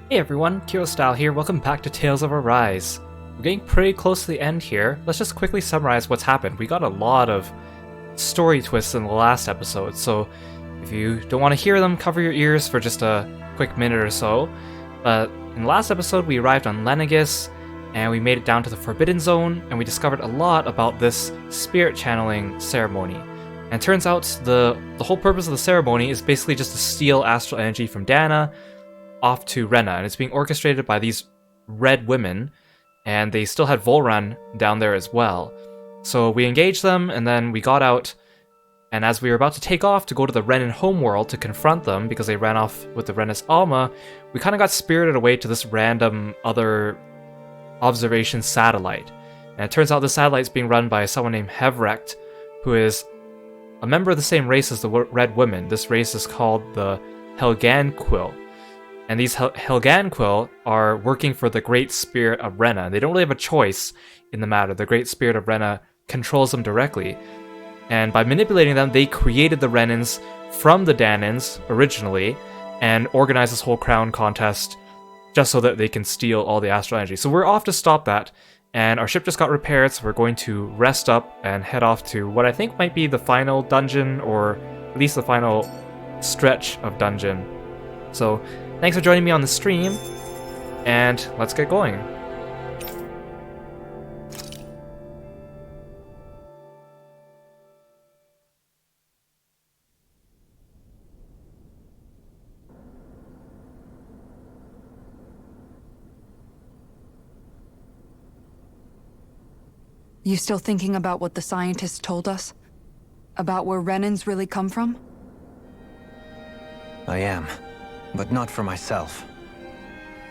Hey everyone, Kirostyle here, welcome back to Tales of Arise. We're getting pretty close to the end here. Let's just quickly summarize what's happened. We got a lot of story twists in the last episode, so if you don't want to hear them, cover your ears for just a quick minute or so. But in the last episode, we arrived on Lenegis, and we made it down to the Forbidden Zone, and we discovered a lot about this spirit channeling ceremony. And it turns out the whole purpose of the ceremony is basically just to steal astral energy from Dana off to Rena, and it's being orchestrated by these red women, and they still had Volran down there as well. So we engaged them, and then we got out, and as we were about to take off to go to the Renan homeworld to confront them, because they ran off with the Renis Alma, we kind of got spirited away to this random other observation satellite. And it turns out the satellite's being run by someone named Hevrecht, who is a member of the same race as the Red Women. This race is called the Helganquil. And these Helganquil are working for the Great Spirit of Rena. They don't really have a choice in the matter. The Great Spirit of Rena controls them directly. And by manipulating them, they created the Renans from the Danans originally and organized this whole crown contest just so that they can steal all the astral energy. So we're off to stop that. And our ship just got repaired, so we're going to rest up and head off to what I think might be the final dungeon, or at least the final stretch of dungeon. So thanks for joining me on the stream, and let's get going. You still thinking about what the scientists told us? About where Renans really come from? I am, but not for myself.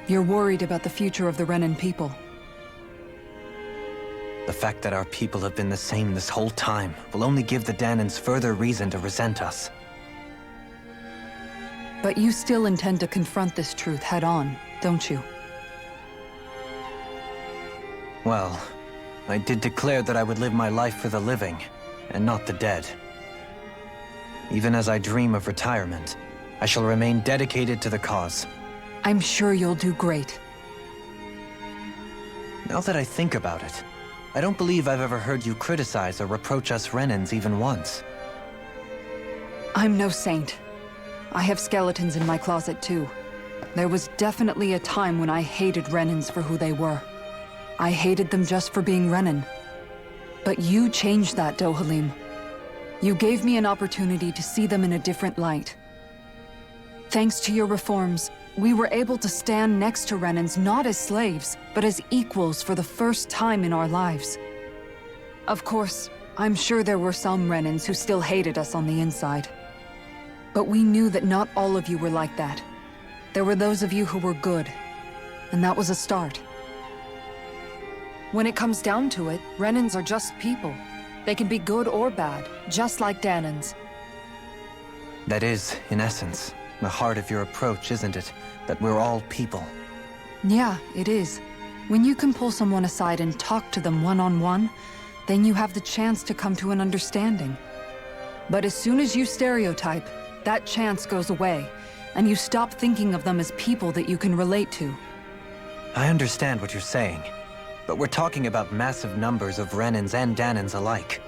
You're worried about the future of the Renan people. The fact that our people have been the same this whole time will only give the Danans further reason to resent us. But you still intend to confront this truth head-on, don't you? Well, I did declare that I would live my life for the living, and not the dead. Even as I dream of retirement, I shall remain dedicated to the cause. I'm sure you'll do great. Now that I think about it, I don't believe I've ever heard you criticize or reproach us Renans even once. I'm no saint. I have skeletons in my closet too. There was definitely a time when I hated Renans for who they were. I hated them just for being Renan. But you changed that, Dohalim. You gave me an opportunity to see them in a different light. Thanks to your reforms, we were able to stand next to Renans not as slaves, but as equals for the first time in our lives. Of course, I'm sure there were some Renans who still hated us on the inside. But we knew that not all of you were like that. There were those of you who were good, and that was a start. When it comes down to it, Renans are just people. They can be good or bad, just like Danans. That is, in essence, the heart of your approach, isn't it? That we're all people. Yeah, it is. When you can pull someone aside and talk to them one-on-one, then you have the chance to come to an understanding. But as soon as you stereotype, that chance goes away, and you stop thinking of them as people that you can relate to. I understand what you're saying, but we're talking about massive numbers of Renans and Danans alike.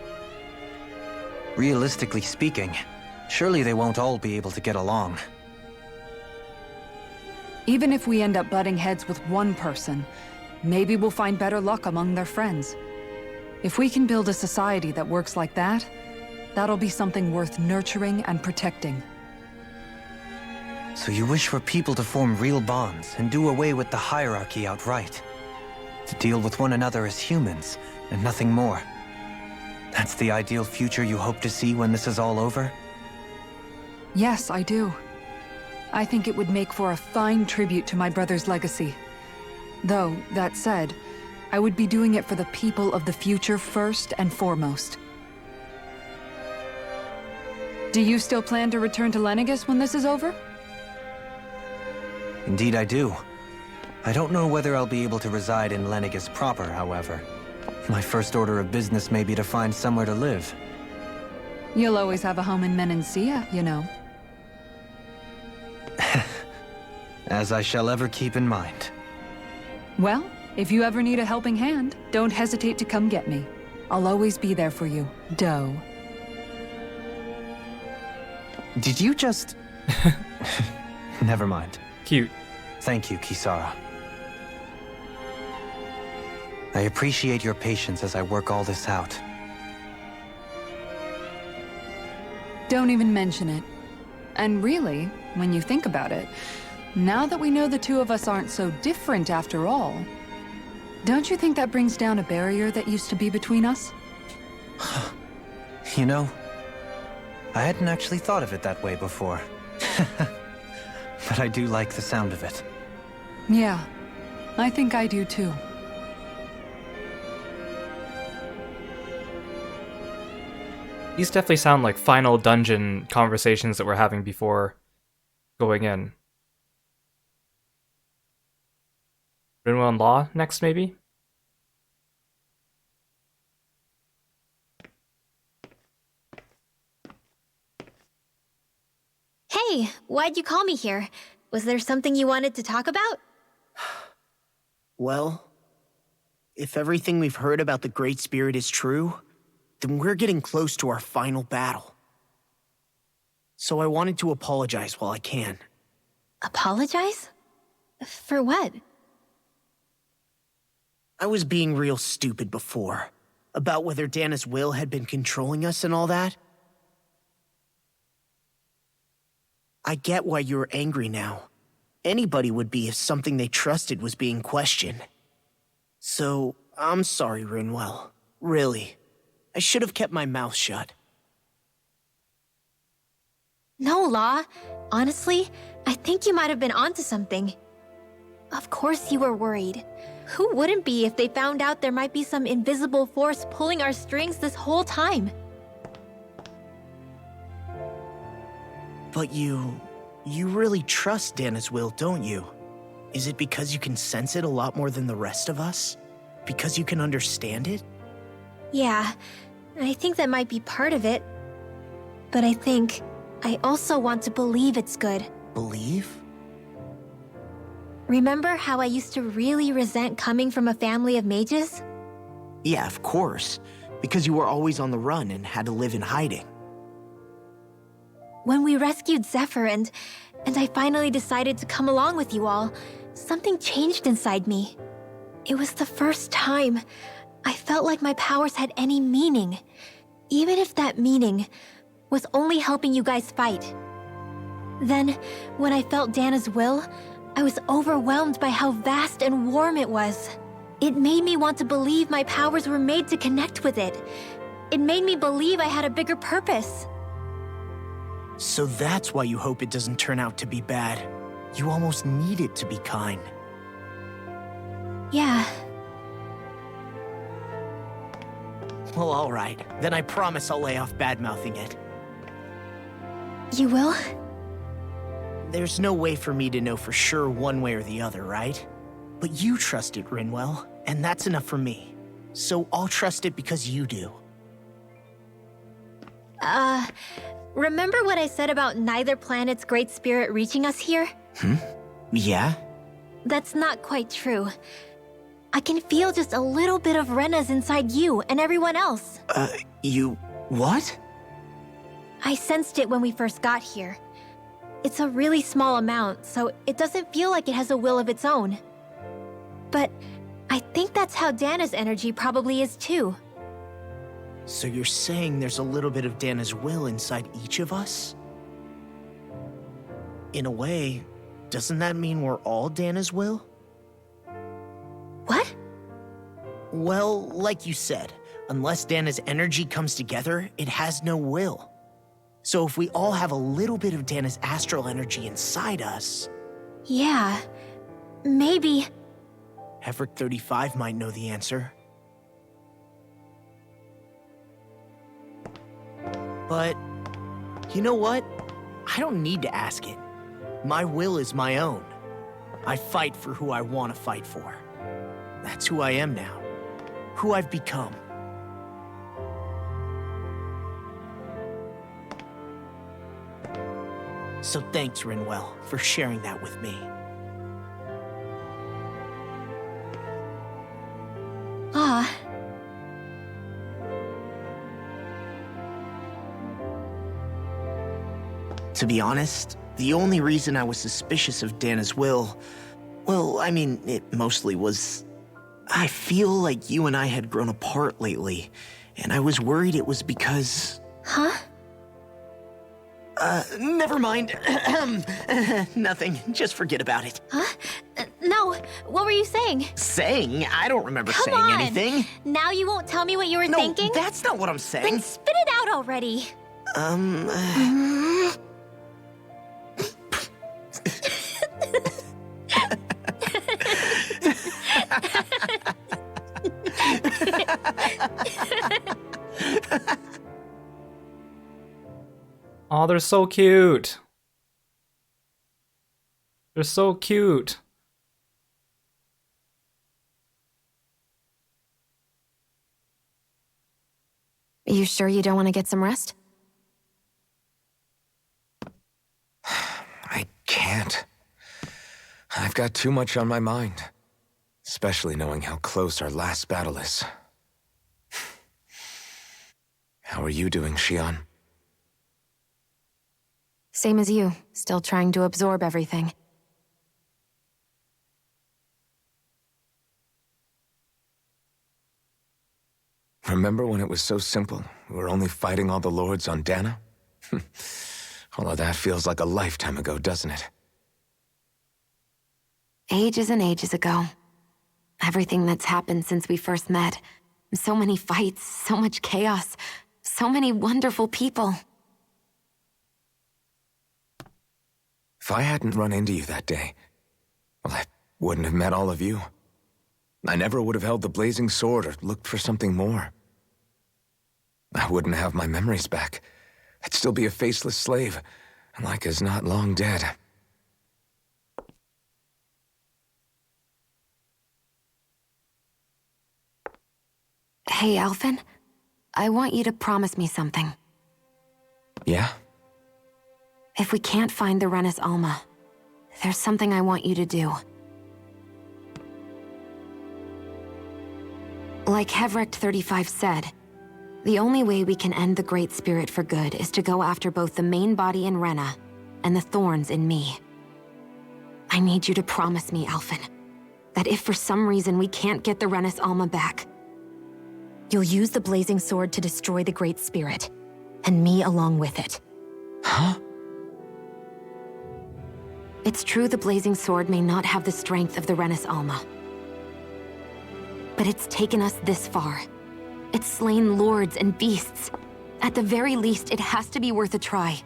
Realistically speaking, surely they won't all be able to get along. Even if we end up butting heads with one person, maybe we'll find better luck among their friends. If we can build a society that works like that, that'll be something worth nurturing and protecting. So you wish for people to form real bonds and do away with the hierarchy outright? To deal with one another as humans, and nothing more? That's the ideal future you hope to see when this is all over? Yes, I do. I think it would make for a fine tribute to my brother's legacy. Though, that said, I would be doing it for the people of the future first and foremost. Do you still plan to return to Lenegis when this is over? Indeed I do. I don't know whether I'll be able to reside in Lenegis proper, however. My first order of business may be to find somewhere to live. You'll always have a home in Menancia, you know. As I shall ever keep in mind. Well, if you ever need a helping hand, don't hesitate to come get me. I'll always be there for you, Doe. Did you just... Never mind. Cute. Thank you, Kisara. I appreciate your patience as I work all this out. Don't even mention it. And really, when you think about it, now that we know the two of us aren't so different after all, don't you think that brings down a barrier that used to be between us? You know, I hadn't actually thought of it that way before. But I do like the sound of it. Yeah, I think I do too. These definitely sound like final dungeon conversations that we're having before going in. Rinwell and Law next, maybe? Hey, why'd you call me here? Was there something you wanted to talk about? Well, if everything we've heard about the Great Spirit is true, then we're getting close to our final battle. So I wanted to apologize while I can. Apologize? For what? I was being real stupid before, about whether Dana's will had been controlling us and all that. I get why you're angry now. Anybody would be if something they trusted was being questioned. So, I'm sorry, Rinwell. Really. I should have kept my mouth shut. No, Law. Honestly, I think you might have been onto something. Of course you were worried. Who wouldn't be if they found out there might be some invisible force pulling our strings this whole time? But you really trust Dana's will, don't you? Is it because you can sense it a lot more than the rest of us? Because you can understand it? Yeah, I think that might be part of it. But I think I also want to believe it's good. Believe? Remember how I used to really resent coming from a family of mages? Yeah, of course. Because you were always on the run and had to live in hiding. When we rescued Zephyr and I finally decided to come along with you all, something changed inside me. It was the first time I felt like my powers had any meaning, even if that meaning was only helping you guys fight. Then, when I felt Dana's will, I was overwhelmed by how vast and warm it was. It made me want to believe my powers were made to connect with it. It made me believe I had a bigger purpose. So that's why you hope it doesn't turn out to be bad. You almost need it to be kind. Yeah. Well, alright. Then I promise I'll lay off bad-mouthing it. You will? There's no way for me to know for sure one way or the other, right? But you trust it, Rinwell, and that's enough for me. So I'll trust it because you do. Remember what I said about neither planet's great spirit reaching us here? Yeah? That's not quite true. I can feel just a little bit of Rena's inside you and everyone else. You... what? I sensed it when we first got here. It's a really small amount, so it doesn't feel like it has a will of its own. But I think that's how Dana's energy probably is too. So you're saying there's a little bit of Dana's will inside each of us? In a way, doesn't that mean we're all Dana's will? What? Well, like you said, unless Dana's energy comes together, it has no will. So if we all have a little bit of Dana's astral energy inside us... Yeah, maybe... Hefric 35 might know the answer. But, you know what? I don't need to ask it. My will is my own. I fight for who I want to fight for. That's who I am now. Who I've become. So thanks, Rinwell, for sharing that with me. To be honest, the only reason I was suspicious of Dana's will, well, I mean, it mostly was... I feel like you and I had grown apart lately, and I was worried it was because... Huh? Never mind. Nothing. Just forget about it. Huh? No, what were you saying? Saying? I don't remember Come saying on. anything. Now you won't tell me what you were No, thinking? that's not what I'm saying. Then spit it out already. Oh, they're so cute. They're so cute. Are you sure you don't want to get some rest? I can't. I've got too much on my mind. Especially knowing how close our last battle is. How are you doing, Xion? Same as you, still trying to absorb everything. Remember when it was so simple? We were only fighting all the lords on Dana? All of that feels like a lifetime ago, doesn't it? Ages and ages ago. Everything that's happened since we first met. So many fights, so much chaos, so many wonderful people. If I hadn't run into you that day, well, I wouldn't have met all of you. I never would have held the blazing sword or looked for something more. I wouldn't have my memories back. I'd still be a faceless slave, like as not long dead. Hey, Alphen. I want you to promise me something. Yeah? If we can't find the Renis Alma, there's something I want you to do. Like Hevrect 35 said, the only way we can end the Great Spirit for good is to go after both the main body in Rena and the thorns in me. I need you to promise me, Alphen, that if for some reason we can't get the Renis Alma back, you'll use the blazing sword to destroy the Great Spirit, and me along with it. Huh? It's true the blazing sword may not have the strength of the Renis Alma. But it's taken us this far. It's slain lords and beasts. At the very least, it has to be worth a try.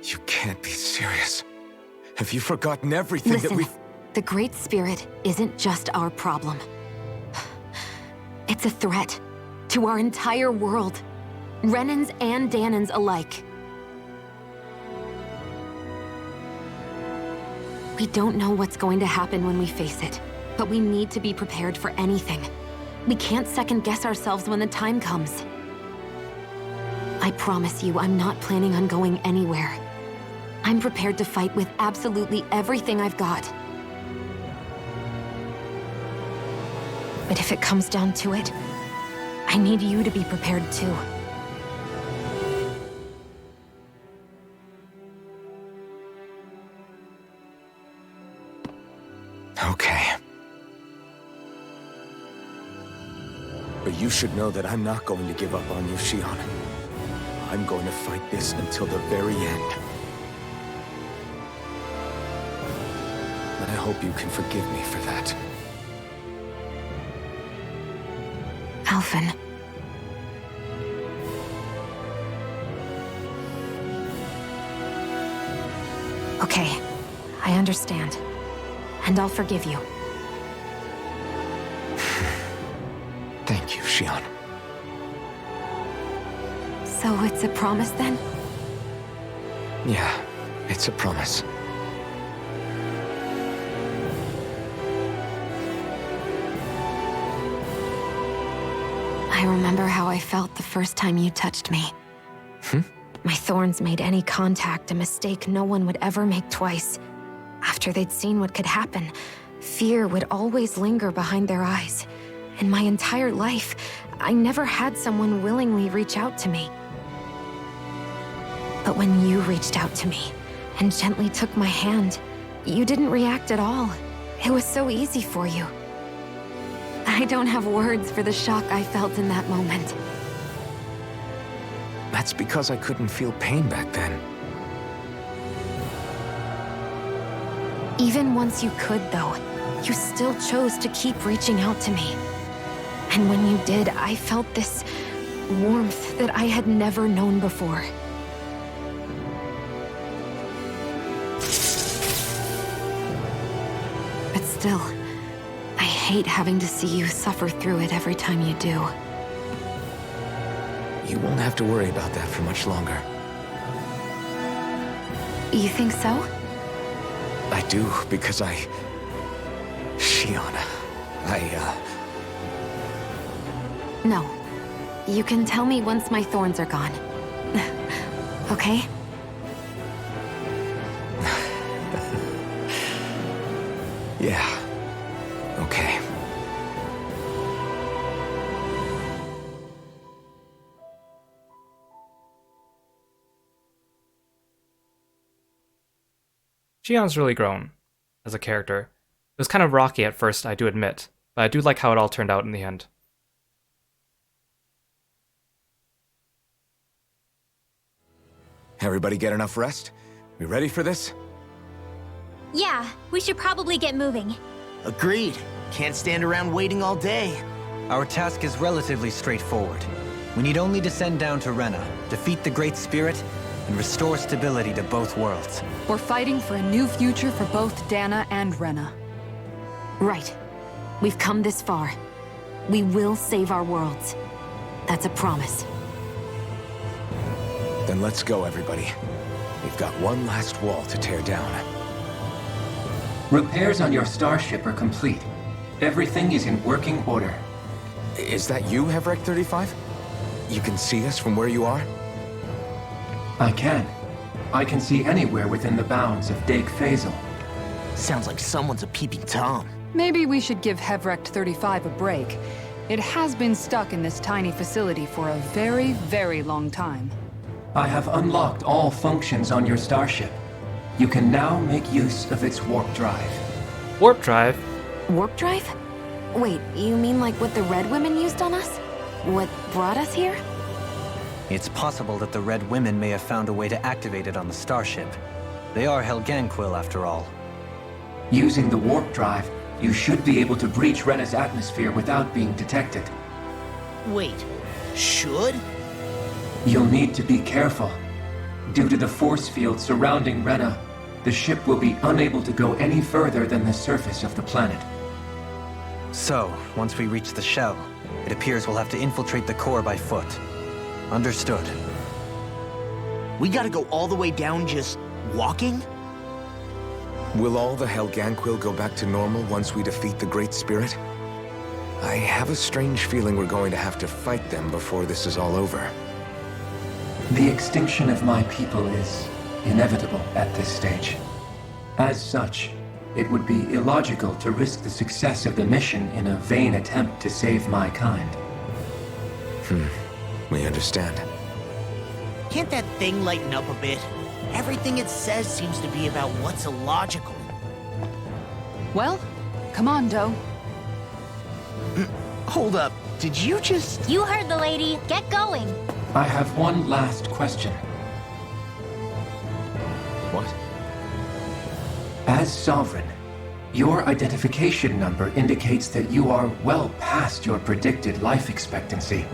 You can't be serious. Have you forgotten everything Listen, that we've... the Great Spirit isn't just our problem. It's a threat to our entire world. Renans and Danans alike. We don't know what's going to happen when we face it, but we need to be prepared for anything. We can't second-guess ourselves when the time comes. I promise you, I'm not planning on going anywhere. I'm prepared to fight with absolutely everything I've got. But if it comes down to it, I need you to be prepared too. Okay. But you should know that I'm not going to give up on you, Xion. I'm going to fight this until the very end. And I hope you can forgive me for that. Alphen. Okay, I understand. And I'll forgive you. Thank you, Xion. So it's a promise then? Yeah, it's a promise. I remember how I felt the first time you touched me. My thorns made any contact a mistake no one would ever make twice. After they'd seen what could happen, fear would always linger behind their eyes. In my entire life, I never had someone willingly reach out to me. But when you reached out to me and gently took my hand, you didn't react at all. It was so easy for you. I don't have words for the shock I felt in that moment. That's because I couldn't feel pain back then. Even once you could, though, you still chose to keep reaching out to me. And when you did, I felt this warmth that I had never known before. But still, I hate having to see you suffer through it every time you do. You won't have to worry about that for much longer. You think so? I do, because Shion, No. You can tell me once my thorns are gone. Okay? Yeah. Okay. Shion's really grown as a character. It was kind of rocky at first, I do admit, but I do like how it all turned out in the end. Everybody get enough rest? We ready for this? Yeah, we should probably get moving. Agreed. Can't stand around waiting all day. Our task is relatively straightforward. We need only descend down to Rena, defeat the Great Spirit, and restore stability to both worlds. We're fighting for a new future for both Dana and Rena. Right. We've come this far. We will save our worlds. That's a promise. Then let's go, everybody. We've got one last wall to tear down. Repairs on your starship are complete. Everything is in working order. Is that you, Hevrek 35? You can see us from where you are? I can. I can see anywhere within the bounds of Dake Phasal. Sounds like someone's a peeping Tom. Maybe we should give Hevrect 35 a break. It has been stuck in this tiny facility for a very, very long time. I have unlocked all functions on your starship. You can now make use of its warp drive. Warp drive? Warp drive? Wait, you mean like what the Red Women used on us? What brought us here? It's possible that the Red Women may have found a way to activate it on the starship. They are Helganquil, after all. Using the warp drive, you should be able to breach Rena's atmosphere without being detected. Wait, should? You'll need to be careful. Due to the force field surrounding Rena, the ship will be unable to go any further than the surface of the planet. So, once we reach the shell, it appears we'll have to infiltrate the core by foot. Understood. We gotta go all the way down just walking? Will all the Helganquil go back to normal once we defeat the Great Spirit? I have a strange feeling we're going to have to fight them before this is all over. The extinction of my people is inevitable at this stage. As such, it would be illogical to risk the success of the mission in a vain attempt to save my kind. We understand. Can't that thing lighten up a bit? Everything it says seems to be about what's illogical. Well, come on, Doe. Hold up, did you just... You heard the lady. Get going. I have one last question. What? As Sovereign, your identification number indicates that you are well past your predicted life expectancy.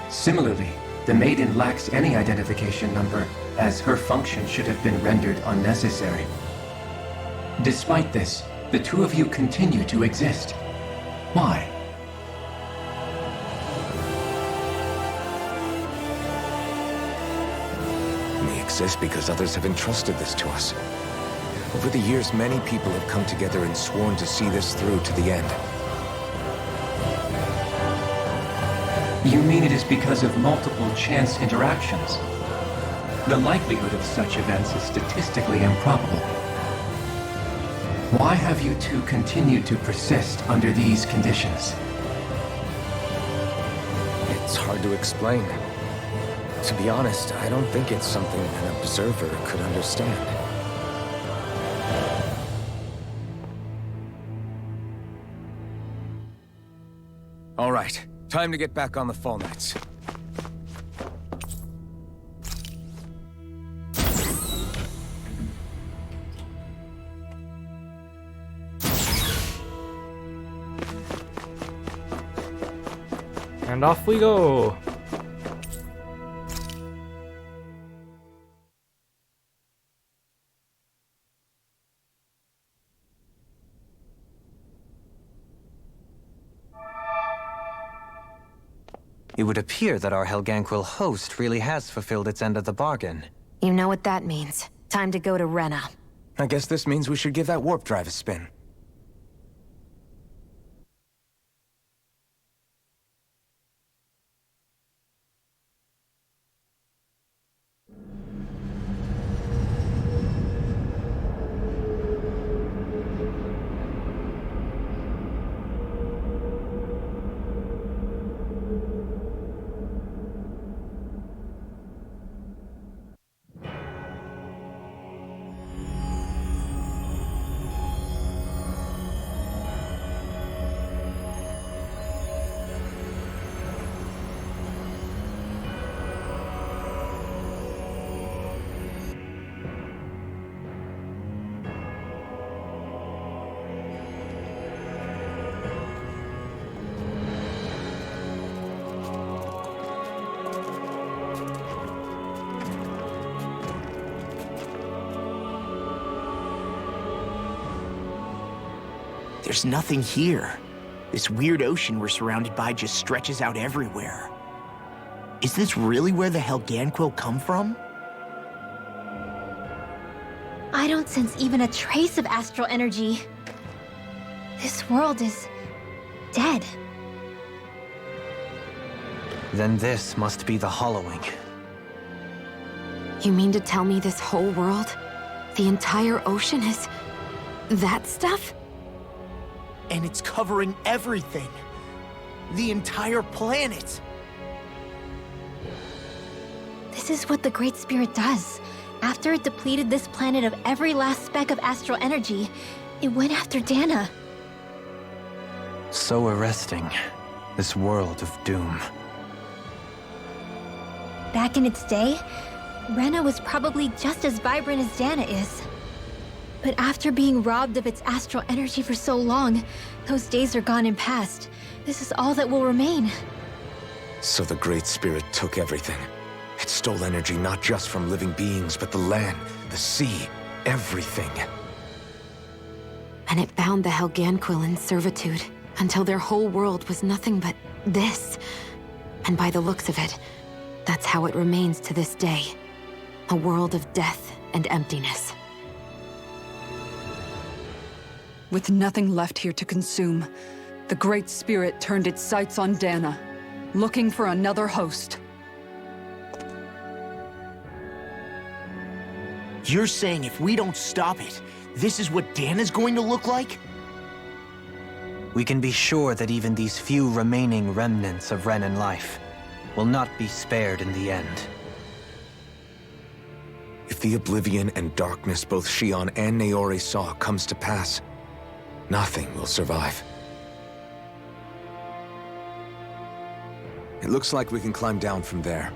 Similarly, the Maiden lacks any identification number, as her function should have been rendered unnecessary. Despite this, the two of you continue to exist. Why? We exist because others have entrusted this to us. Over the years, many people have come together and sworn to see this through to the end. You mean it is because of multiple chance interactions? The likelihood of such events is statistically improbable. Why have you two continued to persist under these conditions? It's hard to explain. To be honest, I don't think it's something an observer could understand. All right, time to get back on the Fall Knights. And off we go! It would appear that our Helganquil host really has fulfilled its end of the bargain. You know what that means. Time to go to Rena. I guess this means we should give that warp drive a spin. There's nothing here. This weird ocean we're surrounded by just stretches out everywhere. Is this really where the Helganquil come from? I don't sense even a trace of astral energy. This world is dead. Then this must be the Hollowing. You mean to tell me this whole world, the entire ocean is that stuff? And it's covering everything. The entire planet. This is what the Great Spirit does. After it depleted this planet of every last speck of astral energy, it went after Dana. So arresting. This world of doom. Back in its day, Rena was probably just as vibrant as Dana is. But after being robbed of its astral energy for so long, those days are gone and past. This is all that will remain. So the Great Spirit took everything. It stole energy not just from living beings, but the land, the sea, everything. And it bound the Helganquil in servitude, until their whole world was nothing but this. And by the looks of it, that's how it remains to this day. A world of death and emptiness. With nothing left here to consume, the Great Spirit turned its sights on Dana, looking for another host. You're saying if we don't stop it, this is what Dana's going to look like? We can be sure that even these few remaining remnants of Renan life will not be spared in the end. If the oblivion and darkness both Shion and Naori saw comes to pass, nothing will survive. It looks like we can climb down from there.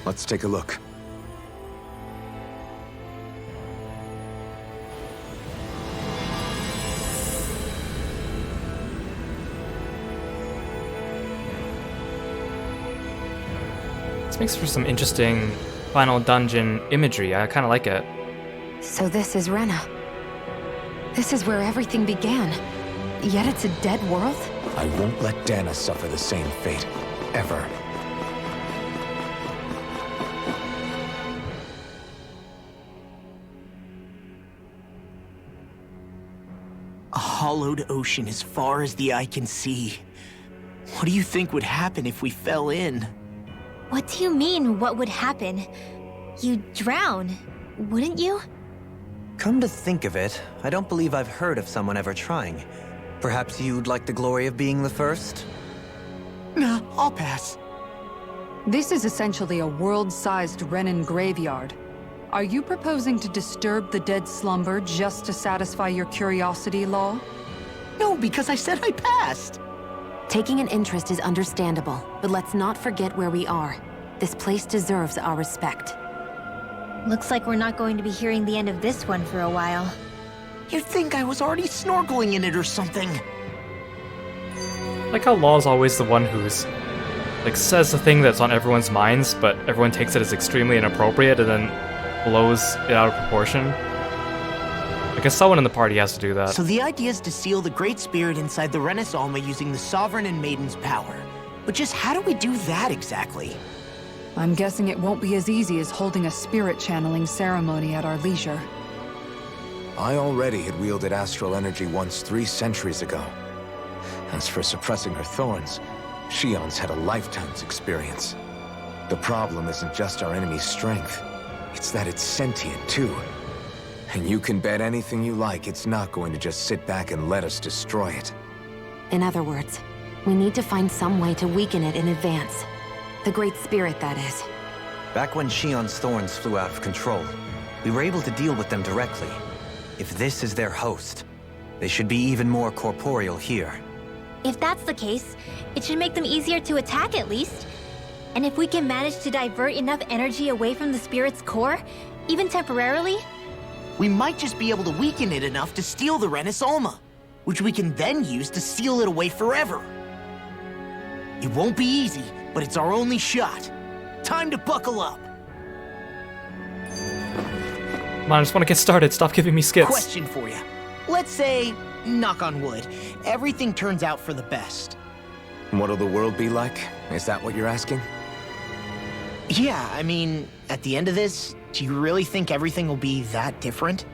Let's take a look. This makes for some interesting final dungeon imagery. I kind of like it. So this is Rena. This is where everything began. Yet it's a dead world? I won't let Dana suffer the same fate, ever. A hollowed ocean as far as the eye can see. What do you think would happen if we fell in? What do you mean, what would happen? You'd drown, wouldn't you? Come to think of it, I don't believe I've heard of someone ever trying. Perhaps you'd like the glory of being the first? Nah, I'll pass. This is essentially a world-sized Renin graveyard. Are you proposing to disturb the dead slumber just to satisfy your curiosity, Law? No, because I said I passed. Taking an interest is understandable, but let's not forget where we are. This place deserves our respect. Looks like we're not going to be hearing the end of this one for a while. You'd think I was already snorkeling in it or something. Like how Law's always the one who's, like, says the thing that's on everyone's minds, but everyone takes it as extremely inappropriate and then blows it out of proportion. I guess someone in the party has to do that. So the idea is to seal the Great Spirit inside the Renis Alma using the Sovereign and Maiden's power. But just how do we do that exactly? I'm guessing it won't be as easy as holding a spirit channeling ceremony at our leisure. I already had wielded astral energy once 3 centuries ago. As for suppressing her thorns, Shion's had a lifetime's experience. The problem isn't just our enemy's strength, it's that it's sentient too. And you can bet anything you like it's not going to just sit back and let us destroy it. In other words, we need to find some way to weaken it in advance. The Great Spirit, that is. Back when Shion's thorns flew out of control, we were able to deal with them directly. If this is their host, they should be even more corporeal here. If that's the case, it should make them easier to attack at least. And if we can manage to divert enough energy away from the spirit's core, even temporarily, We might just be able to weaken it enough to steal the Renis Alma, which we can then use to seal it away forever. It won't be easy, but it's our only shot. Time to buckle up. Come on, I just want to get started. Stop giving me skits. Question for you. Let's say, knock on wood, everything turns out for the best. What'll the world be like? Is that what you're asking? Yeah, I mean, at the end of this, do you really think everything will be that different?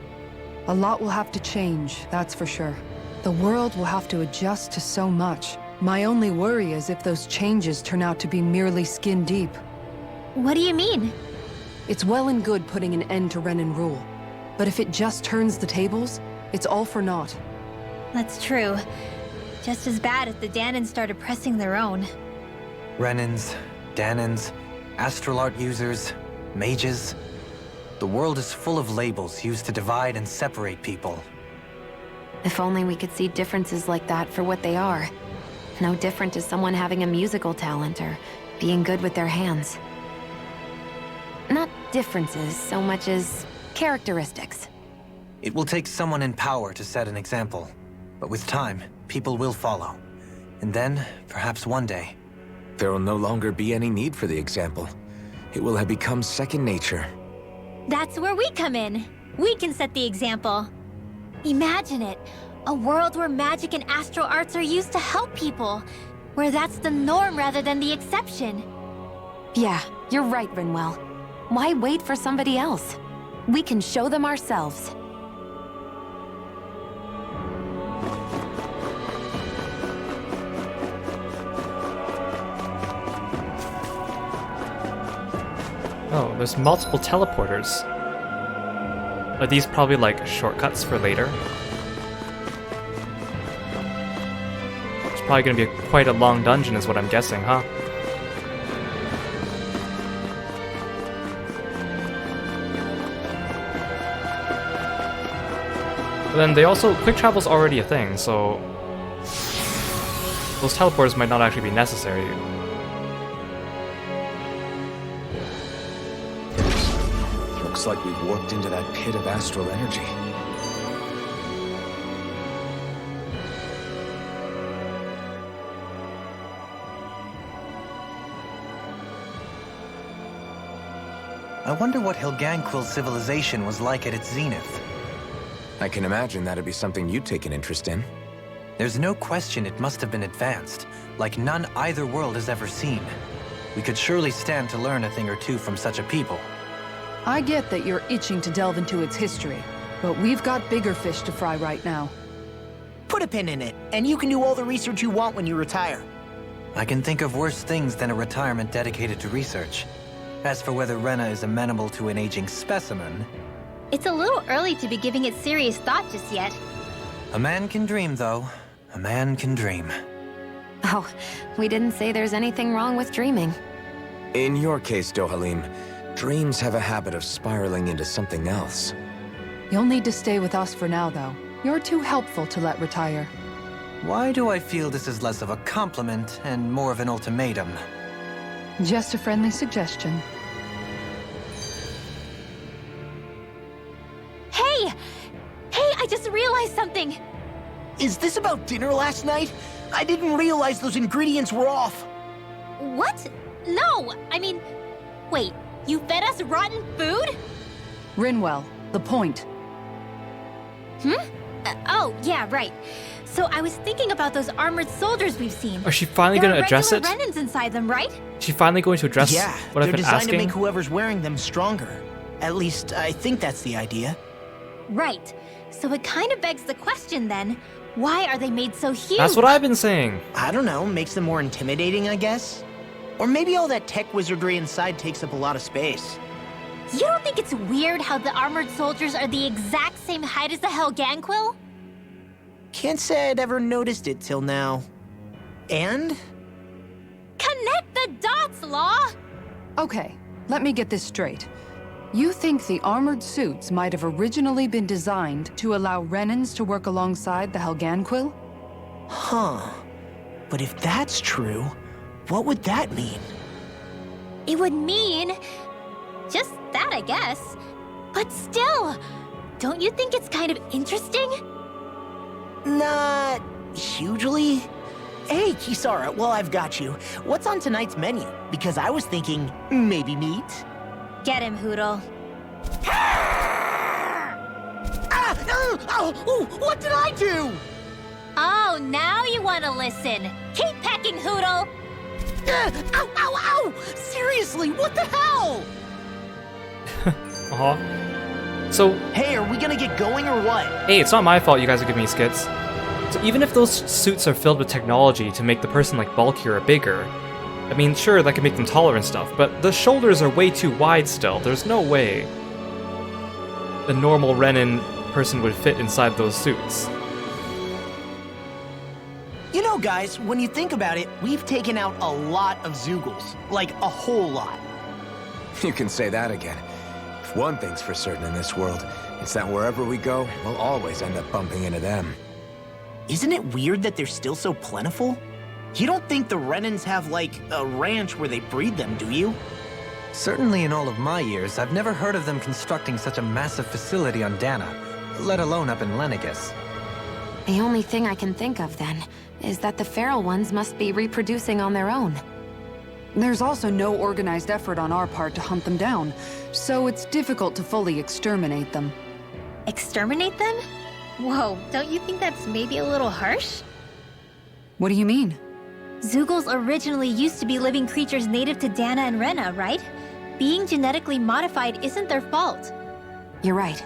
A lot will have to change, that's for sure. The world will have to adjust to so much. My only worry is if those changes turn out to be merely skin deep. what do you mean? It's well and good putting an end to Renin rule. But if it just turns the tables, it's all for naught. That's true. Just as bad if the Danans started pressing their own. Renins, Danans, astral art users, mages. The world is full of labels used to divide and separate people. If only we could see differences like that for what they are. No different as someone having a musical talent or being good with their hands. Not differences so much as characteristics. It will take someone in power to set an example. But with time, people will follow. And then, perhaps one day, There will no longer be any need for the example. It will have become second nature. That's where we come in. We can set the example. Imagine it. A world where magic and astral arts are used to help people. Where that's the norm rather than the exception. Yeah, you're right, Rinwell. Why wait for somebody else? We can show them ourselves. Oh, there's multiple teleporters. Are these probably like shortcuts for later? It's probably gonna be quite a long dungeon is what I'm guessing, huh? But then they also, quick travel's already a thing, so those teleporters might not actually be necessary. Looks like we've warped into that pit of astral energy. I wonder what Hilganquil's civilization was like at its zenith. I can imagine that'd be something you'd take an interest in. There's no question it must have been advanced, like none either world has ever seen. We could surely stand to learn a thing or two from such a people. I get that you're itching to delve into its history, but we've got bigger fish to fry right now. Put a pin in it, and you can do all the research you want when you retire. I can think of worse things than a retirement dedicated to research. As for whether Rena is amenable to an aging specimen, It's a little early to be giving it serious thought just yet. a man can dream, though. A man can dream. Oh, we didn't say there's anything wrong with dreaming. In your case, Dohalim, dreams have a habit of spiraling into something else. You'll need to stay with us for now, though. You're too helpful to let retire. Why do I feel this is less of a compliment and more of an ultimatum? Just a friendly suggestion. Hey! Hey, I just realized something! Is this about dinner last night? I didn't realize those ingredients were off. What? No! I mean, wait, you fed us rotten food? Rinwell, the point. Oh, yeah, right. So I was thinking about those armored soldiers we've seen. Is she finally going to address it? There are regular Renans inside them, right? Is she finally going to address Yeah, what I've they're been designed to asking? make whoever's wearing them stronger. At least, I think that's the idea. Right. So it kind of begs the question then, why are they made so huge? That's what I've been saying. I don't know, makes them more intimidating, I guess? Or maybe all that tech wizardry inside takes up a lot of space. You don't think it's weird how the armored soldiers are the exact same height as the Helganquil? Can't say I'd ever noticed it till now. And? Connect the dots, Law! Okay, let me get this straight. You think the armored suits might have originally been designed to allow Renans to work alongside the Helganquil? Huh. But if that's true, what would that mean? It would mean... just that, I guess. But still, don't you think it's kind of interesting? Not hugely. Hey, Kisara, well, I've got you. What's on tonight's menu? Because I was thinking, maybe meat? Get him, Hoodle. What did I do? Oh, now you want to listen. Keep pecking, Hoodle! Ow, ow, ow! Seriously, what the hell? So, Hey, are we gonna get going or what? hey, it's not my fault you guys are giving me skits. So even if those suits are filled with technology to make the person like bulkier or bigger, I mean, sure, that can make them taller and stuff, but the shoulders are way too wide still. There's no way a normal Renin person would fit inside those suits. You know, guys, when you think about it, we've taken out a lot of Zoogles. Like, a whole lot. You can say that again. If one thing's for certain in this world, it's that wherever we go, we'll always end up bumping into them. Isn't it weird that they're still so plentiful? You don't think the Renans have, like, a ranch where they breed them, do you? Certainly in all of my years, I've never heard of them constructing such a massive facility on Dana, let alone up in Lenegus. The only thing I can think of, then, is that the feral ones must be reproducing on their own. There's also no organized effort on our part to hunt them down, so it's difficult to fully exterminate them. Exterminate them? Whoa, don't you think that's maybe a little harsh? What do you mean? Zoogles originally used to be living creatures native to Dana and Rena, right? Being genetically modified isn't their fault. You're right.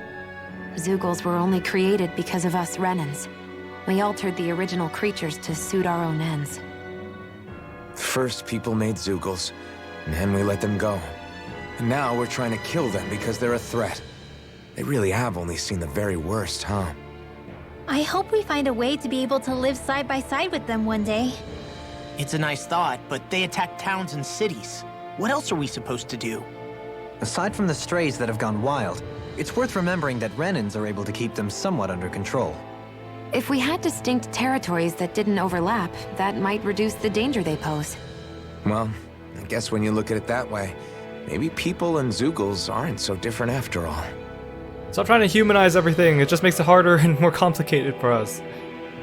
Zoogles were only created because of us Renans. We altered the original creatures to suit our own ends. First, people made Zoogles, and then we let them go. And now we're trying to kill them because they're a threat. They really have only seen the very worst, huh? I hope we find a way to be able to live side by side with them one day. It's a nice thought, but they attack towns and cities. What else are we supposed to do? Aside from the strays that have gone wild, it's worth remembering that Renans are able to keep them somewhat under control. If we had distinct territories that didn't overlap, that might reduce the danger they pose. Well, I guess when you look at it that way, maybe people and Zoogles aren't so different after all. Stop trying to humanize everything, it just makes it harder and more complicated for us.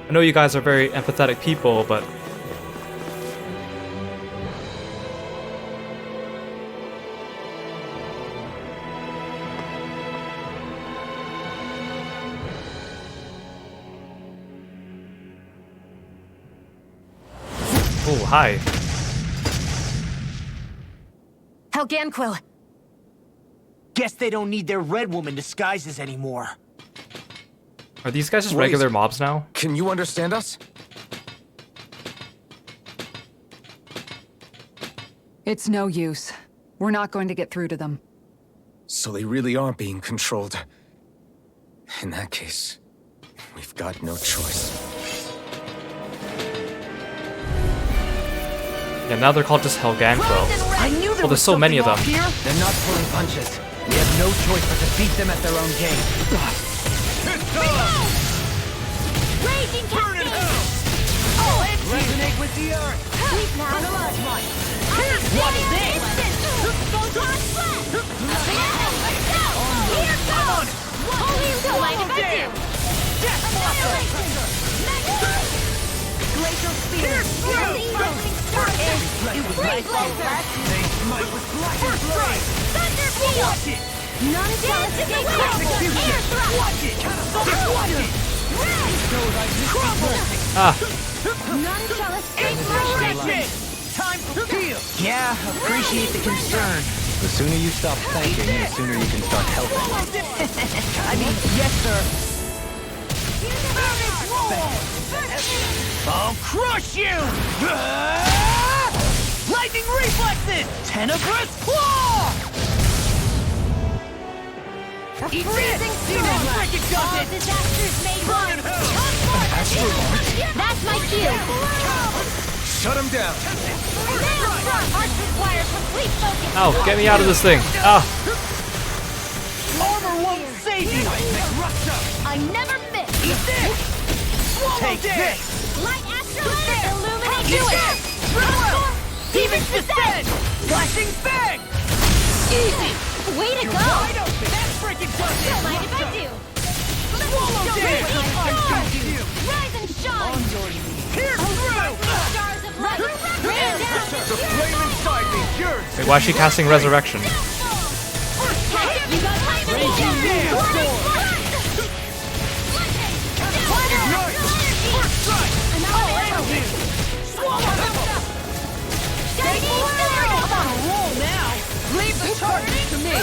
I know you guys are very empathetic people, but... Oh, hi. Helganquil! Guess they don't need their Red Woman disguises anymore. Are these guys just Wait. regular mobs now? Can you understand us? It's no use. We're not going to get through to them. So they really are being controlled. In that case, we've got no choice. Yeah, now they're called just Helganquil. I knew there Oh, there's was so many of them. something off They're not pulling punches. We have no choice but to beat them at their own game. Raging cascade! Resonate with the earth. Sleep now! What is this? Photon blast! Here goes! Holy don't mind if I do! Annihilation! Glacial spear! Freeze laser! Thunder field! Non-jealous escape! Air thrust! Watch it! Ah, Non-jealous escape! Time for peel! Yeah, appreciate the concern. The sooner you stop thanking, the sooner you can start helping. I mean, yes, sir. I'll crush you! Lightning reflexes! Tenebrous claw! Freezing storm! All disasters made one! That's my cue! Shut him down! Maelstrom! Hearts require complete focus! ow, get me out of this thing. Ah, Armor won't save you! I never miss! Eat this! Take this! Light astrolatus illuminate you! Transform! Demon's descent! Flashing bang! Easy! Way to You're go! wide open! That's freaking does Don't it! mind if I do! Swallow this! Rise and shine! Pierce through! Stars of light! Rain down! The flame inside me yearns! wait, why is she casting resurrection? You got time to Roll now! Leave the target to me!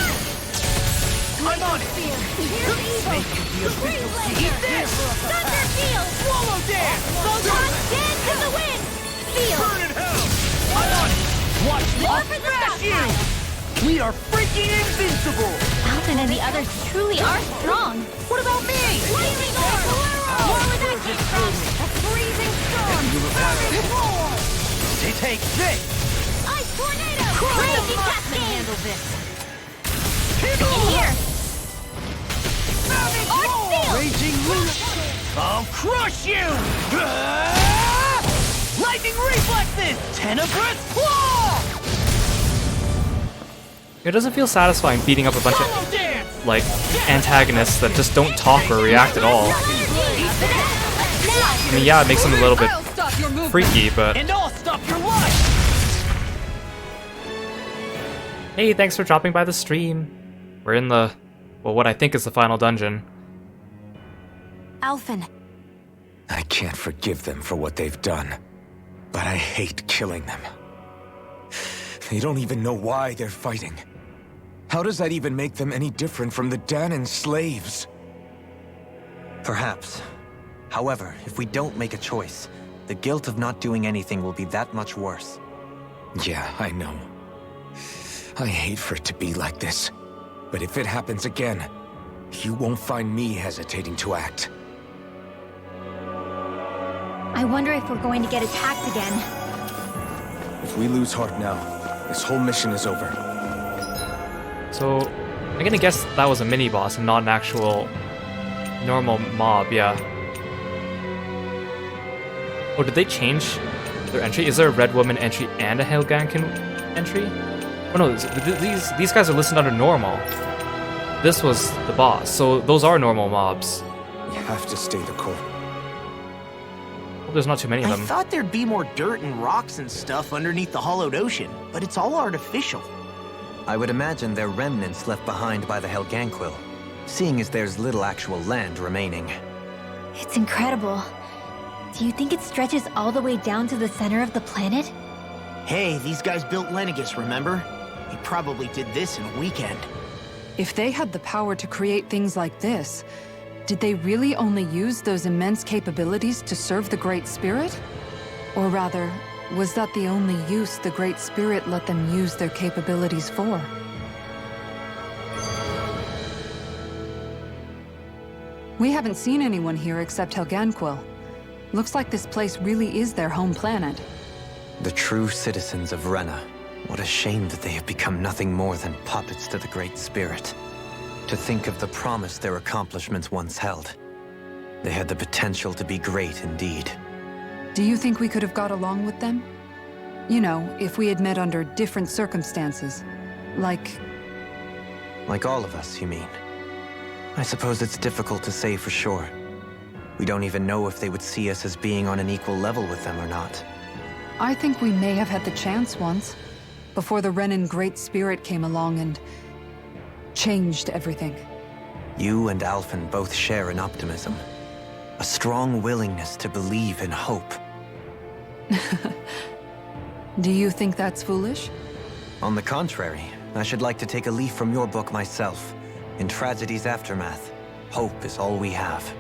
I'm on it! Make it the official Eat this! Thunder field! Swallow dance! Photon dance to the wind! Field! Burn in hell! I'm on it! Watch me More for the smash you! stockpile! We are freaking invincible! Alvin and the others truly are strong! What about me? Lightning orb! More where that came from! A freezing storm! Take this! Ice tornado! Raging cascade! Handle this! In here! Arc field! Raging lunatic! I'll crush you! Lightning reflexes! Tenebrous claw! It doesn't feel satisfying beating up a bunch Swallow of, dance! like, antagonists that just don't talk or react at all. I mean, yeah, it makes them a little bit freaky, but... And I'll stop your life! Hey, thanks for dropping by the stream. We're in the, well, what I think is the final dungeon. Alphen, I can't forgive them for what they've done, but I hate killing them. They don't even know why they're fighting. How does that even make them any different from the Danon slaves? Perhaps. However, if we don't make a choice, the guilt of not doing anything will be that much worse. Yeah, I know. I hate for it to be like this. But if it happens again, you won't find me hesitating to act. I wonder if we're going to get attacked again. If we lose heart now, this whole mission is over. So, I'm gonna guess that was a mini-boss and not an actual normal mob, yeah. Oh, did they change their entry? Is there a Red Woman entry and a Helgankin entry? Oh no, these guys are listed under normal. This was the boss, so those are normal mobs. You have to stay the course. Hope there's not too many of I them. thought there'd be more dirt and rocks and stuff underneath the hollowed ocean, but it's all artificial. I would imagine they're remnants left behind by the Helganquil, seeing as there's little actual land remaining. It's incredible. Do you think it stretches all the way down to the center of the planet? Hey, these guys built Lenegus, remember? He probably did this in a weekend. If they had the power to create things like this, did they really only use those immense capabilities to serve the Great Spirit? Or rather, was that the only use the Great Spirit let them use their capabilities for? We haven't seen anyone here except Helganquil. Looks like this place really is their home planet. The true citizens of Rena. What a shame that they have become nothing more than puppets to the Great Spirit. To think of the promise their accomplishments once held. They had the potential to be great indeed. Do you think we could have got along with them? You know, if we had met under different circumstances. Like all of us, you mean? I suppose it's difficult to say for sure. We don't even know if they would see us as being on an equal level with them or not. I think we may have had the chance once, before the Renin Great Spirit came along and changed everything. You and Alphen both share an optimism. A strong willingness to believe in hope. Do you think that's foolish? On the contrary, I should like to take a leaf from your book myself. In tragedy's aftermath, hope is all we have.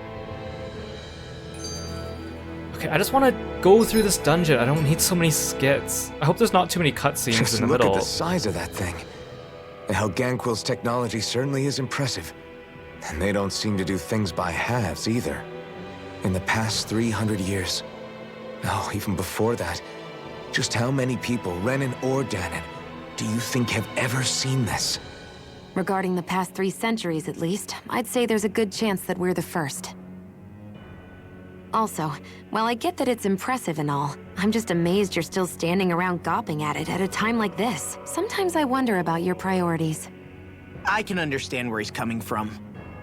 Okay, I just want to go through this dungeon. I don't need so many skits. I hope there's not too many cutscenes Just in the look middle. at the size of that thing. The Helganquil's technology certainly is impressive. And they don't seem to do things by halves either. In the past 300 years, no, even before that, just how many people, Renin or Danon, do you think have ever seen this? Regarding the past 3 centuries at least, I'd say there's a good chance that we're the first. Also, while I get that it's impressive and all, I'm just amazed you're still standing around gawping at it at a time like this. Sometimes I wonder about your priorities. I can understand where he's coming from.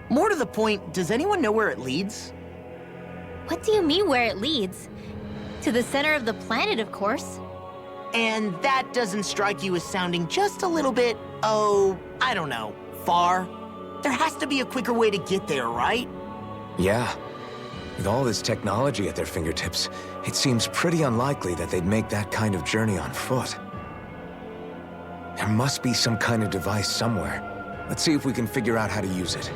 More to the point, does anyone know where it leads? What do you mean where it leads? To the center of the planet, of course. And that doesn't strike you as sounding just a little bit, oh, I don't know, far? There has to be a quicker way to get there, right? Yeah. With all this technology at their fingertips, it seems pretty unlikely that they'd make that kind of journey on foot. There must be some kind of device somewhere. Let's see if we can figure out how to use it.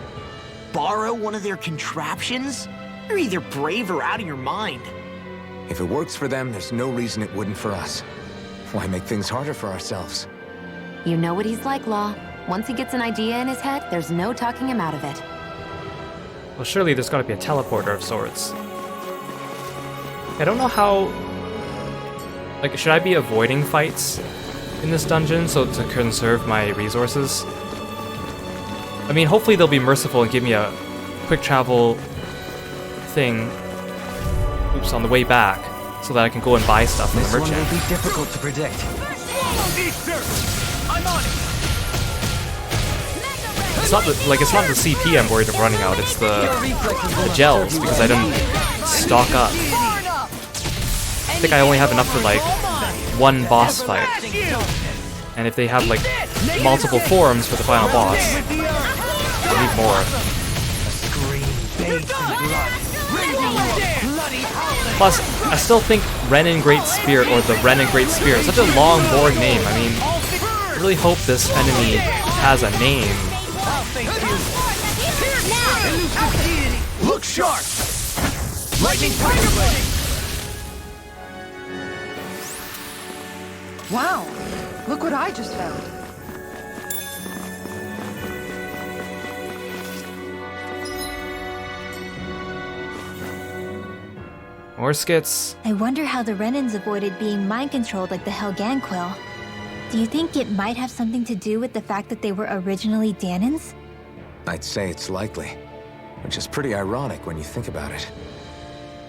Borrow one of their contraptions? You're either brave or out of your mind. If it works for them, there's no reason it wouldn't for us. Why make things harder for ourselves? You know what he's like, Law. Once he gets an idea in his head, there's no talking him out of it. Well, surely there's got to be a teleporter of sorts. I don't know how... Like, should I be avoiding fights in this dungeon so to conserve my resources? I mean, hopefully they'll be merciful and give me a quick travel thing, oops, on the way back, so that I can go and buy stuff from the This one merchant. will be difficult to predict. It's not the, like, it's not the CP I'm worried of running out, it's the gels, because I didn't stock up. I think I only have enough for, like, one boss fight. And if they have, like, multiple forms for the final boss, I need more. Plus, I still think Renin Great Spirit, or the Renin Great Spirit, is such a long, boring name. I mean, I really hope this enemy has a name. Look sharp! Lightning Tiger Blade! Wow! Look what I just found. More skits. I wonder how the Renins avoided being mind-controlled like the Helganquil. Do you think it might have something to do with the fact that they were originally Danons? I'd say it's likely. Which is pretty ironic when you think about it.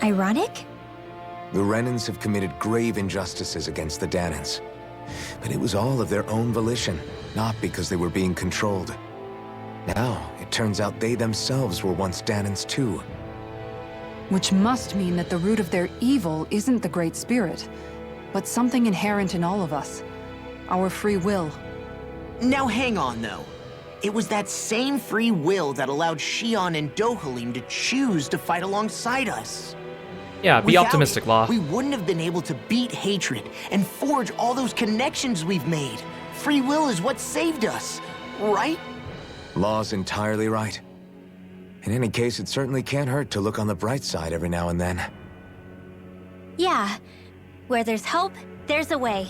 Ironic? The Renins have committed grave injustices against the Danons. But it was all of their own volition, not because they were being controlled. Now, it turns out they themselves were once Danons too. Which must mean that the root of their evil isn't the Great Spirit, but something inherent in all of us. Our free will. Now hang on, though. It was that same free will that allowed Xion and Dohalim to choose to fight alongside us. Yeah, be Without optimistic, it, Law. we wouldn't have been able to beat hatred and forge all those connections we've made. Free will is what saved us, right? Law's entirely right. In any case, it certainly can't hurt to look on the bright side every now and then. Yeah. Where there's hope, there's a way.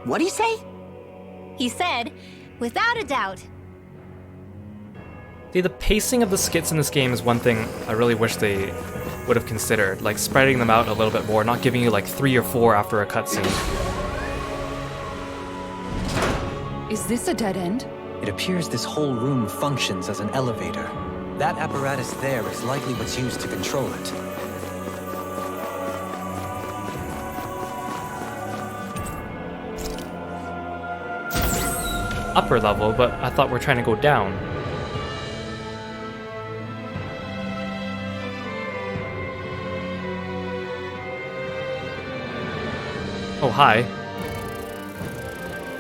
What'd he say? He said, without a doubt. See, the pacing of the skits in this game is one thing I really wish they would have considered, like spreading them out a little bit more, not giving you like 3 or 4 after a cutscene. Is this a dead end? It appears this whole room functions as an elevator. That apparatus there is likely what's used to control it. Upper level, but I thought we're trying to go down. Oh, hi.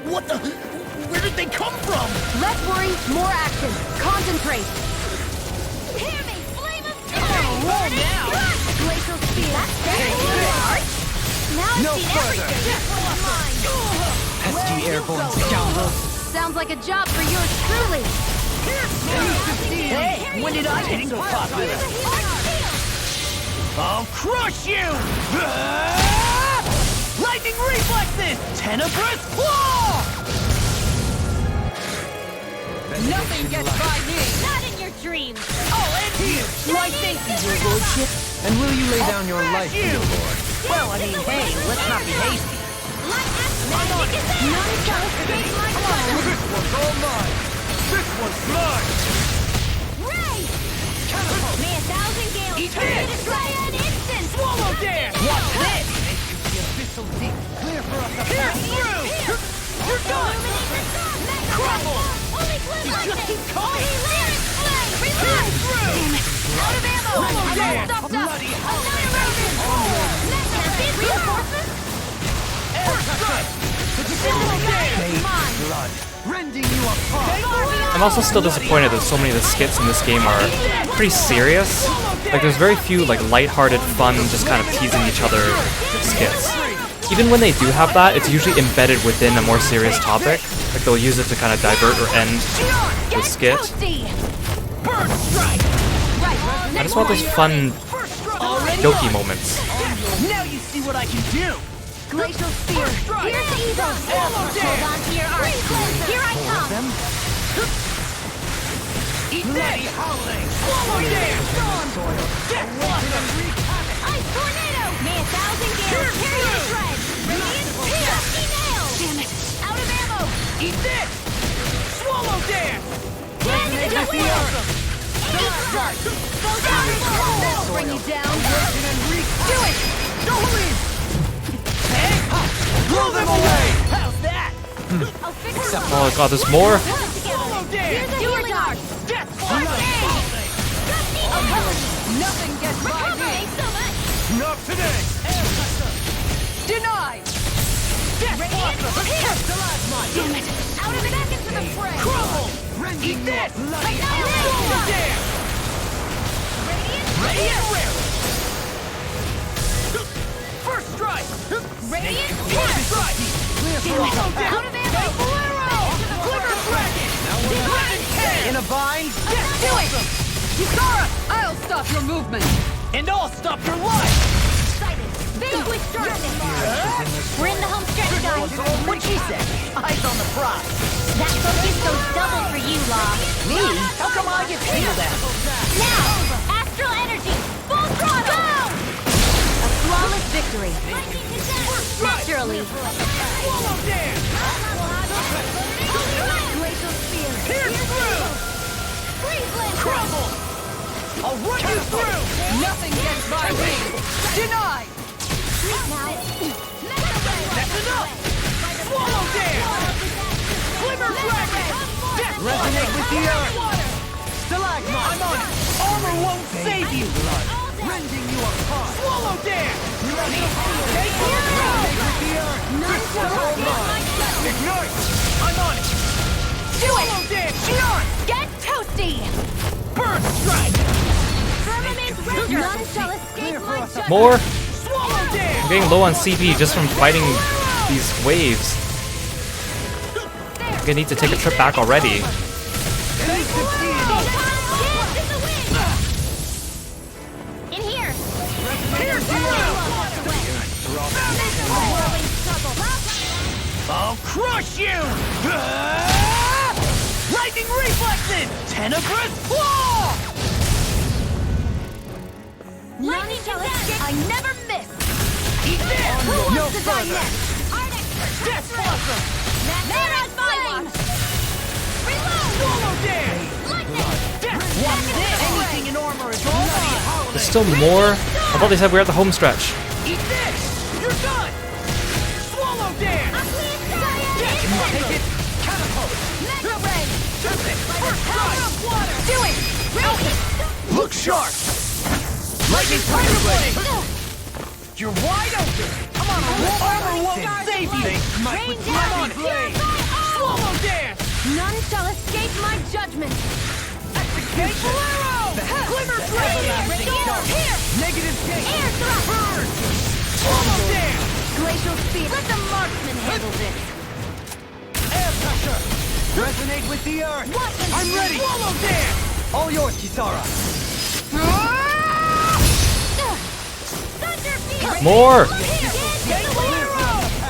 What the? Where did they come from? Less worry, more action. Concentrate. Hear me, flame of fury! Glacial spear. Now I've seen everything. This one's mine. Pesky airborne scoundrels. Sounds like a job for yours truly. Hey, when did I get so popular? I'll crush you! Lightning reflexes! Tenebrous claw! Nothing gets by me! Not in your dreams. I'll end here! Why thank you, your lordship. And will you lay down your life for your lord? Well, I mean, hey, let's not be hasty. I'm on it. This one's all mine! This one's mine! Ray! May 1,000 gales Eat turn this! into try an instant! Swallow dance! What's this? The abyssal deep. Clear for us to pass through! You're done! Crumble! Only glue You like just this! keep coming! Lyric flame! Clear through! Out of ammo! Swallow I'm all dance! stuffed up! Bloody Another round! Next, reinforcements? Air strike! Swallow dance! Blood, rending you apart. I'm also still disappointed that so many of the skits in this game are pretty serious. Like, there's very few like lighthearted, fun, just kind of teasing each other skits. Even when they do have that, it's usually embedded within a more serious topic. Like, they'll use it to kind of divert or end the skit. Bird strike! I just want those fun, jokey moments. Now you see what I can do! Glacial spear! Here's the evil! Hold on to your arc! Here I come! Eat this! Swallow dance! Death blossom! Ice tornado! May 1,000 gales tear you to shreds! Radiant dusty nails! Damn it! Out of ammo! Eat this! Swallow dance! Resonate with the earth! Go down slow! That'll bring you down! Do it! Don't leave! Hey! Blow them away! How's that? I'll fix it! Oh god, there's more? Swallow dance! Here's a healing arc! Death blossom! Nothing gets by Recover! me! Thanks so much! Not today! Denied! Death blossom! Damn it! Out of it! Back into the fray! Crumble! Eat this! Annihilate! Swallow dance! Radiant rare! First strike! Radiant First strike! Swallow dance! Out of ammo! Glimmer dragon! In a bind? Do it! Kisara! I'll stop your movement! And I'll stop your life! Excited! Vanquish darkness! We're in the home stretch, guys! What she said? Eyes on the prize. That focus goes double for you, Law! Me? How come I get paid that? Now! Astral energy! Full throttle! A flawless victory. Naturally! Swallow dance! Glacial spear! Pierce through! Freezeland! Crumble! I'll run you through! Nothing gets by me! Denied! That's enough! Swallow dance! Glimmer dragon! Death resonate with the earth! Stalagmite! I'm on it! Armor won't save you! Rending you apart! Swallow dance! Take resonate with the earth! This one's all mine! Ignite! I'm on it! Do Swallow it! dance! Beyond! Get toasty! Bird strike! Firmament render! None shall escape my judgment! More? Swallow dance! I'm getting low on CP just from fighting these waves. I'm gonna need to take a trip back already. In here! Pierce I'll crush you! Lightning reflexes! Tenebrous claw! shall escape. I never miss. Eat this! Who wants No to die further! next? Arctic Death Blossom! Not on my watch. Reload. Swallow dance! Lightning. Death Blossom! Anything in armor is all mine! There's still more? I thought they said we were at the home stretch. Eat this! You're done! Swallow dance! Death Can you take it? Catapult! Mega ray. Tempest! First Power strike! of water. Do it. Radiant. Look sharp! Lightning Tiger Blade! You're wide open! Come on, armor won't save you! Rain down. Come on, Blade! Swallow dance! None shall escape my judgment. Execution! Glimmer Blade! Here. Negative gate! Air thrust. Burn! Swallow dance! Glacial speed. Let the marksman handle this. Air pressure! Resonate with the earth! I'm ready! Swallow dance! All yours, Kisara! Thunder field. More!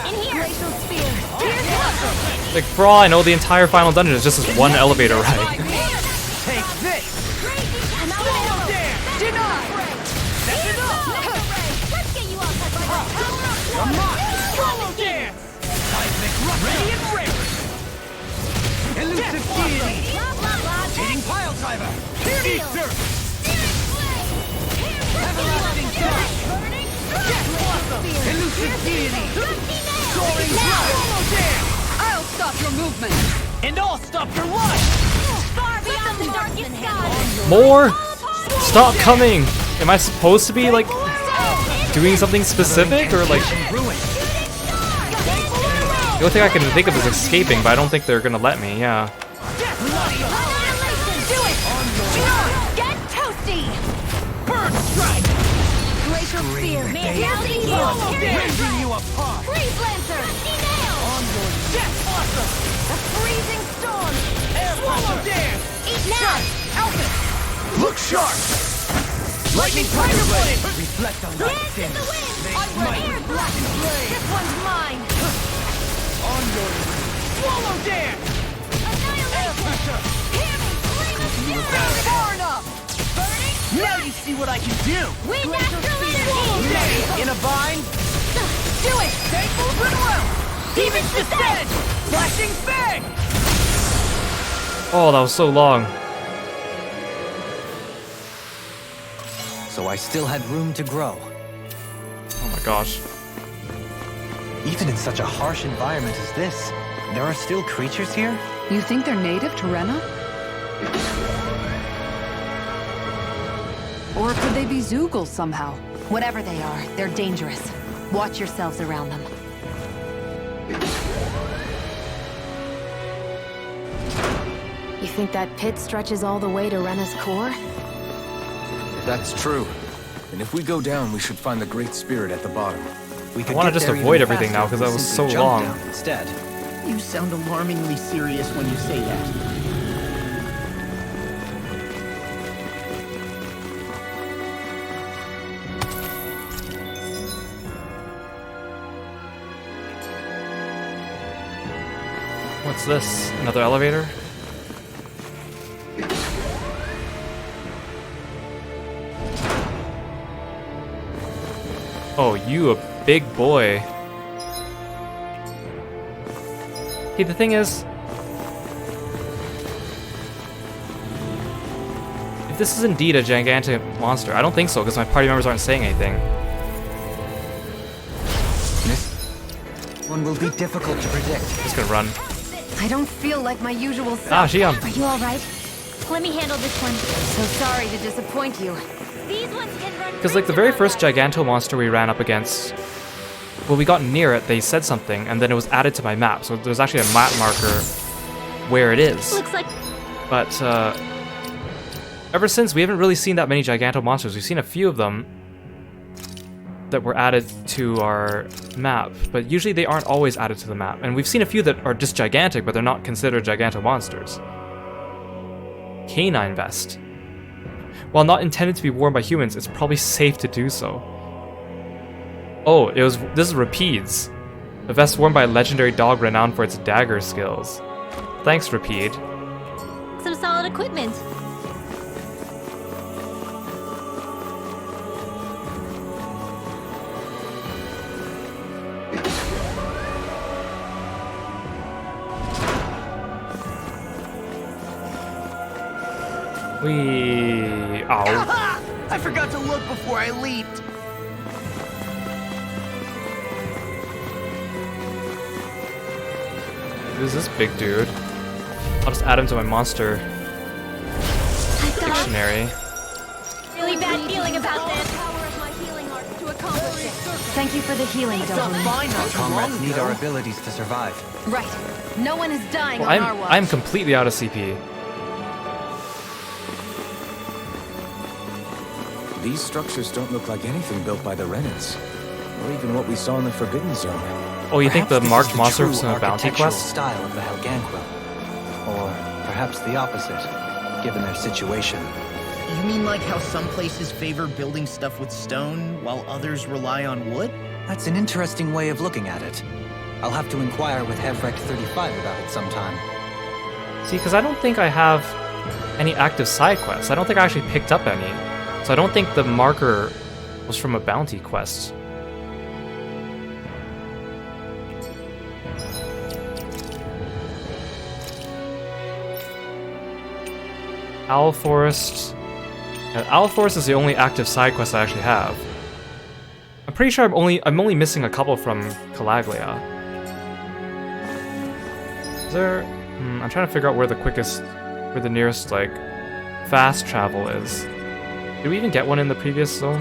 In here. Glacial spear. Here's Like, for all I know, the entire final dungeon is just this one elevator ride. Take this! Swallow dance! Deny. That's enough! Let's get you off that bike. Come on! Swallow dance! Seismic rush! Ready and rare! Elusive deity! Cheating pile driver! Eater! Everlasting dash! Death blossom! Elusive deity! Soaring drive! Swallow dance! I'll stop your movement. And I'll stop your life! Far beyond the darkest sky. More! Stop coming! Am I supposed to be, like, doing something specific? Or, like, the only thing I can think of is escaping, but I don't think they're gonna let me, yeah. Death blossom! Do it. Get toasty. Burn strike! Glacial spear. Swallow dance! Rending you apart! Freeze lancer. Death blossom! A freezing storm. Air swallow dance! Eat now. Alpha! Look sharp! Lightning Tiger Blade! Reflect on thy Dance in sins! the wind. Make Onward. might Air with thrust. blackened blade! This one's mine. On your swallow dance! Air pressure! Hear me. Flame of fury. Far enough! Burning. Now you see what I can do! Wind astral Swallow energy. dance! In a bind? Do it. Thankful goodwill! Demons descend! Flashing fang! Oh, that was so long. So I still had room to grow. Oh my gosh. Even in such a harsh environment as this, there are still creatures here? You think they're native to Rena? Or could they be Zoogles somehow? Whatever they are, they're dangerous. Watch yourselves around them. You think that pit stretches all the way to Rena's core? That's true. And if we go down, we should find the Great Spirit at the bottom. We could wanna get just there avoid even everything now, faster 'cause that if we was simply so jump long. down instead. You sound alarmingly serious when you say that. What's this? Another elevator? Oh, you a big boy. Hey, the thing is, if this is indeed a gigantic monster, I don't think so, because my party members aren't saying anything. This one will be difficult to predict. Just gonna run. I don't feel like my usual self. Ah, Xion. Are you all right? Let me handle this one. So sorry to disappoint you. These ones can run. Because, like, the very first Giganto monster we ran up against, when we got near it, they said something, and then it was added to my map. So there's actually a map marker where it is. Looks like But, ever since, we haven't really seen that many Giganto monsters. We've seen a few of them that were added to our map, but usually they aren't always added to the map. And we've seen a few that are just gigantic, but they're not considered Giganto monsters. Canine vest. While not intended to be worn by humans, it's probably safe to do so. Oh, this is Rapide's. A vest worn by a legendary dog renowned for its dagger skills. Thanks, Rapide. some solid equipment. Wee. Ow. I forgot to look before I leaped. Who's this big dude? I'll just add him to my monster I've got dictionary. a really bad feeling about this. Thank you for the healing, Dolan. Fine not too long Comrades need ago. our abilities to survive. Right. No one is dying Well, on our watch. I'm completely out of CP. These structures don't look like anything built by the Renans, or even what we saw in the Forbidden Zone. Oh, you think Perhaps the this marked is monster true was from a bounty architectural quest? style of the Helganquil. Or perhaps the opposite, given their situation. You mean like how some places favor building stuff with stone, while others rely on wood? That's an interesting way of looking at it. I'll have to inquire with Hevrek 35 about it sometime. See, because I don't think I have any active side quests. I don't think I actually picked up any. So I don't think the marker was from a bounty quest. Owl Forest. Yeah, Owl Forest is the only active side quest I actually have. I'm pretty sure I'm only missing a couple from Calaglia. Is there? I'm trying to figure out where the nearest like fast travel is. Did we even get one in the previous zone?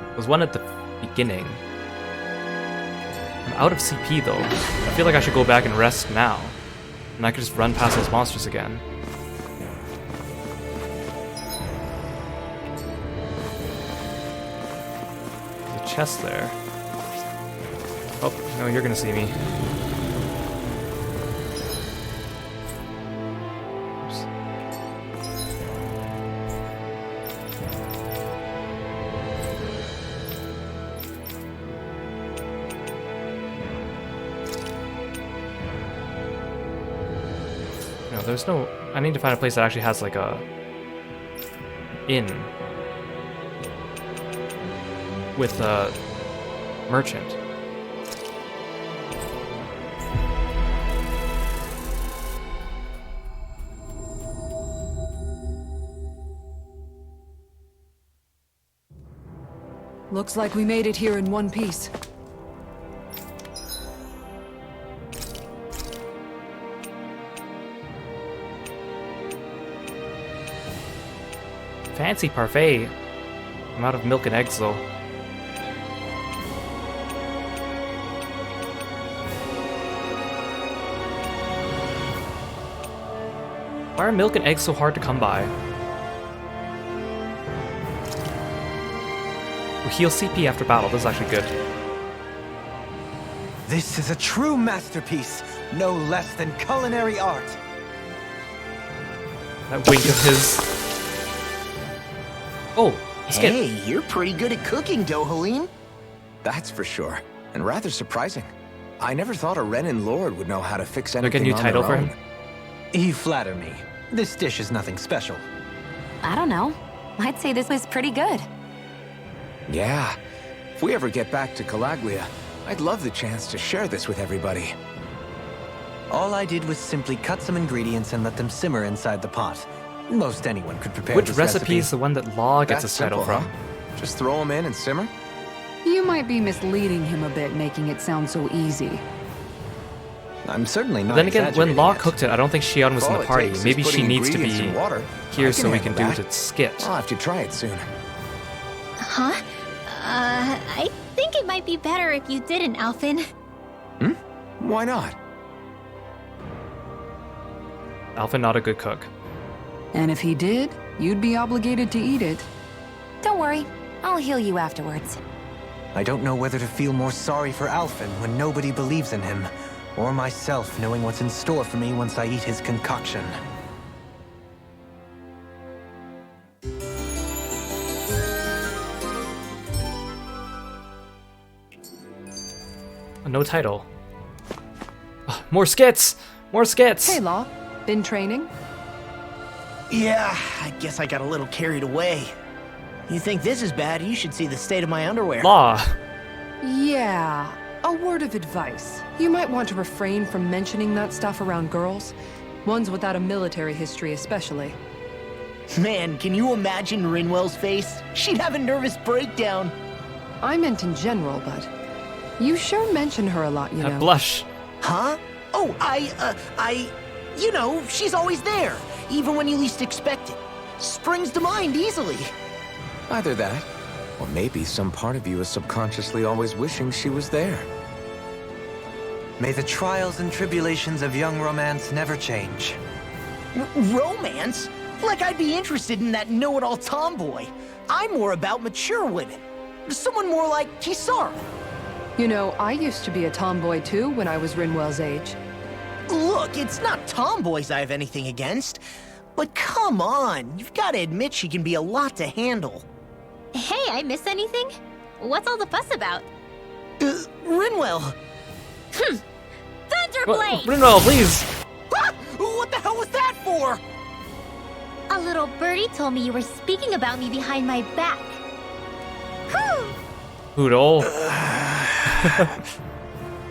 There was one at the beginning. I'm out of CP though. I feel like I should go back and rest now. And I could just run past those monsters again. There's a chest there. Oh, no, you're gonna see me. Oops. No, there's no... I need to find a place that actually has like a... inn. With a merchant. Looks like we made it here in one piece. Fancy parfait. I'm out of milk and eggs though. Why are milk and eggs so hard to come by? We heal CP after battle. This is actually good. This is a true masterpiece, no less than culinary art. That wink of his. Oh, skip. Hey, you're pretty good at cooking, Dohalim. That's for sure, and rather surprising. I never thought a Renan lord would know how to fix Like anything a new on title their for own. him? You flatter me. This dish is nothing special. I don't know. I'd say this was pretty good. Yeah. If we ever get back to Calaglia, I'd love the chance to share this with everybody. All I did was simply cut some ingredients and let them simmer inside the pot. Most anyone could prepare Which this recipe is the one that Law gets That's its title simple, from? huh? Just throw them in and simmer? You might be misleading him a bit, making it sound so easy. I'm certainly not Then again, when exaggerating Law it. could it, I don't think Shion was in All the it party. takes is Maybe she putting needs to ingredients be in water. here I so can we can do handle the skit. I'll have to try it soon. Huh? I think it might be better if you didn't, Alphen. Why not? Alpha not a good cook. And if he did, you'd be obligated to eat it. Don't worry. I'll heal you afterwards. I don't know whether to feel more sorry for Alphen when nobody believes in him, or myself knowing what's in store for me once I eat his concoction. No title. Ugh, more skits! More skits! Hey, Law. Been training? Yeah, I guess I got a little carried away. You think this is bad, you should see the state of my underwear. Law! Yeah. A word of advice. You might want to refrain from mentioning that stuff around girls. Ones without a military history especially. Man, can you imagine Rinwell's face? She'd have a nervous breakdown. I meant in general, but you sure mention her a lot, you That know. blush. Huh? Oh, you know, she's always there, even when you least expect it. Springs to mind easily. Either that, or maybe some part of you is subconsciously always wishing she was there. May the trials and tribulations of young romance never change. Romance? Like I'd be interested in that know-it-all tomboy. I'm more about mature women. Someone more like Kisara. You know, I used to be a tomboy too when I was Rinwell's age. Look, it's not tomboys I have anything against. But come on, you've got to admit she can be a lot to handle. Hey, I miss anything? What's all the fuss about? Rinwell. Thunderblade! Rinwell, please! Ah! What the hell was that for? A little birdie told me you were speaking about me behind my back. Poodle.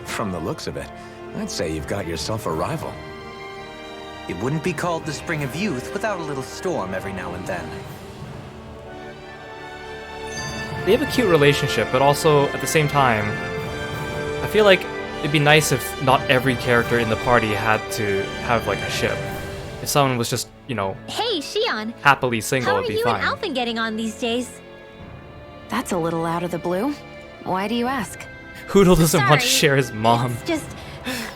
From the looks of it, I'd say you've got yourself a rival. It wouldn't be called the Spring of Youth without a little storm every now and then. They have a cute relationship, but also, at the same time, I feel like it'd be nice if not every character in the party had to have, like, a ship. If someone was just, you know, Hey, Shion. happily single, How are it'd be you fine. and Alphen getting on these days? That's a little out of the blue. Why do you ask? Hoodle doesn't want to Sorry, share his mom. It's just,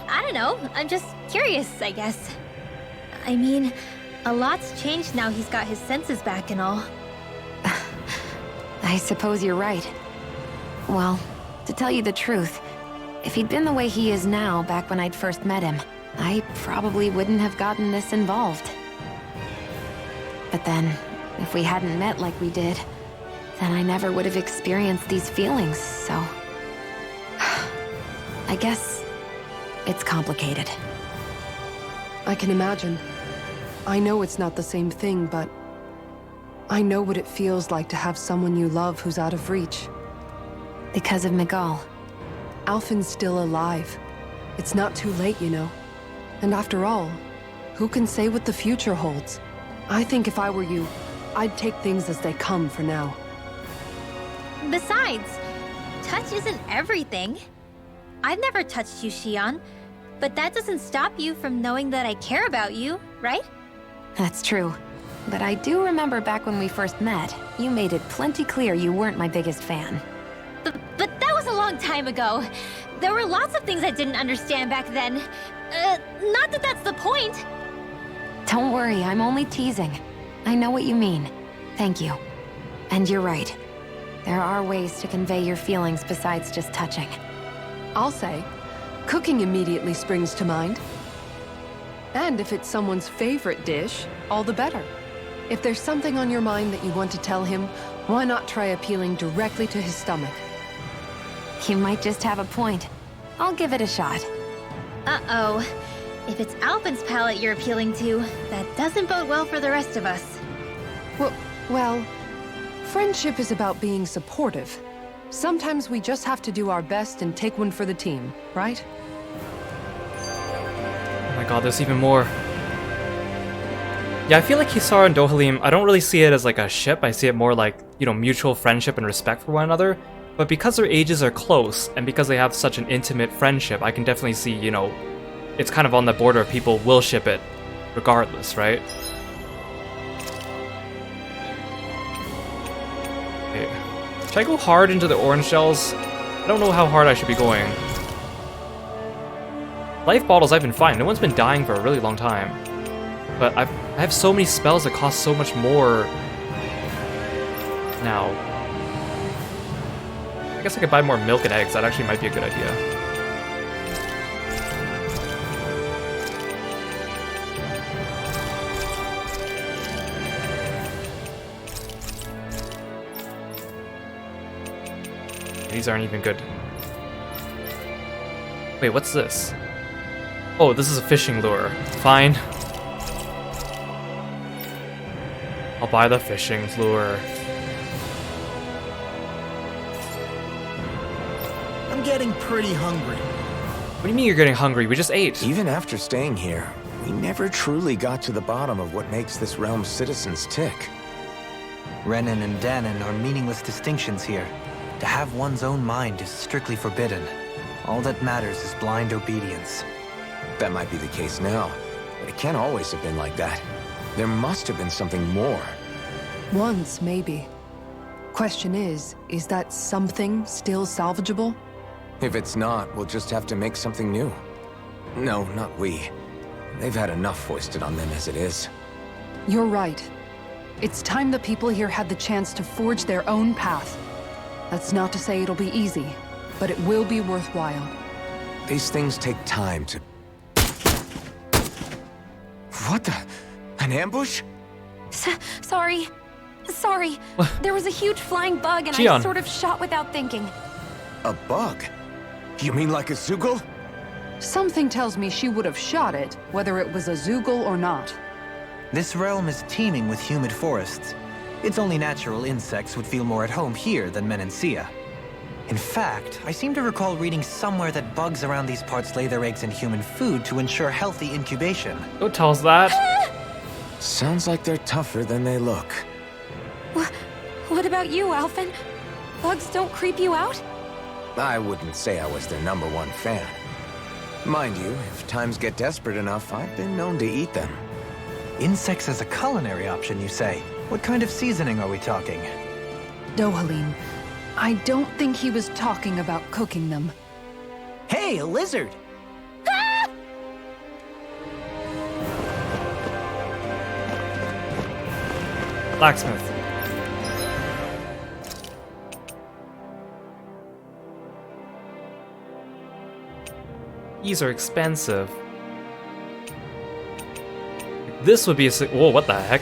I don't know. I'm just curious, I guess. I mean, a lot's changed now he's got his senses back and all. I suppose you're right. Well, to tell you the truth, if he'd been the way he is now back when I'd first met him, I probably wouldn't have gotten this involved. But then, if we hadn't met like we did, then I never would have experienced these feelings, so... I guess it's complicated. I can imagine. I know it's not the same thing, but I know what it feels like to have someone you love who's out of reach. Because of Miguel. Alphen's still alive. It's not too late, you know. And after all, who can say what the future holds? I think if I were you, I'd take things as they come for now. Besides, touch isn't everything. I've never touched you, Shion, but that doesn't stop you from knowing that I care about you, right? That's true. But I do remember back when we first met, you made it plenty clear you weren't my biggest fan. But that was a long time ago. There were lots of things I didn't understand back then. Not that that's the point. Don't worry, I'm only teasing. I know what you mean. Thank you. And you're right. There are ways to convey your feelings besides just touching. I'll say, cooking immediately springs to mind. And if it's someone's favorite dish, all the better. If there's something on your mind that you want to tell him, why not try appealing directly to his stomach? You might just have a point. I'll give it a shot. Uh-oh. If it's Alphen's palate you're appealing to, that doesn't bode well for the rest of us. Well, friendship is about being supportive. Sometimes we just have to do our best and take one for the team, right? Oh my god, there's even more. Yeah, I feel like Kisara and Dohalim, I don't really see it as like a ship, I see it more like, you know, mutual friendship and respect for one another. But because their ages are close, and because they have such an intimate friendship, I can definitely see, you know, it's kind of on the border of people will ship it regardless, right? Okay. Should I go hard into the orange shells? I don't know how hard I should be going. Life bottles I've been fine, no one's been dying for a really long time. But I have so many spells that cost so much more now. I guess I could buy more milk and eggs, that actually might be a good idea. These aren't even good. Wait, what's this? Oh, this is a fishing lure. Fine. I'll buy the fishing lure. I'm getting pretty hungry. What do you mean you're getting hungry? We just ate. Even after staying here, we never truly got to the bottom of what makes this realm's citizens tick. Renin and Danon are meaningless distinctions here. To have one's own mind is strictly forbidden. All that matters is blind obedience. That might be the case now, but it can't always have been like that. There must have been something more. Once, maybe. Question is that something still salvageable? If it's not, we'll just have to make something new. No, not we. They've had enough foisted on them as it is. You're right. It's time the people here had the chance to forge their own path. That's not to say it'll be easy, but it will be worthwhile. These things take time to... What the... An ambush? Sorry. Sorry. There was a huge flying bug and Xion. I sort of shot without thinking. A bug? You mean like a Zoogle? Something tells me she would have shot it, whether it was a Zoogle or not. This realm is teeming with humid forests. It's only natural insects would feel more at home here than Menancia. In fact, I seem to recall reading somewhere that bugs around these parts lay their eggs in human food to ensure healthy incubation. Don't tell us that. Sounds like they're tougher than they look. What about you, Alphen? Bugs don't creep you out? I wouldn't say I was their #1 fan. Mind you, if times get desperate enough, I've been known to eat them. Insects as a culinary option, you say? What kind of seasoning are we talking? Dohalim, I don't think he was talking about cooking them. Hey, a lizard! Blacksmith. These are expensive. This would be a whoa, what the heck?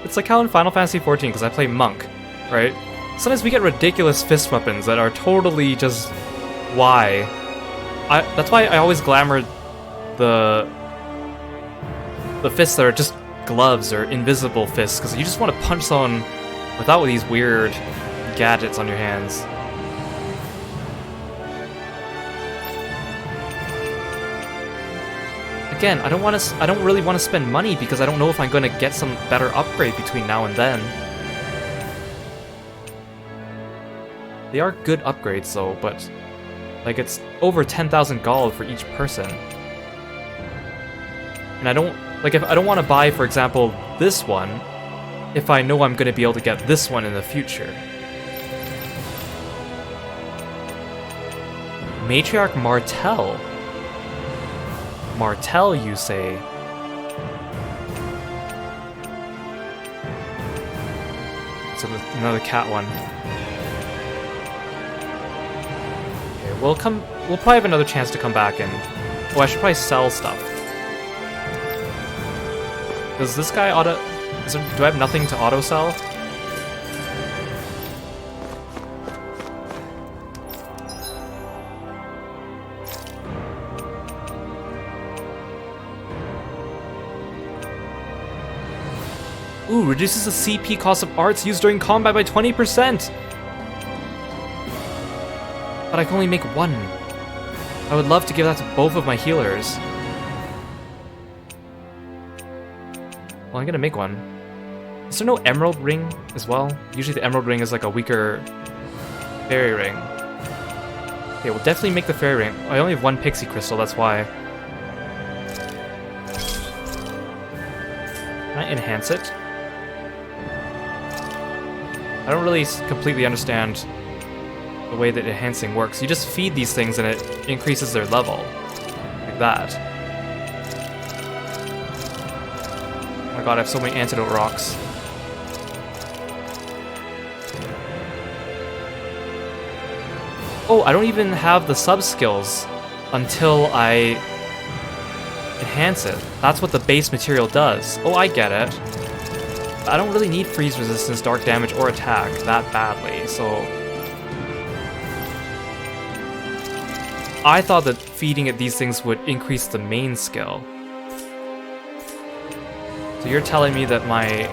It's like how in Final Fantasy XIV, because I play Monk, right? Sometimes we get ridiculous fist weapons that are totally just... Why? That's why I always glamour the fists that are just gloves or invisible fists, because you just want to punch someone without these weird gadgets on your hands. Again, I don't really want to spend money because I don't know if I'm going to get some better upgrade between now and then. They are good upgrades though, but like it's over 10,000 gold for each person. And I don't want to buy, for example, this one if I know I'm going to be able to get this one in the future. Matriarch Martel. Martel, you say? So another cat one. Okay, we'll probably have another chance to come back and... Oh, I should probably sell stuff. Does this guy do I have nothing to auto sell? Ooh, reduces the CP cost of arts used during combat by 20%! But I can only make one. I would love to give that to both of my healers. Well, I'm gonna make one. Is there no emerald ring as well? Usually the emerald ring is like a weaker fairy ring. Okay, we'll definitely make the fairy ring. I only have one pixie crystal, that's why. Can I enhance it? I don't really completely understand the way that enhancing works. You just feed these things and it increases their level. Like that. Oh my god, I have so many antidote rocks. Oh, I don't even have the sub-skills until I enhance it. That's what the base material does. Oh, I get it. I don't really need freeze resistance, dark damage, or attack that badly, so... I thought that feeding it these things would increase the main skill. So you're telling me that my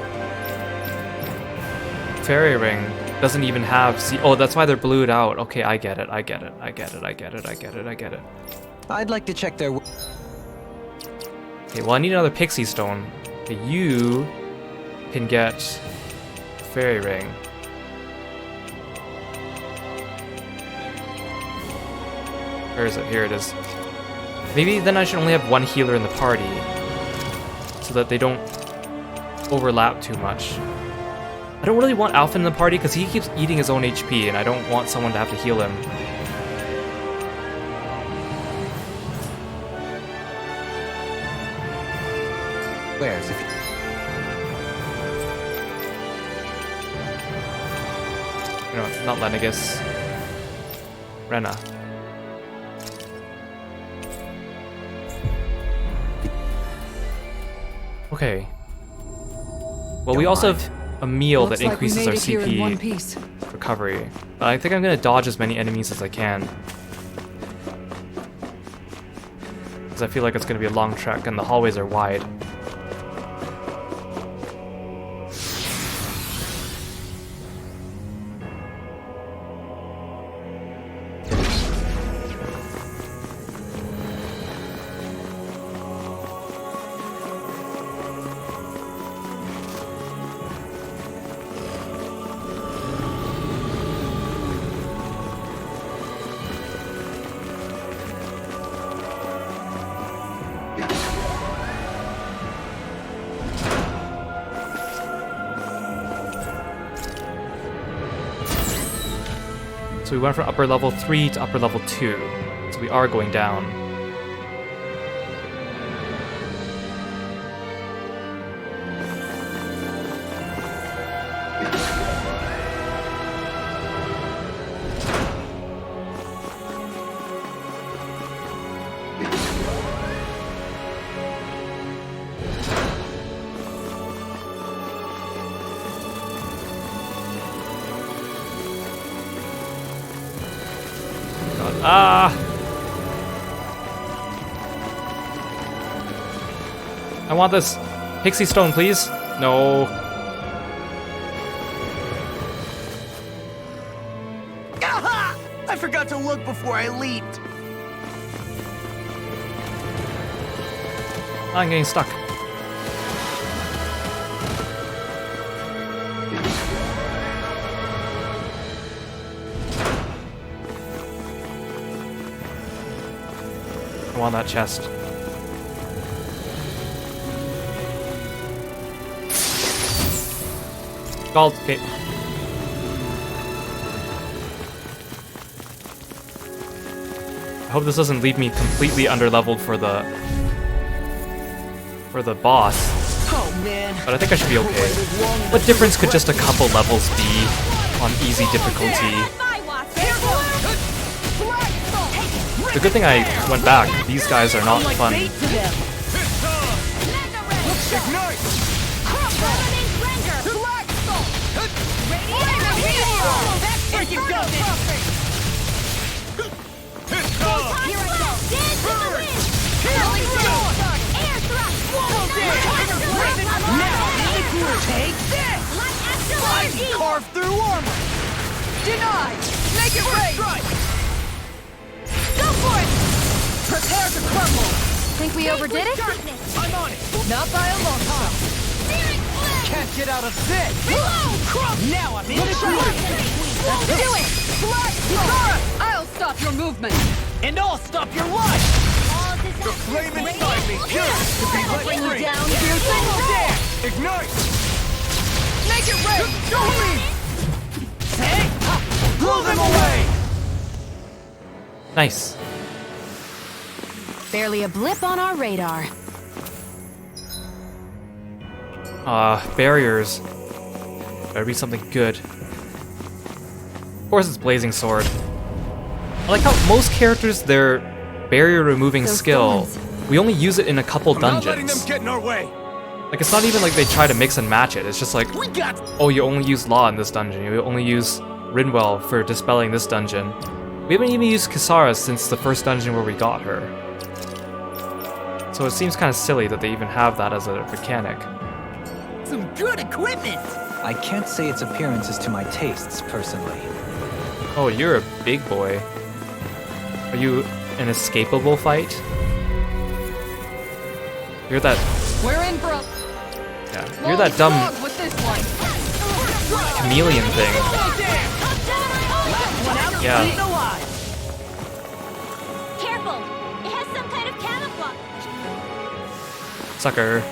fairy ring doesn't even have... Oh, that's why they're blued out. Okay, I get it, I get it, I get it, I get it, I get it, I get it. I'd like to check their... Okay, well I need another pixie stone. Okay, you can get fairy ring. Where is it? Here it is. Maybe then I should only have one healer in the party so that they don't overlap too much. I don't really want Alpha in the party because he keeps eating his own HP and I don't want someone to have to heal him. Where's if No, not Lenegus. Rena. Okay. Well, we also have a meal that Looks like we increases made our it here in one CP piece. recovery. But I think I'm gonna dodge as many enemies as I can. Because I feel like it's gonna be a long trek and the hallways are wide. So we went from upper level 3 to upper level 2. So we are going down. Ah! I want this pixie stone, please. No. Aha! I forgot to look before I leaped. I'm getting stuck. I want that chest. Gold. Okay. I hope this doesn't leave me completely underleveled for the boss. Oh man. But I think I should be okay. What difference could just a couple levels be on easy difficulty? It's a good thing I went back. These guys are not fun. Take this! I can carve through armor! Denied! Make it rain! Go for it! Prepare to crumble! Think we overdid it? I'm on it! Not by a long shot! Can't get out of this! Now I'm in the Do it! Kisara, I'll stop your movement. And I'll stop your life! The flame inside me yearns to be let free! There! Ignite! Make it rain! Go me! Hey! Blow them away! Nice. Barely a blip on our radar. Barriers. Better be something good. Of course it's Blazing Sword. I like how most characters, their barrier removing Those skill, thorns. we only use it in a couple I'm not letting them dungeons. get in our way! Like, it's not even like they try to mix and match it. It's just like, We got... oh, you only use Law in this dungeon. You only use Rinwell for dispelling this dungeon. We haven't even used Kisara since the first dungeon where we got her. So it seems kind of silly that they even have that as a mechanic. some good equipment! I can't say its appearance is to my tastes, personally. Oh, you're a big boy. Are you an escapable fight? You're that. We're in for a Yeah, you're that dumb slog with this one. chameleon thing. Yeah. Careful! It has some kind of camouflage. Sucker.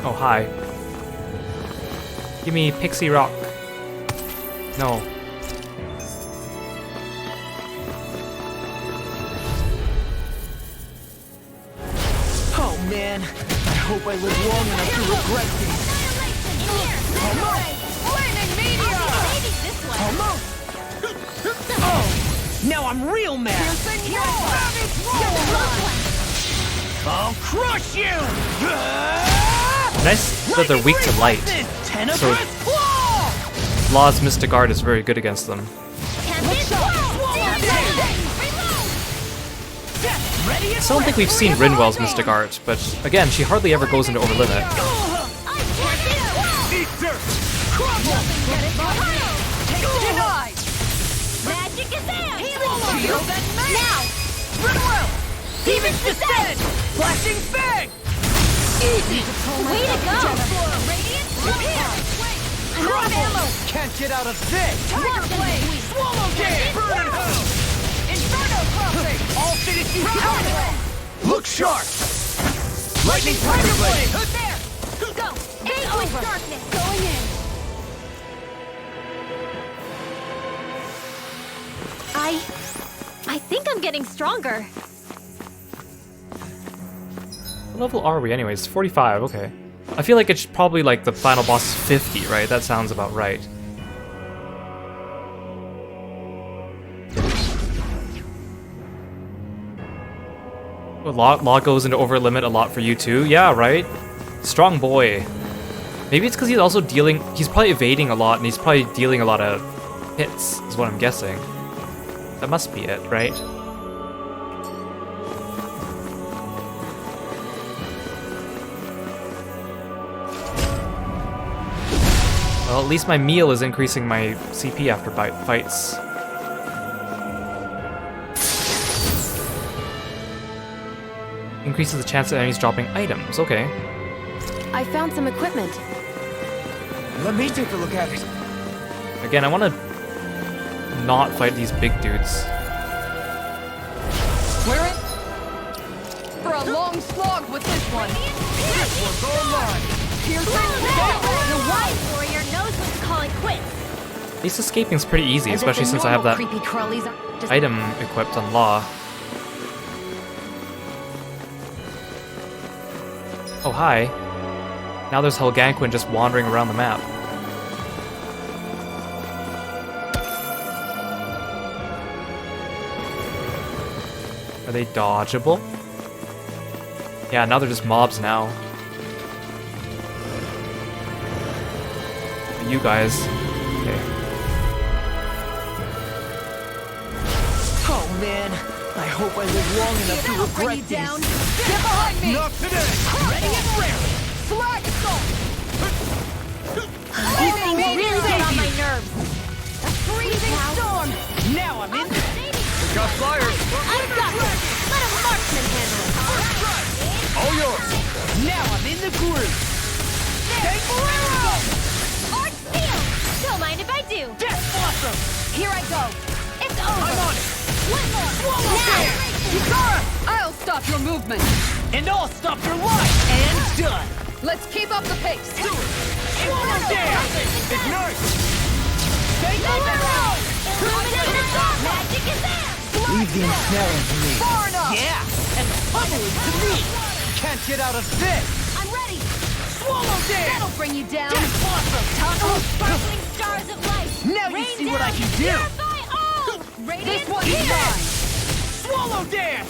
Oh, hi. Give me Pixie Rock. No. Oh man, I hope I live long enough to regret this. Oh, now I'm real mad. I'll crush you! Nice that they're weak to light. So Law's Mystic Art is very good against them. I still don't think we've seen Rinwell's Mystic Art, but again, she hardly ever goes into Overlimit. Magic is Now! Demons descend! Flashing fang! Easy! Way to go! Radiant repair! I'm out of ammo! Can't get out of this! Tiger blade! Swallow dance! Burn in hell! Inferno crossing! All finish you power! Look sharp! Lightning tiger blade! There! Go! It's over! Darkness! Going in! I think I'm getting stronger. What level are we anyways? 45, okay. I feel like it's probably like the final boss is 50, right? That sounds about right. Law goes into Overlimit a lot for you too? Yeah, right? Strong boy. Maybe it's because he's also dealing... He's probably evading a lot and he's probably dealing a lot of hits, is what I'm guessing. That must be it, right? Well, at least my meal is increasing my CP after fights. Increases the chance of enemies dropping items, okay. I found some equipment. Let me take a look at it. Again, I want to not fight these big dudes. We're in for a long slog with this one. This one's all mine! The wise warrior knows when to call it quits. At least escaping's pretty easy, As if especially the since I have that normal creepy crawlies are just item equipped on Law. Oh, hi. Now there's Helganquin just wandering around the map. Are they dodgeable? Yeah, now they're just mobs now. You guys. Okay. Oh man, I hope I live long enough to regret this. Get behind me! Not today! Ready and rare! Flag assault! These things really get on my nerves. A freezing storm! Now I'm in. We got flyers! I've got this. Let a marksman handle it. All yours! Now I'm in the groove. There. Art steel. Don't mind if I do. Death blossom. Here I go! It's over. I'm on it. One more. Swallow Now. dance. Yukara! I'll stop your movement! And I'll stop your life. And done. Let's keep up the pace! Swallow dance. Ignite! Thank you. Magic is there. Leave the ensnaring to me. Far enough! Yeah, and the puzzle is to me. Can't get out of this. I'm ready. Swallow dance! That'll bring you down. That's awesome! Tunnel, sparkling stars of light. Now you see what I can do! Purify all. This one's mine! Swallow dance!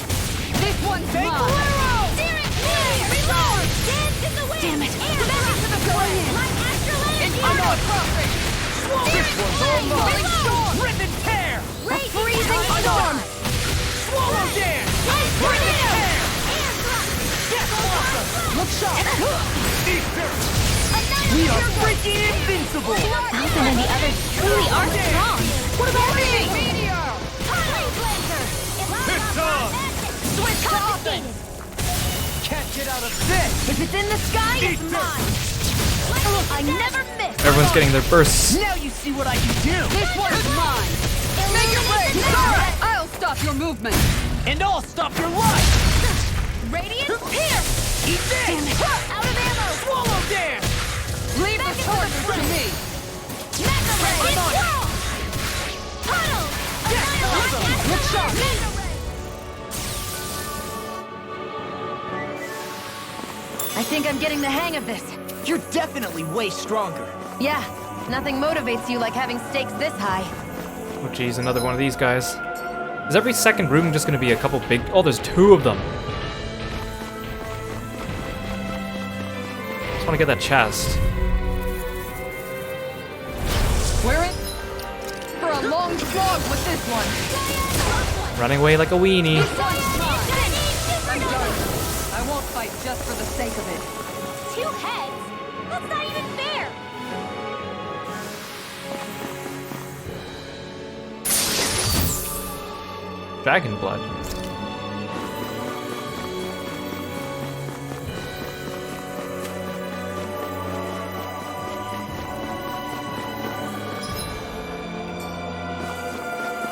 This one's Take mine! Kiro! Steer it clear. Reload. Dance in the wind. Damn it. Air thrust to the plan. Like astral energy. I know it's perfect! Swallow this one's all mine! Reload. Rip and tear! Freezing storm! Swallow dance! Rip and tear! Air thrust. Yes, awesome! Look sharp. We are freaking invincible! Alvin and the others truly are strong. What about me? Meteor. Flame Blazer. It's on! Switch to offense. Can't get out of this! If it's in the sky, it's mine. I never miss. Everyone's getting their bursts. Now you see what I can do! This one's mine! Make it rain. I'll stop your movement! And I'll stop your life! Radiant pierce. Eat this! Out of ammo. Swallow dance! Leave the torture to me! Mega ray. I'm on it. Tunnel. Yes, awesome! Look sharp! Mega ray. I think I'm getting the hang of this. You're definitely way stronger. Yeah, nothing motivates you like having stakes this high. Oh geez, another one of these guys. Is every second room just gonna be a couple big... Oh, there's 2 of them. Just wanna get that chest. We're in for a long slog with this one. Running away like a weenie. This one's mine. I'm done. I won't fight just for the sake of it. 2 heads? That's not even fair. Dragon blood.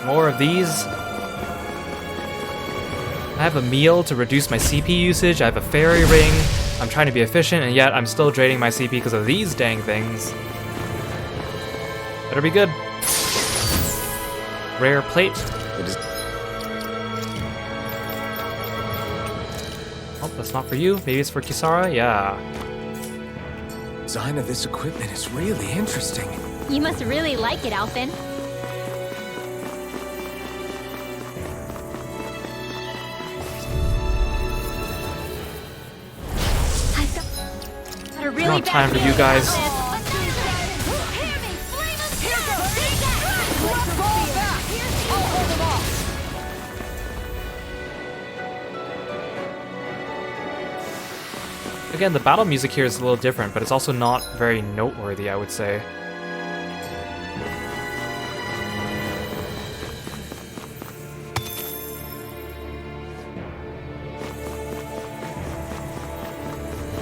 More of these. I have a meal to reduce my CP usage, I have a fairy ring, I'm trying to be efficient, and yet I'm still draining my CP because of these dang things. Better be good. Rare plate. Oh, that's not for you. Maybe it's for Kisara? Yeah. Design of this equipment is really interesting. You must really like it, Alvin. Got a really No bad time for you feeling guys. about this. Hear me, flame of terror. Fall back! I'll hold them off! Again, the battle music here is a little different, but it's also not very noteworthy, I would say.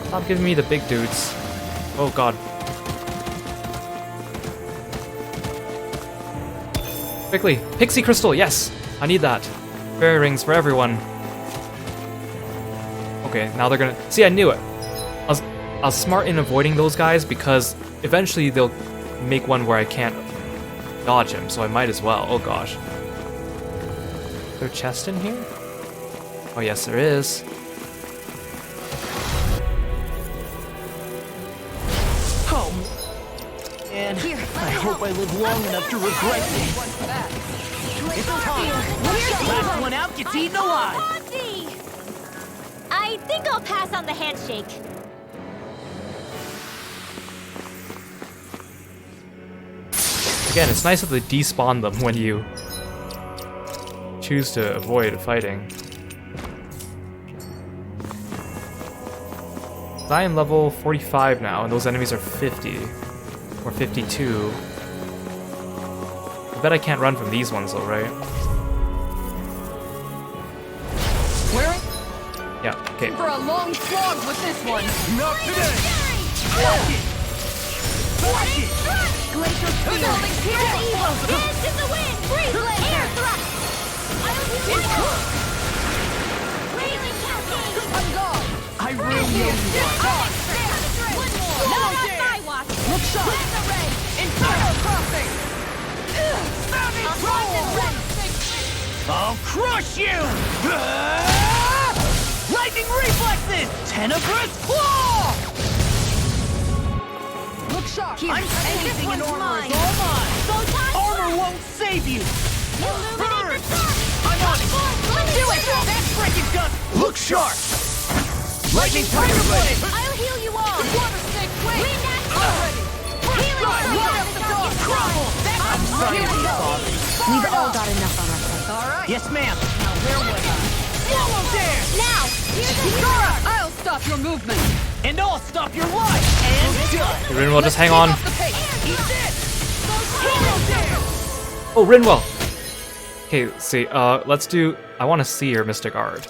Stop giving me the big dudes. Oh god. Quickly, Pixie Crystal, yes! I need that. Fairy rings for everyone. Okay, now they're gonna... See, I knew it. I was smart in avoiding those guys because eventually they'll make one where I can't dodge him, so I might as well. Oh gosh. Is there a chest in here? Oh yes, there is. Oh, man. I hope I live long enough to regret this. It's time. Last one out gets eaten alive. Auntie! I think I'll pass on the handshake. Again, it's nice that they despawn them when you choose to avoid fighting. I am level 45 now, and those enemies are 50. Or 52. I bet I can't run from these ones though, right? We're in Yeah, okay. for a long slog with this one. Not today! Watch it! Watch it! Glacial spear. Pure evil. Dance in the wind. Breathe. Air thrust. I'll be Railing cascade. I'm gone. I really know you are. One more. Not on my watch. Look sharp. Mega ray. Inferno crossing! I'll find them ready. I'll crush you! Lightning reflexes! Tenebrous claw! sharp. Anything in armor is all mine. Armor won't save you. Burn. I'm on it. Do it. That freaking gun. Look sharp. Lightning Tiger Blade. I'll heal you all. Green Knight Already. healing Right up the dog. Crumble. I'm sorry, boss. We've all got enough on our plates. All right. Yes, ma'am. Now where was I? Swallow dance. now. I'll stop your movement. And I'll stop your life. And done. Rinwell, just hang on. Eat this. Swallow dance. Oh, Rinwell! Okay, let's see, let's do... I want to see your Mystic Art.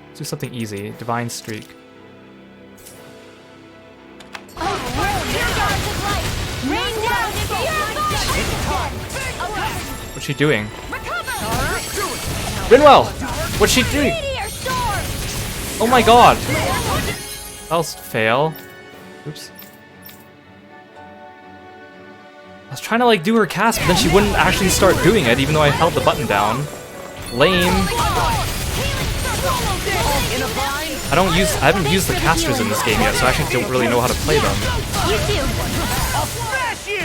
Let's do something easy. Divine Streak. What's she doing? Rinwell! What's she doing? Oh my god! That was fail. Oops. I was trying to like do her cast, but then she wouldn't actually start doing it, even though I held the button down. Lame. I haven't used the casters in this game yet, so I actually don't really know how to play them. I'll smash you.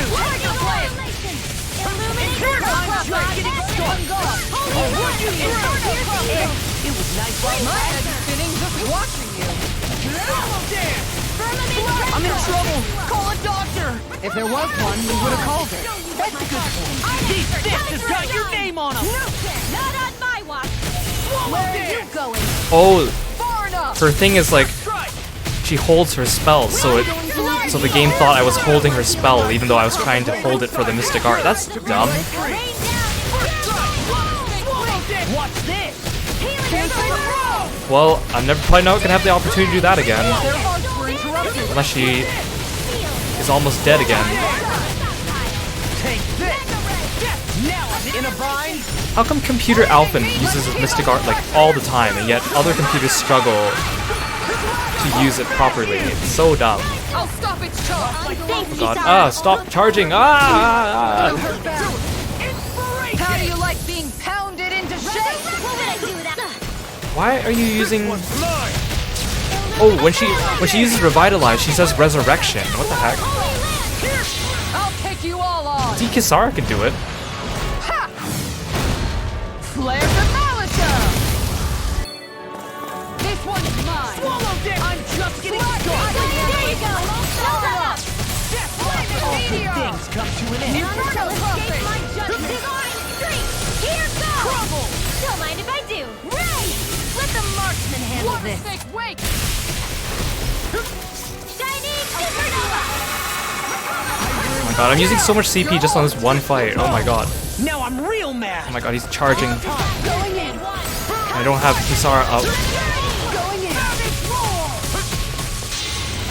It was nice while my head is spinning just watching you. I'm in trouble. Call a doctor. If there was one, we would have called it. That's a good point. These sticks has got your name on them. Not on my watch. Where are you going? Oh, Far enough. her thing is like she holds her spell, so the game thought I was holding her spell, even though I was trying to hold it for the Mystic Art. That's dumb. Watch this. Well, I'm probably not gonna have the opportunity to do that again, unless she is almost dead again. Take this. Now I'm in a bind. How come Computer Alpha uses Mystic Art like all the time, and yet other computers struggle to use it properly? It's so dumb. I'll stop its charge. Oh god. Ah, stop charging! Ah! How do you like being pounded into shape? Why are you using... Oh, when she uses Revitalize, she says Resurrection. What the heck? I'll take you all on. See, Kisara can do it. Flare the Militia! This one's mine! Swallow dick! I'm just getting started! There you go! All good things come to an end! Infernal escape my judgment! Divine Streak! Here goes! Crumble! Don't mind if I do! Ray! Let the marksman handle this! Snake, wake! Shining Supernova! Oh my god, I'm using so much CP just on this one fight. Oh my god. Now I'm real mad! Oh my god, he's charging. Going in! I don't have Kisara up. Going in!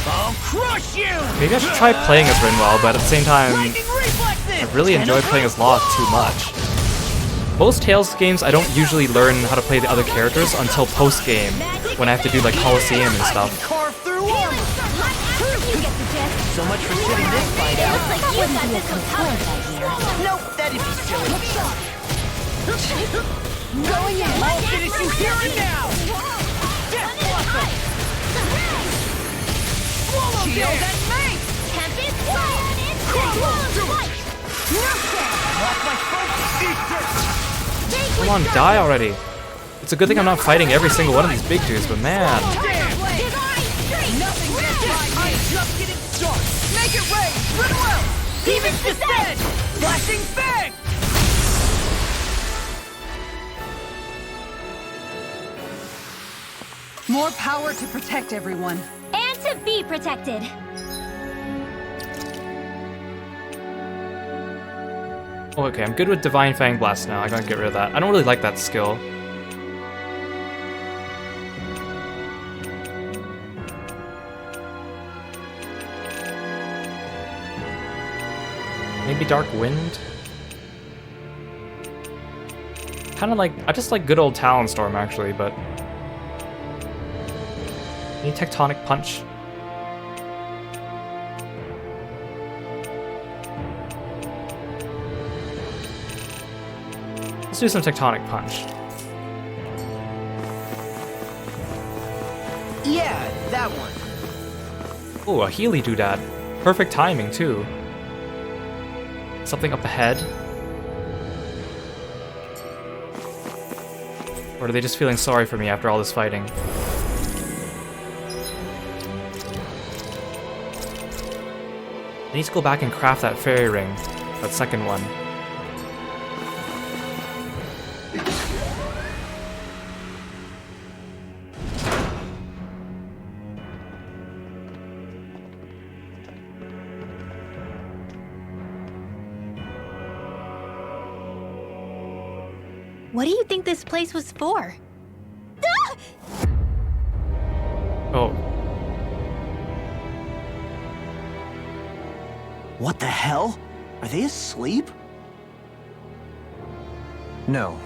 I'll crush you! Maybe I should try playing as Rinwell, but at the same time, I really enjoy playing as Locke too much. Most Tales games, I don't usually learn how to play the other characters until post-game, when I have to do like Coliseum and stuff. Carve through armor! So much for sitting this fight out. Nope, that'd be silly. Going in! I'll finish you here and now! Death Blossom! Swallow Shield and Mace! Tempest Fire! Lost my focus! Come on, die already. It's a good thing I'm not fighting every single one of these big dudes, but man. Nothing gets by me! I'm just getting started! Make it rain! Run well! Demon's Descent! Flashing Fang! More power to protect everyone. And to be protected. Oh, okay, I'm good with Divine Fang Blast now. I gotta get rid of that. I don't really like that skill. Maybe Dark Wind? Kinda like... I just like good old Talonstorm, actually, but... Any Tectonic Punch? Let's do some Tectonic Punch. Yeah, that one. Oh, a Healy doodad. Perfect timing, too. Something up ahead. Or are they just feeling sorry for me after all this fighting? I need to go back and craft that fairy ring. That second one. What do you think this place was for? Oh. What the hell? Are they asleep? No.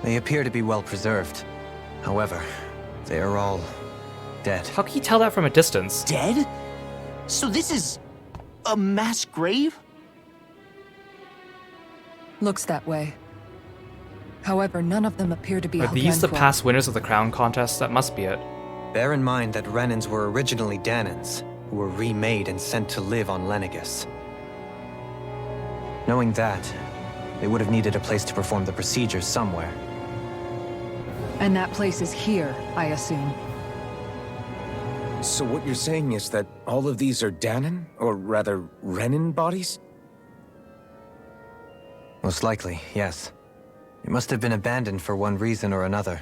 They appear to be well preserved. However, they are all dead. How can you tell that from a distance? Dead? So this is a mass grave? Looks that way. However, none of them appear to be Are these the Algenfor. past winners of the crown contest? That must be it. Bear in mind that Renans were originally Danans, who were remade and sent to live on Lenegis. Knowing that, they would have needed a place to perform the procedures somewhere. And that place is here, I assume. So what you're saying is that all of these are Danan, or rather, Renan bodies? Most likely, yes. It must have been abandoned for one reason or another.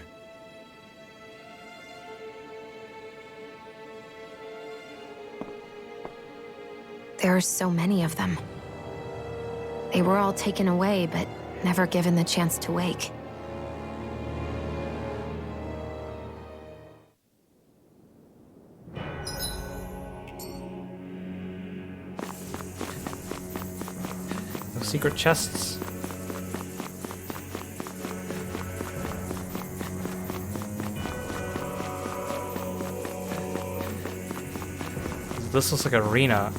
There are so many of them. They were all taken away, but never given the chance to wake. No secret chests. This looks like an arena.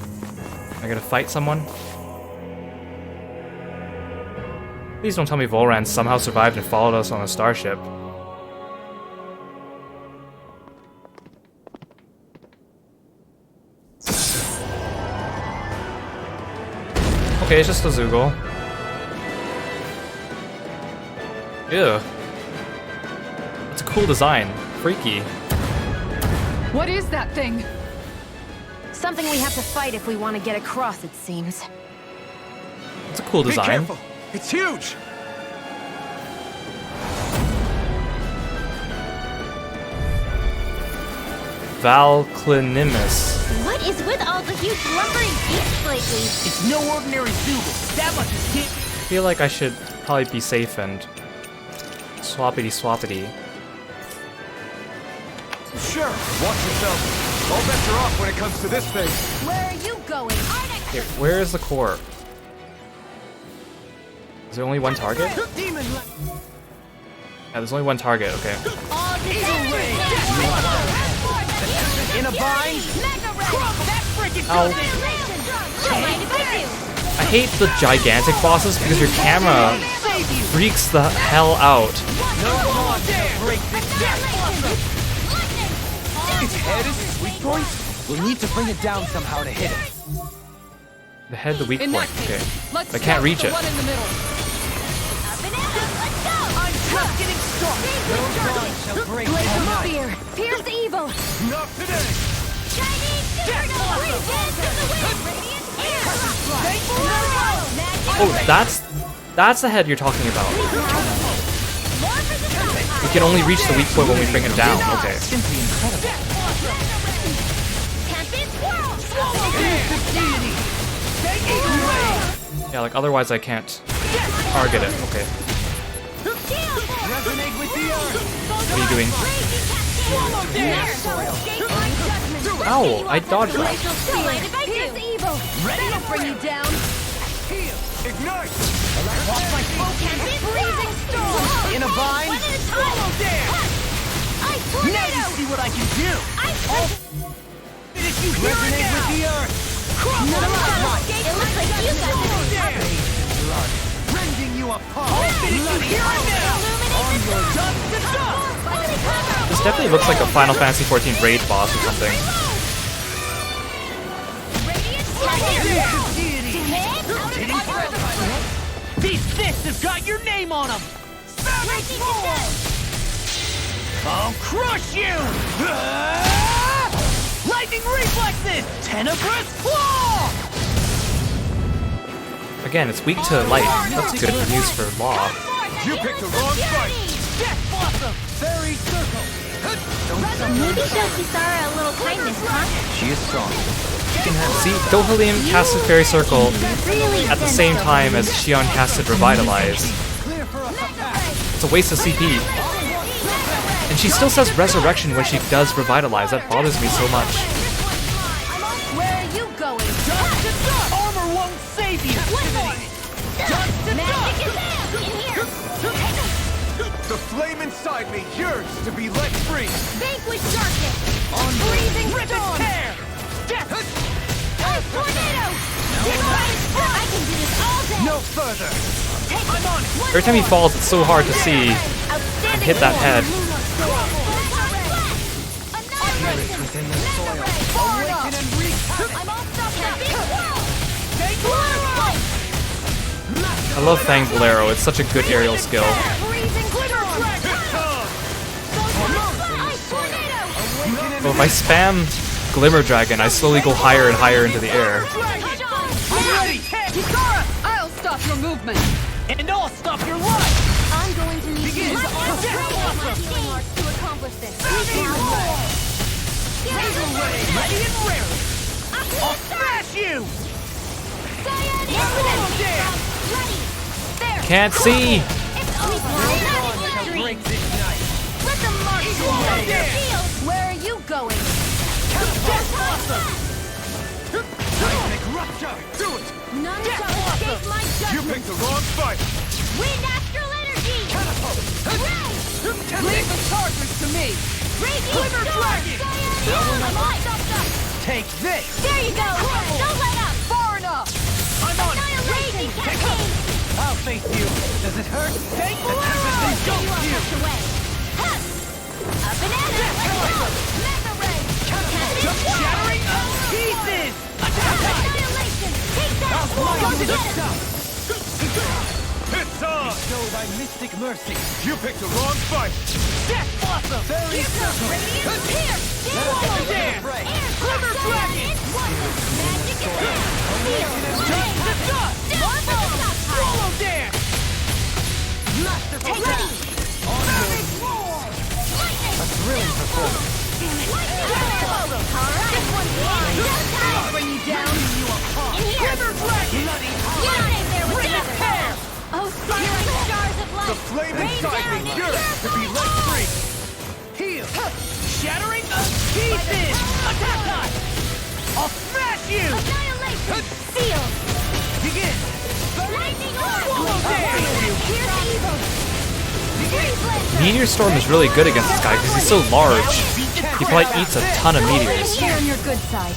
Am I gonna fight someone? Please don't tell me Volran somehow survived and followed us on a starship. Okay, it's just a Zoogle. Ew. It's a cool design. Freaky. What is that thing? Something we have to fight if we want to get across, it seems. It's a cool Be design. careful! It's huge! Valclinimus. What is with all the huge lumbering beasts lately? It's no ordinary Zoogle. That much is hit. I feel like I should probably be safe and swappity swappity. Sure, watch yourself. All bets are off when it comes to this thing. Where are you going? Okay, where is the core? Is there only one target? Demon Yeah, there's only one target, okay. All disasters in a bind. That freaking Ow. Mind if I do? I hate the gigantic bosses because your camera freaks the hell out. Break this down. Its head is a weak point? We'll need to bring it down somehow to hit it. The head, the weak In point. that case, Okay. let's I can't start reach with it. the one in the middle. Up and at 'em, let's go! I'm just getting started. No dawn shall break tonight. Fear! Pierce evil! Not today! Chinese turtle! Breathe into the wind! Radiant air! Oh, that's the head you're talking about. More for the top! We can only reach the weak point when we bring it down. Okay. Simply incredible. Tempest swirl! Yeah, like otherwise I can't target it. Okay. Resonate with the earth. What are you doing? Ow! I dodged that. Don't mind if I do! Evil! Ready to Bring you down! Ignite! watch my Tempest freezing storm! in a bind. One at a time! I Now tornado! you see what I can do. Did you Resonate with the earth. It looks like you got this covered! Blood rending you apart. Illuminate On your dust to dust. Fully covered! This definitely looks like a Final Fantasy XIV raid boss or something. These fists have got your name on them! I'll crush you! Lightning reflexes! Tenebrous claw! Again, it's weak to light. That's good news for Law. You picked the wrong fight! Death Blossom! Fairy Circle! Maybe show Kisara a little kindness, huh? She is strong. See, Dohalim casted Fairy Circle at the same time as Shion casted Revitalize. It's a waste of CP. And she still says Resurrection when she does Revitalize. That bothers me so much. Where are you going? Armor won't save you! Magic is there! In here! The flame inside me yearns to be let free! Vanquish darkness! On Breathing rip storm! its hair! Death! Tornado! I can do this all day! No further! I'm on! Every time he falls, it's so hard to see and hit that head. Within the soil. Awaken and I'm all stuffed up! I love Fang Bolero, it's such a good aerial skill. But if I spam Glimmer Dragon, I slowly go higher and higher into the air. Kisara! I'll stop your movement! And I'll stop your life! I'm going to need Begin. to use all Death my Blossom. healing arts to accomplish this. Razor Ray, ready and rare! I'll smash you! Ready! There! Can't see! Break this night! Let them march you Swallow down your dance. field! Where are you going? Death Blossom! Seismic rupture! Do it! None Death shall escape Blossom. my You judgment! picked the wrong fight! Wind astral energy! Catapult! Leave the charges to me! Radiant Glimmer storm! Dragon. I'm all stuffed up! Take this! There you go! Don't let up! Far enough! I'm on! Annihilation! Cascade! I'll face you! Does it hurt? Take Bolero! everything! You Don't are you! pushed away! Huh. Up and at it! Let's go! Mega ray! Just shattering of pieces! Annihilation! Take that! Go get him! It's on! Show thy mystic mercy! You picked the wrong fight! Death Blossom! Fairy Circle! Here! Swallow dance! Glimmer Dragon! Magic is there! Seal! Just the dust! Swallow dance! Take ready! Fairy Roar! Lightning! Thrilling performance. Alright! This one's mine! I'll bring you down! In here! Glimmer Dragon! Get on in there with the others! Oh, fiery stars of light! The flame Rain inside down me and yearns to be let free! Heal! Shattering of pieces! Attack us! I'll smash you! Annihilation! Seal! Begin! Lightning orb! Swallow dance! Here's evil! Meteor Storm is really good against this guy because he's so large. He probably eats a ton of meteors. Here on your good side.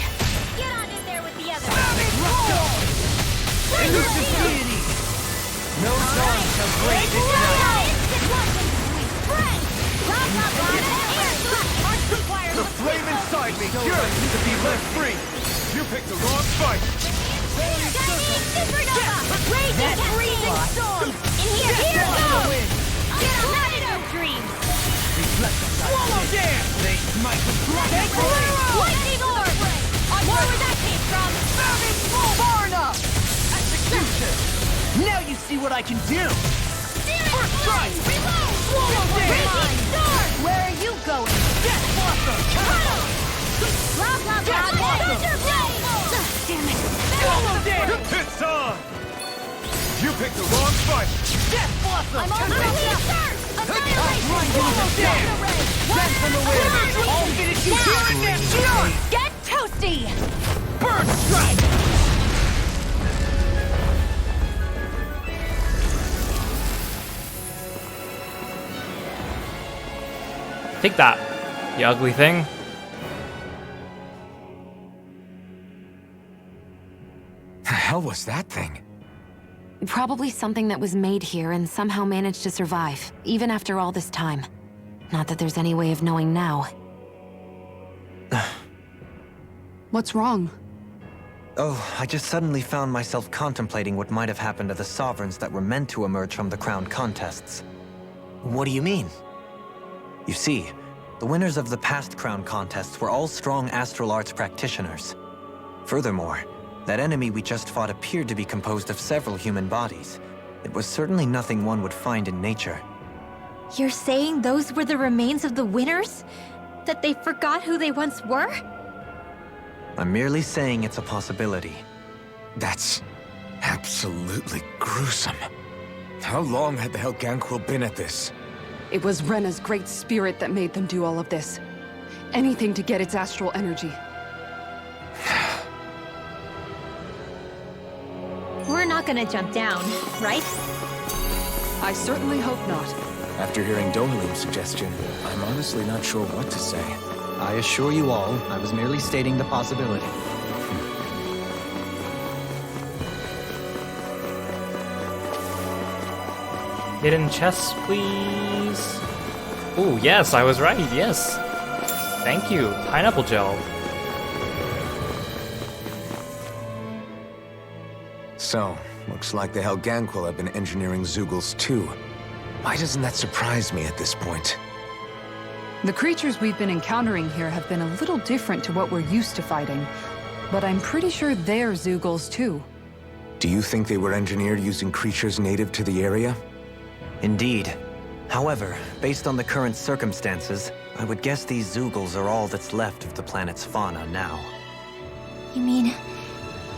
Get on in there with the others! Elusive deity! No dawn shall break this night! The flame inside me yearns to be let free! You picked the wrong fight! That freezing storm! In here! Here goes! Tornado dreams! Swallow dance! They smite with blood! Lightning orb! On where that came from! Far enough! Execution! Now you see what I can do! First strike! Swallow dance! Where are you going? Death Blossom! Blah blah blah! Damn it! Swallow dance! It's on! You picked the wrong fight! Death Blossom! I'm on my way up first! Swallow dance! Dance on the wind! I'll finish you here and now! Get toasty! Bird strike! Take that, you ugly thing. The hell was that thing? Probably something that was made here and somehow managed to survive, even after all this time. Not that there's any way of knowing now. What's wrong? Oh, I just suddenly found myself contemplating what might have happened to the sovereigns that were meant to emerge from the crown contests. What do you mean? You see, the winners of the past crown contests were all strong astral arts practitioners. Furthermore, that enemy we just fought appeared to be composed of several human bodies. It was certainly nothing one would find in nature. You're saying those were the remains of the winners? That they forgot who they once were? I'm merely saying it's a possibility. That's absolutely gruesome. How long had the Helganquil been at this? It was Rena's great spirit that made them do all of this. Anything to get its astral energy. We're not gonna jump down, right? I certainly hope not. After hearing Donalim's suggestion, I'm honestly not sure what to say. I assure you all, I was merely stating the possibility. Hidden chest, please. Oh, yes, I was right, yes. Thank you, pineapple gel. So, looks like the Helganquil have been engineering Zeugles too. Why doesn't that surprise me at this point? The creatures we've been encountering here have been a little different to what we're used to fighting, but I'm pretty sure they're Zeugles too. Do you think they were engineered using creatures native to the area? Indeed. However, based on the current circumstances, I would guess these Zeugles are all that's left of the planet's fauna now. You mean,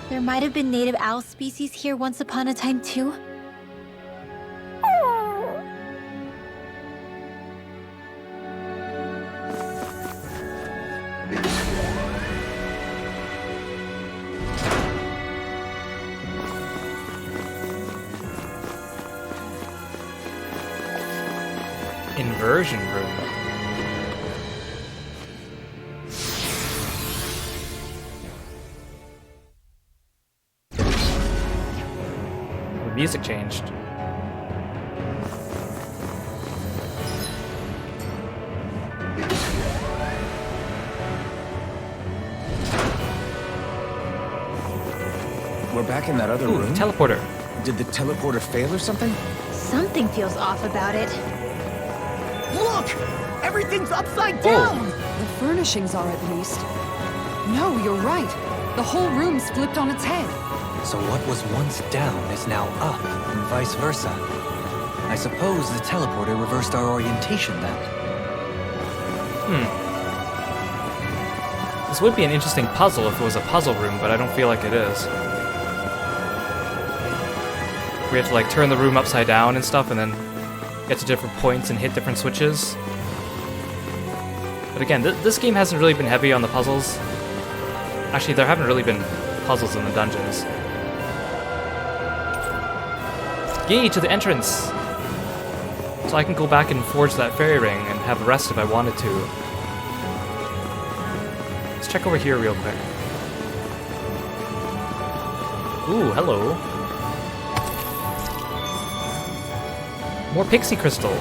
there might have been native owl species here once upon a time too? Inversion room. The music changed. We're back in that other Ooh, room? teleporter. Did the teleporter fail or something? Something feels off about it. Look! Everything's upside down! The furnishings are at least. No, you're right. The whole room's flipped on its head. So what was once down is now up, and vice versa. I suppose the teleporter reversed our orientation then. This would be an interesting puzzle if it was a puzzle room, but I don't feel like it is. We have to like turn the room upside down and stuff, and then get to different points and hit different switches. But again, this game hasn't really been heavy on the puzzles. Actually, there haven't really been puzzles in the dungeons. Yay, to the entrance! So I can go back and forge that fairy ring and have a rest if I wanted to. Let's check over here real quick. Ooh, hello. More pixie crystal.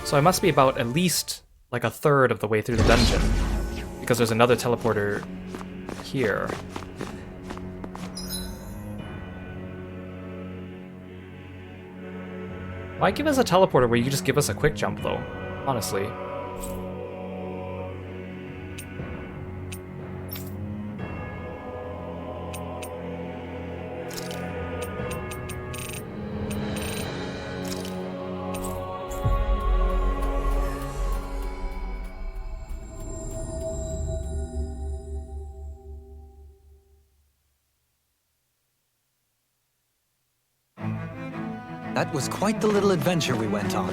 So I must be about at least like a third of the way through the dungeon, because there's another teleporter here. Why give us a teleporter where you just give us a quick jump, though? Honestly. That was quite the little adventure we went on.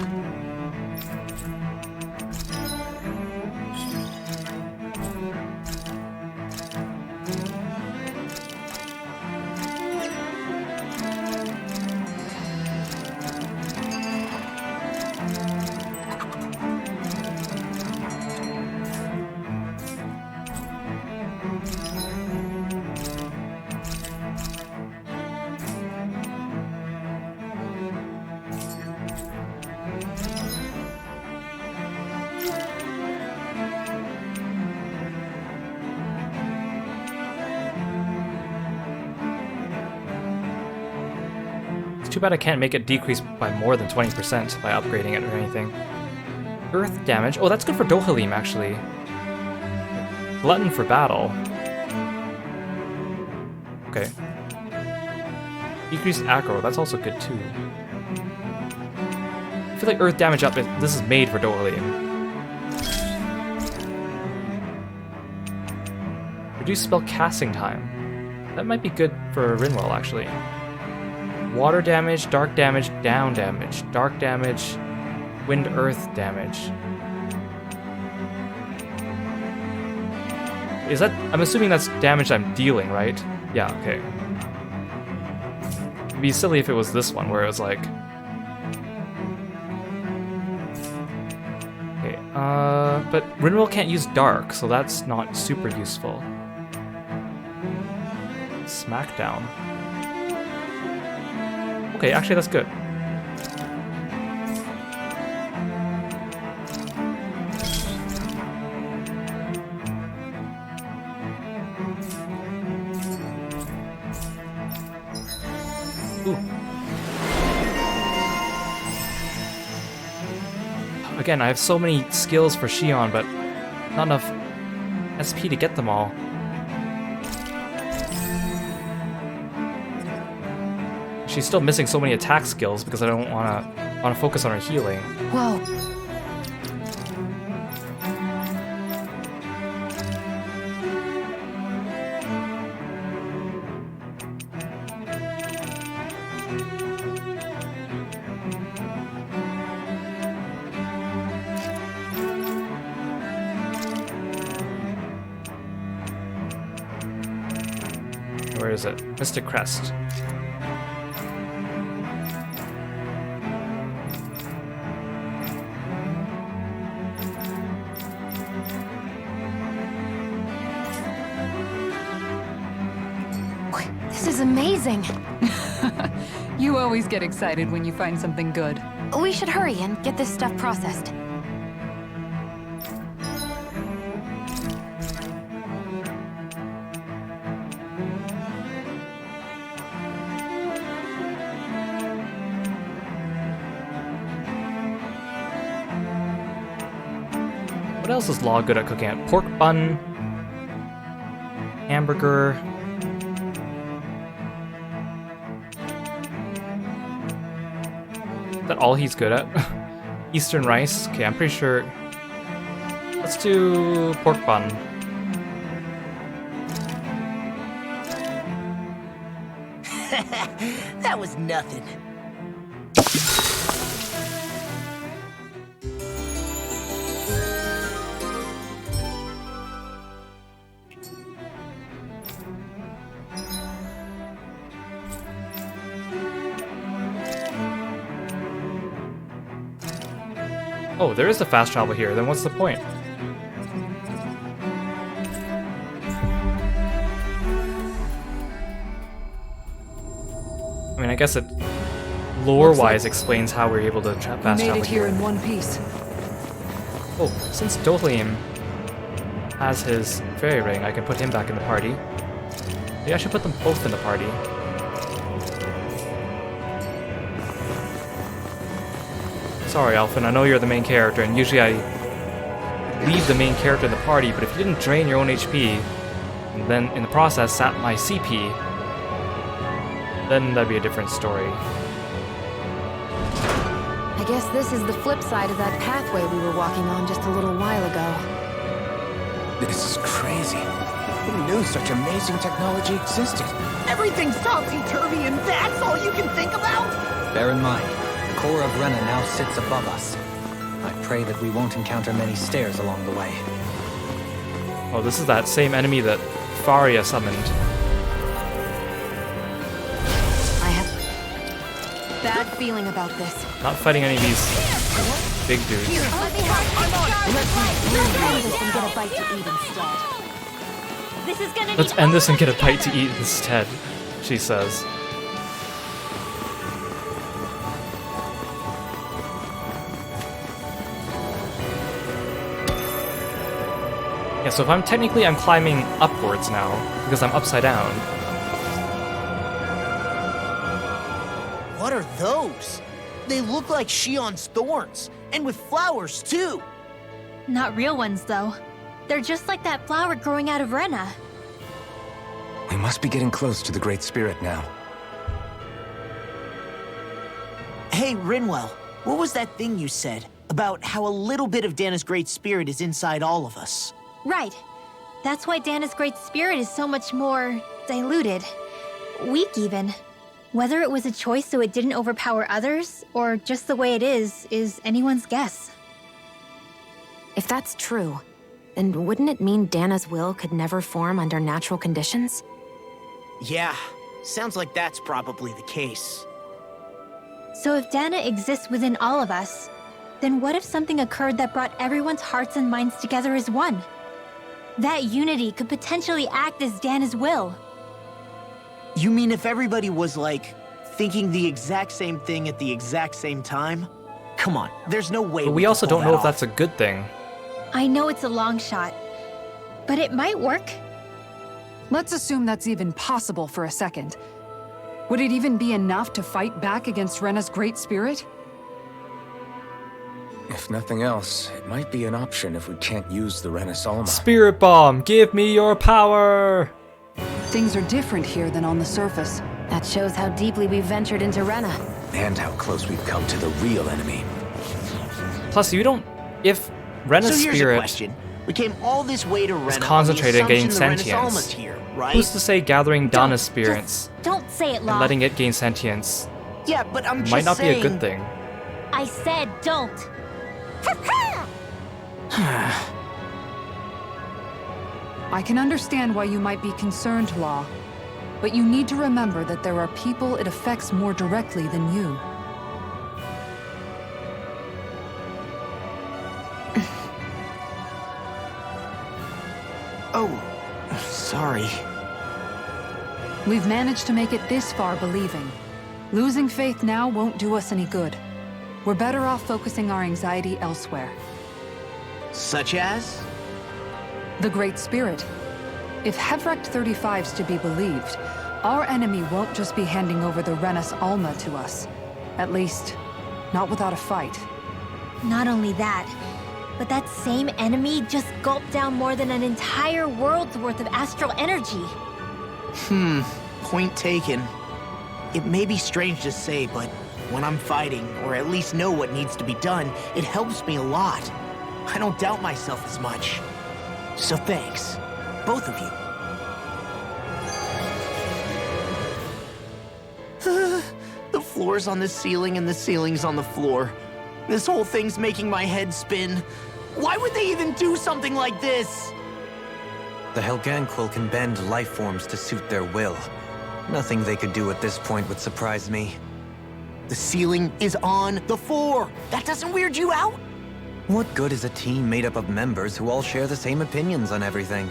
Too bad I can't make it decrease by more than 20% by upgrading it or anything. Earth damage. Oh, that's good for Dohalim, actually. Glutton for battle. Okay. Decreased aggro. That's also good, too. I feel like earth damage up, this is made for Dohalim. Reduce spell casting time. That might be good for Rinwell, actually. Water damage, dark damage, down damage. Dark damage, wind, earth damage. Is that... I'm assuming that's damage I'm dealing, right? Yeah, okay. It'd be silly if it was this one, where it was like... Okay, but Rinwell can't use dark, so that's not super useful. Smackdown. Okay, actually that's good. Ooh. Again, I have so many skills for Shion, but not enough SP to get them all. She's still missing so many attack skills because I don't wanna focus on her healing. Whoa. Where is it? Mystic Crest. This is amazing. You always get excited when you find something good. We should hurry and get this stuff processed. What else is Law good at cooking at? Pork bun, hamburger. Is that all he's good at? Eastern rice. Okay, I'm pretty sure. Let's do pork bun. That was nothing. Oh, there is the fast travel here. Then what's the point? I mean, I guess it lore-wise explains how we're able to fast Made travel it here in one piece. Oh, since Dohalim has his fairy ring, I can put him back in the party. Maybe I should put them both in the party. Sorry, Alphen, I know you're the main character, and usually I leave the main character in the party, but if you didn't drain your own HP, and then in the process sap my CP, then that'd be a different story. I guess this is the flip side of that pathway we were walking on just a little while ago. This is crazy. Who knew such amazing technology existed? Everything's topsy-turvy and that's all you can think about? Bear in mind, the core of Rena now sits above us. I pray that we won't encounter many stairs along the way. Oh, this is that same enemy that Faria summoned. I have bad feeling about this. Not fighting any of these big dudes. Let me help. This is gonna Let's end this and get a bite to eat instead, she says. Yeah, so if I'm climbing upwards now, because I'm upside down. What What are those? They look like Shion's thorns, and with flowers too. Not real ones, though. They're just like that flower growing out of Rena. We must be getting close to the Great Spirit now. Hey, Rinwell, what was that thing you said about how a little bit of Dana's Great Spirit is inside all of us? Right. That's why Dana's Great Spirit is so much more diluted. Weak, even. Whether it was a choice so it didn't overpower others, or just the way it is anyone's guess. If that's true, then wouldn't it mean Dana's will could never form under natural conditions? Yeah, sounds like that's probably the case. So if Dana exists within all of us, then what if something occurred that brought everyone's hearts and minds together as one? That unity could potentially act as Dana's will. You mean if everybody was, like, thinking the exact same thing at the exact same time? Come on, there's no way But we also don't know if that's a good thing. I know it's a long shot, but it might work. Let's assume that's even possible for a second. Would it even be enough to fight back against Rena's Great Spirit? If nothing else, it might be an option if we can't use the Renaissance. Spirit Bomb, give me your power! Things are different here than on the surface. That shows how deeply we've ventured into Rena. And how close we've come to the real enemy. Plus, you don't... If Rena's So here's a spirit question. We came all this way to Rena is concentrated on the in getting assumption the sentience, Renaissance here, right? who's to say gathering Donna's Just spirits don't say it, and Law. letting it gain sentience Yeah, but I'm just might not saying... be a good thing? I said don't. I can understand why you might be concerned, Law. But you need to remember that there are people it affects more directly than you. Oh, sorry. We've managed to make it this far believing. Losing faith now won't do us any good. We're better off focusing our anxiety elsewhere. Such as? The Great Spirit. If Hevrect 35's to be believed, our enemy won't just be handing over the Renas Alma to us. At least, not without a fight. Not only that, but that same enemy just gulped down more than an entire world's worth of astral energy. Point taken. It may be strange to say, but when I'm fighting, or at least know what needs to be done, it helps me a lot. I don't doubt myself as much. So thanks, both of you. The floor's on the ceiling and the ceiling's on the floor. This whole thing's making my head spin. Why would they even do something like this? The Helganquil can bend life forms to suit their will. Nothing they could do at this point would surprise me. The ceiling is on the floor. That doesn't weird you out? What good is a team made up of members who all share the same opinions on everything?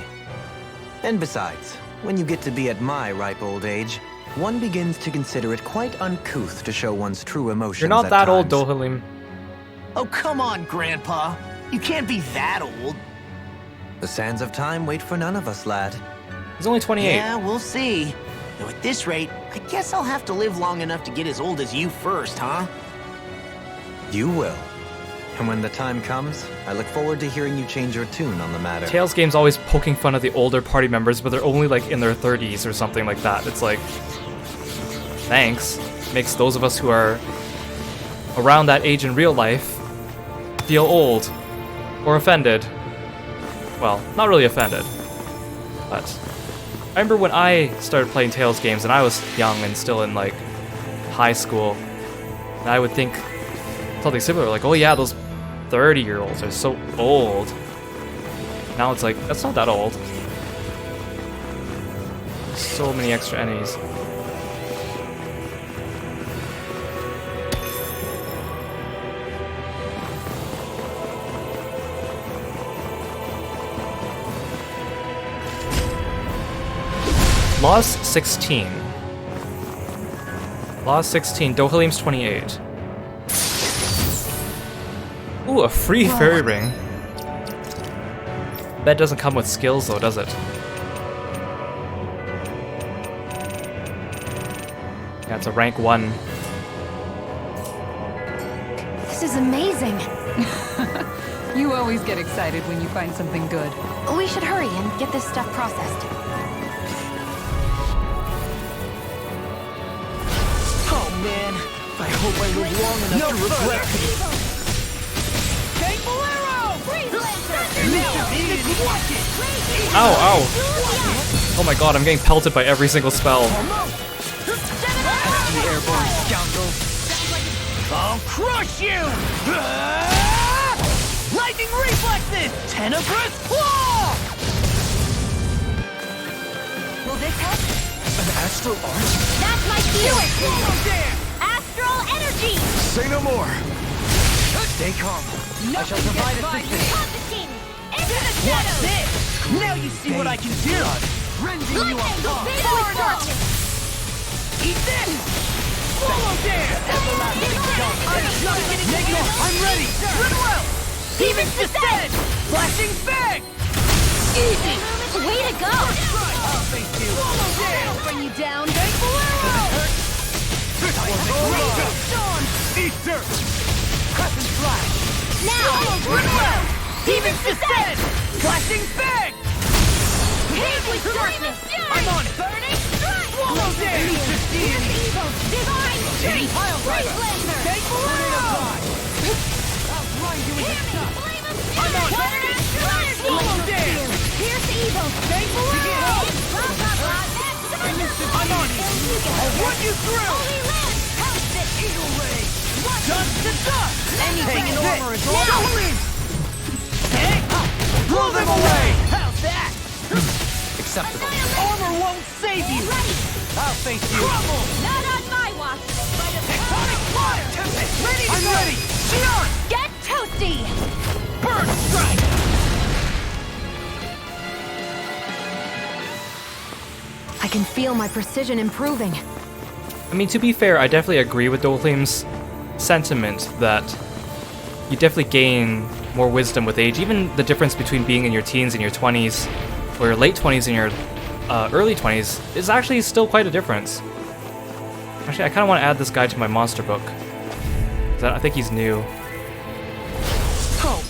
And besides, when you get to be at my ripe old age, one begins to consider it quite uncouth to show one's true emotions. You're not at that old, times. Dohalim. Oh, come on, Grandpa. You can't be that old. The sands of time wait for none of us, lad. He's only 28. Yeah, we'll see. Though at this rate, I guess I'll have to live long enough to get as old as you first, huh? You will. And when the time comes, I look forward to hearing you change your tune on the matter. Tales game's always poking fun at the older party members, but they're only like in their 30s or something like that. It's like, thanks. Makes those of us who are around that age in real life feel old or offended. Well, not really offended, but I remember when I started playing Tales games and I was young and still in like high school, and I would think something similar, like, oh yeah, those 30-year-olds are so old. Now it's like, that's not that old. So many extra enemies. Laws 16. Laws 16, Dohalim's 28. Ooh, a free fairy ring. That doesn't come with skills though, does it? Yeah, it's a rank 1 This is amazing. You always get excited when you find something good. We should hurry and get this stuff processed. Oh man, I hope I live long enough to regret this. Take Bolero! Ow, ow. Oh my god, I'm getting pelted by every single spell. The airborne scoundrel. I'll crush you! Lightning reflexes! Tenebrous claw! Will this help? An astral arch? That's my cue! Swallow dance! Astral energy! Say no more. Stay calm. I shall provide assistance. Constantine! Into the What's shadows! this? Now you see what I can do! Rending you apart! Forward darkness! Eat this! Swallow dance! I'm just getting negative! I'm ready! Rinwell! Demons descend! Flashing fang! Easy! Way to go! I'll face you! Swallow dance! Bring you down! Take Bolero! Raging storm! Easter! Crescent flash! Now! Rinwell! Demons descend! Flashing fang! Pavely darkness! I'm on it! Burning strike! Swallow dance! Evil! Divine Chain strength! pile driver! Freeze Take Bolero! I'll grind you into dust! I'm on it! Swallow dance! Pierce evil! Take Bolero! I'm on it! I'll run you through! Holy land! Help this! Eagle ray! Dust to dust! Anything in armor is all going! Hey! Blow them away! How's that? Acceptable. Armor won't save you! I'll face you! Crumble! Not on my watch! Tectonic fire! Ready to go! Ready! Xion! Get toasty! Burn strike! I can feel my precision improving. I mean, to be fair, I definitely agree with Dolthlim's sentiment that you definitely gain more wisdom with age. Even the difference between being in your teens and your 20s, or your late 20s and your early 20s, is actually still quite a difference. Actually, I kind of want to add this guy to my monster book. 'Cause I think he's new. Oh,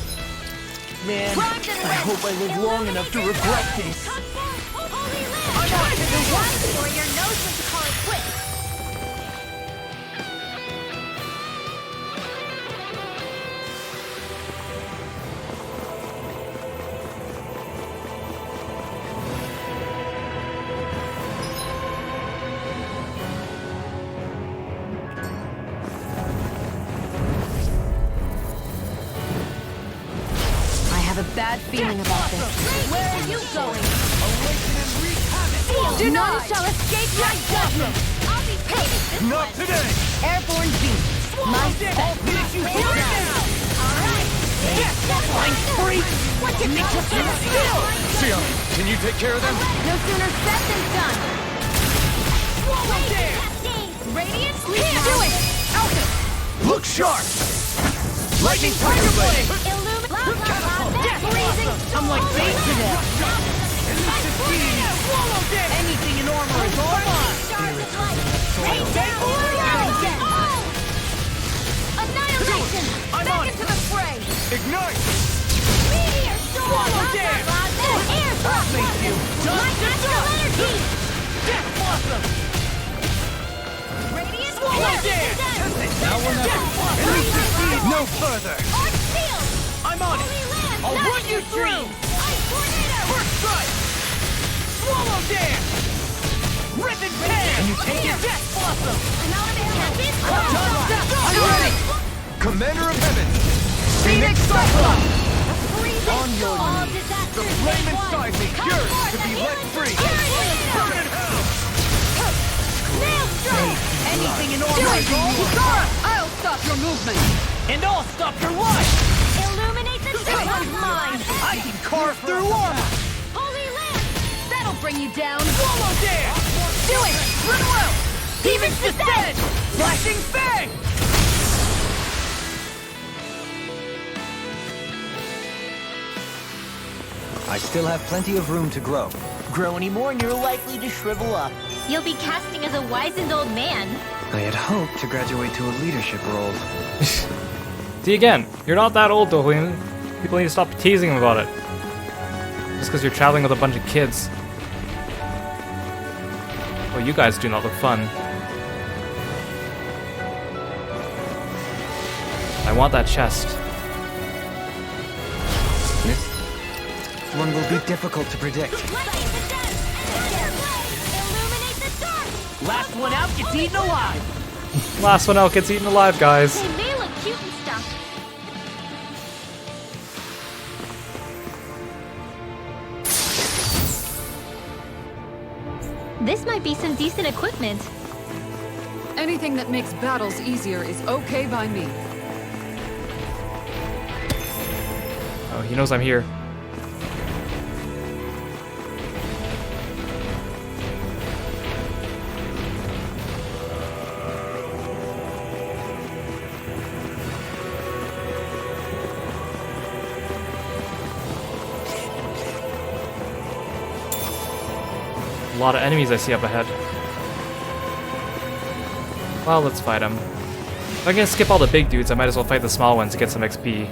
man, I hope I live long enough to regret this. Holy land! Charge to the one, or your nose when to call it quits! I have a bad feeling about this. Where are you going? Awaken and wreak havoc! None shall escape my judgment! I'll be paid this Not one! today! Airborne beast! My I'll finish you both now! Alright! Flying free! What can make you stand still? Xion, can you take care of them? No sooner said than done! Swallow dance! Radiant here! Do it! Look sharp! Lightning tiger blade! Illumine! That's freezing! I'm like bait to them! Swallow dance! Anything in armor is all mine! Annihilation! I'm Back on it. into the fray! Ignite! Meteor storm! Swallow dance! Air thrust! Face you! My Dust to astral dust! energy! Death blossom! Radiant Swallow pierce! dance! Now we're Death blossom! No further! Arch field! I'm on it! Holy land! I'll run you through! Ice tornado! First strike! Swallow dance! Rip and tear! Can you take it? Death blossom! I'm out of ammo! I'm ready! Commander of Heaven! Phoenix Cyclone! On your The flame inside me yearns to be let free! Burn in hell! Nail strike! Anything in order is all I'll stop your movement! and I'll stop your life! Illuminate the Hey. one's mine! I can carve through armor! Holy land! That'll bring you down! Swallow dance! Do it! Run well! Demons descend! Flashing fang! I still have plenty of room to grow. Grow any more and you're likely to shrivel up. You'll be casting as a wizened old man. I had hoped to graduate to a leadership role. See again, you're not that old though, Liam. People need to stop teasing him about it. Just because you're traveling with a bunch of kids. Oh, you guys do not look fun. I want that chest. This one will be difficult to predict. Last one out gets eaten alive. Last one out gets eaten alive, guys. They may look cute and stuff. This might be some decent equipment. Anything that makes battles easier is okay by me. Oh, he knows I'm here. A lot of enemies I see up ahead. Well, let's fight them. If I'm gonna skip all the big dudes, I might as well fight the small ones to get some XP.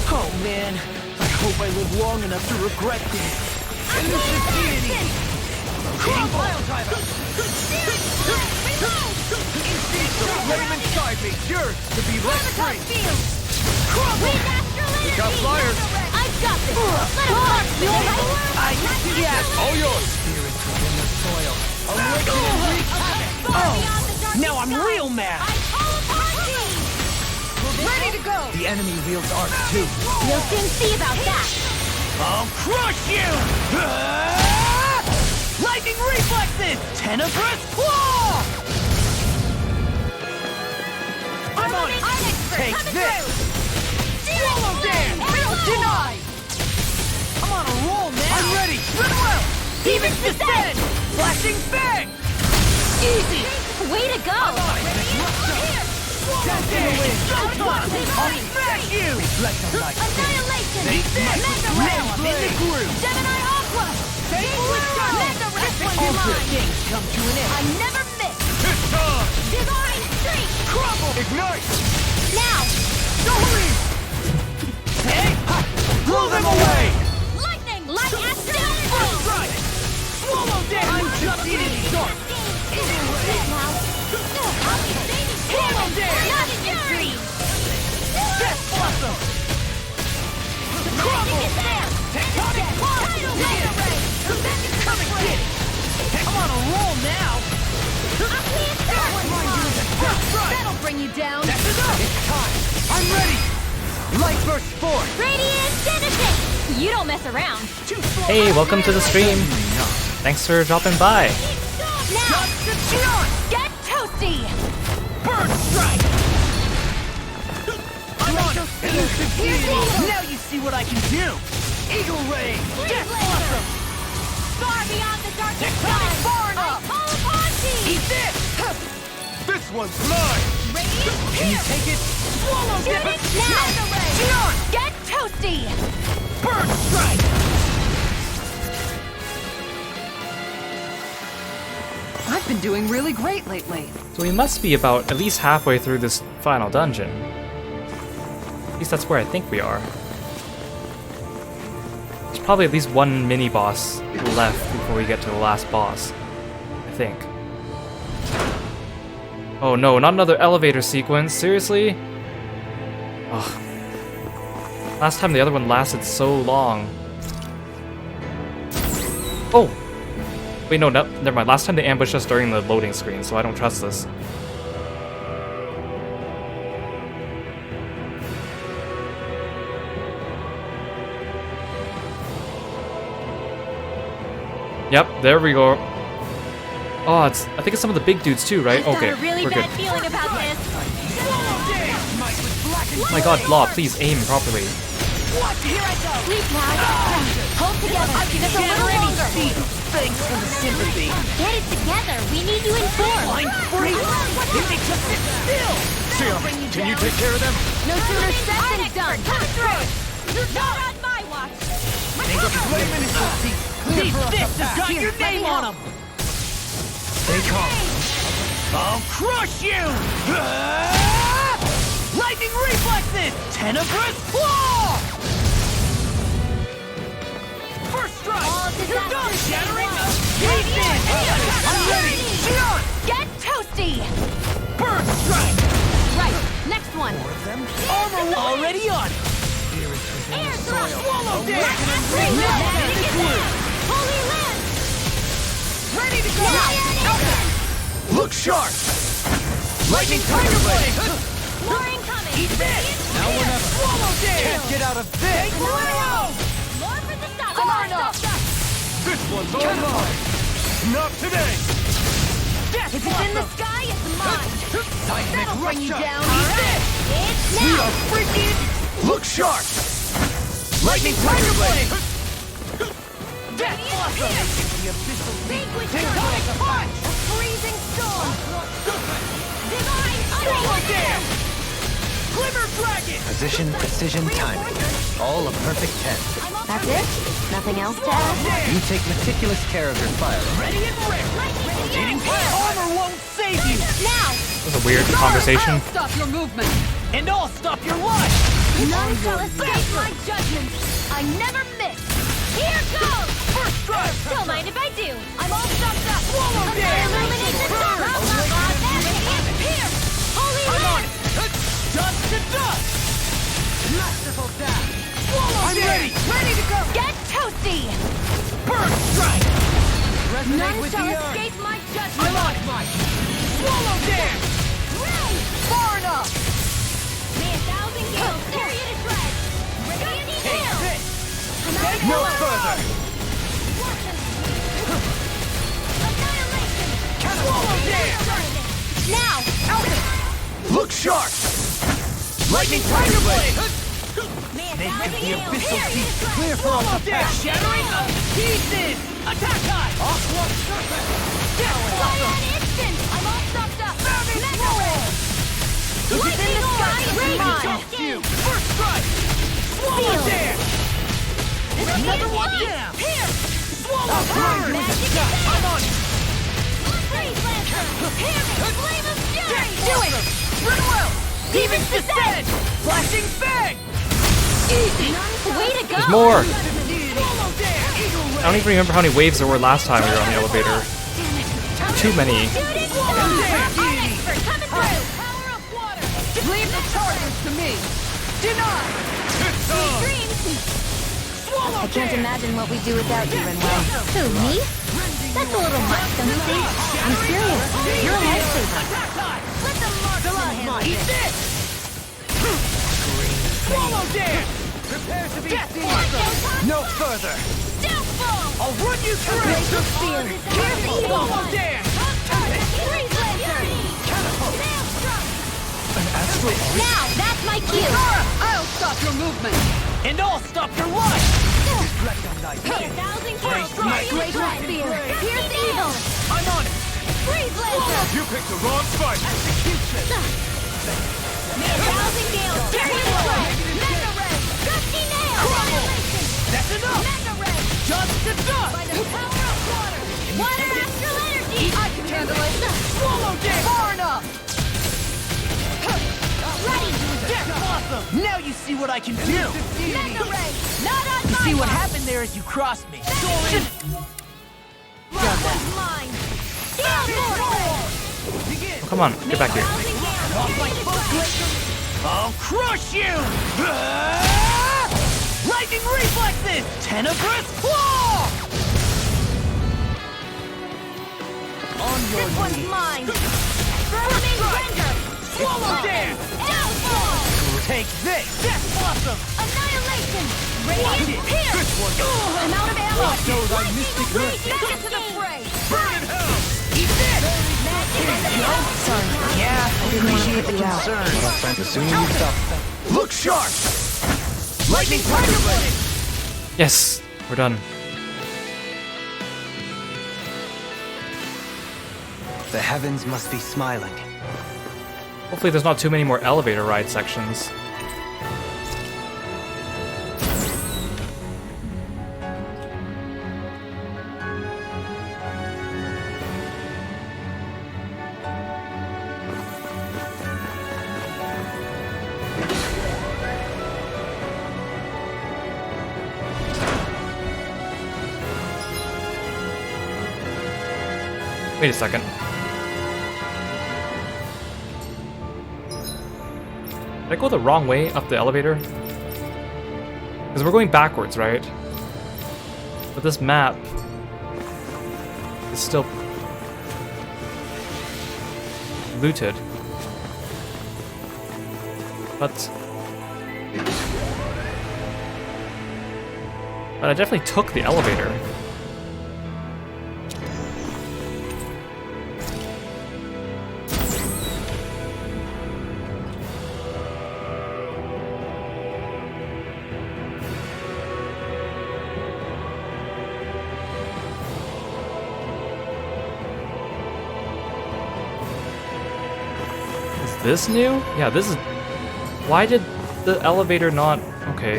Oh man, I hope I live long enough to regret this. Elucidity! Hitting file timer! Instinct the flame inside me yearns to be let free! Crumble! Look out, flyers! I've got this. Let him march. You all right? Yes, all yours! Spirits within the soil. Awaken and wreak havoc! Oh, now I'm real mad! Ready to go. The enemy wields arc too. You'll soon see about that. I'll crush you! Lightning reflexes! Tenebrous claw! I'm on it! Take this! Swallow dance! Denied! I'm on a roll now! I'm ready! Run well! Demon's descent! Flashing fang! Easy! Way to go. I'll smash you! Annihilation. Mega Ram! I'm in the groove! Gemini Aqua. Mega Ram. All good things come to an end! I never miss. This time! Divine Streak. Crumble! Ignite! Now. Hey! Blow them away! Lightning. Light Astral. First strike! Swallow down! I'm just eating dark! Swallow down! Not fury. Death Blossom! Crumble! Tectonic Punch! Come and get it! I'm on a roll now! That'll bring you down. That's enough! It's time! I'm ready! Light burst forth! Radiant Genesis. You don't mess around. Hey, welcome to the stream. Thanks for dropping by. Now. Get toasty. Bird strike! I'm on elusive. Now you see what I can do! Eagle Ray! Death Blossom! Far beyond the dark Tectonic sky. far I enough! call upon thee. Eat this! This one's mine! Radiant Can you take it? Swallow Shoot dip! it now. Gion! Get toasty. Bird strike! I've been doing really great lately. So we must be about at least halfway through this final dungeon. At least that's where I think we are. There's probably at least one mini-boss left before we get to the last boss. I think. Oh no, not another elevator sequence, seriously? Ugh. Last time the other one lasted so long. Oh! Wait, no, never mind. Last time they ambushed us during the loading screen, so I don't trust this. Yep, there we go. Oh, I think it's some of the big dudes too, right? I've Okay, got a really we're bad good. feeling about this. Oh my god, Law, please aim properly. What? Here I go! Sleep now. Hold together. I can Just a little generate longer. speed! Thanks for the sympathy! Get it together. We need you informed. Line free! You need to sit still! Sion, can you take care of them? No sooner said than done. Come through. Not on my watch. Ain't a flame in his seat! These fists have got your name on them! Stay calm. I'll crush you! Lightning reflexes! Tenebrous claw! First strike! You're done, shattering! Pieces! I'm ready! Shion! Get toasty! Burn strike! Right, next one. Armor already on! Air thrust! Swallow Ready dance! to get down! Holy land! Ready to go! Giant Look sharp! Lightning Tiger Blade! More incoming! Eat this! Now we're not swallow dance! Can't get out of this! More for the stop! Come on, stop! This one's all mine! Not today! Death If it's in the sky, it's mine! Seismic That'll bring you rush down! Eat this! It's We now! are freaking... Look sharp! Lightning Tiger Blade! Death Blossom! Vanquish Tectonic Punch! A freezing storm! Divine Swallow Unleash! dance! Glimmer Dragon! Precision, precision, timing. All a perfect 10. That's it? Nothing else to add? You take meticulous care of your firearm. Ready and ready! Rotating armor won't save you! Now! That was a weird conversation. Stop your movement! And I'll stop your life! None shall escape my judgment! I never miss! Here goes! First strike! Don't mind if I do! I'm all stocked up! Swallow dance! Illuminate the Burn! Here! Holy I'm on land! it! Dust to dust! Masterful dash! Swallow I'm dance! ready to go! Get toasty! Burn strike! Resonate None with shall the earth! escape my I judgment! like mine! Swallow dance! Far enough! May 1,000 gales tear you to shreds! Radiant Take hail! this! No further! Annihilation! Swallow dance! Now! Look sharp! Lightning Tiger Blade! May Make 1,000 the gales abyssal tear you to beast shreds! clear for us to pass! Shattering of pieces! Attack time! Aqua Serpent! Death Blossom! An instant! I'm all stocked up! Savage Mega Roar! Ray! If it's in the sky, Radiant mine! Just You! First strike! Swallow Field. dance! Another one down! Here! Swallow burn! Magic I'm on it! Freeze Lancer! Here! Flame of Fury! Do it! Run well! Demons descend! Flashing fang! Easy! Way to go! There's more! Swallow dance! Eagle I don't even remember how many waves there were last time we were on the elevator. Too many. Shooting star! Our expert coming through! Power of water! Leave the charges to me! Deny! Sweet dreams! Swallow I can't dance! imagine what we do without you, Renwell. Who, me? That's a little much, don't you think? I'm serious. You're a lifesaver. Attack time! Let the marksman handle Eat it! this! Swallow dance! Prepare to be seen! No further! Downfall! I'll run you through! Razor spear! Here's the evil Swallow one! dance! Freeze Lancer! Catapult! Maelstrom! An astral Now, that's my cue! I'll stop your movement! And I'll stop your life! Recognize May 1,000 kills tear you to Razor shreds! spear! Here's the evil! I'm on it! Freeze Lancer! You picked the wrong fight! Execution! May 1,000 gales tear you to shreds! Mega Ray! Gusty nail! Annihilation! That's enough! Mega Ray! Just to dust! By the power of water! Water astral energy! I can handle it! Swallow dance! Far enough! Ready! Death Blossom! Now you see what I can do! Mega Ray! Not on You my see what watch. happened there as you crossed me? That was mine! Steel Vortex! Oh, come on, get back here. 1,000 gales! I'll crush you! Ah! Lightning reflexes! Tenebrous claw! On your This one's knees. mine! Burning Render! Swallow dance! Downfall! Take this! Death Blossom! Annihilation! Watch Radiant it! Pierce! This one! I'm out of ammo! Show thy Lightning mystic of mercy! Back into the fray! Burn in hell! Eat this! Magic of the Sorry. Yeah, I didn't want to put you out. The sooner you stop. look sharp! Lightning Tiger Blade! Yes, we're done. The heavens must be smiling. Hopefully there's not too many more elevator ride sections. Wait a second. Did I go the wrong way up the elevator? Because we're going backwards, right? But this map is still looted. But I definitely took the elevator. Is this new? Yeah, this is... Why did the elevator not... Okay.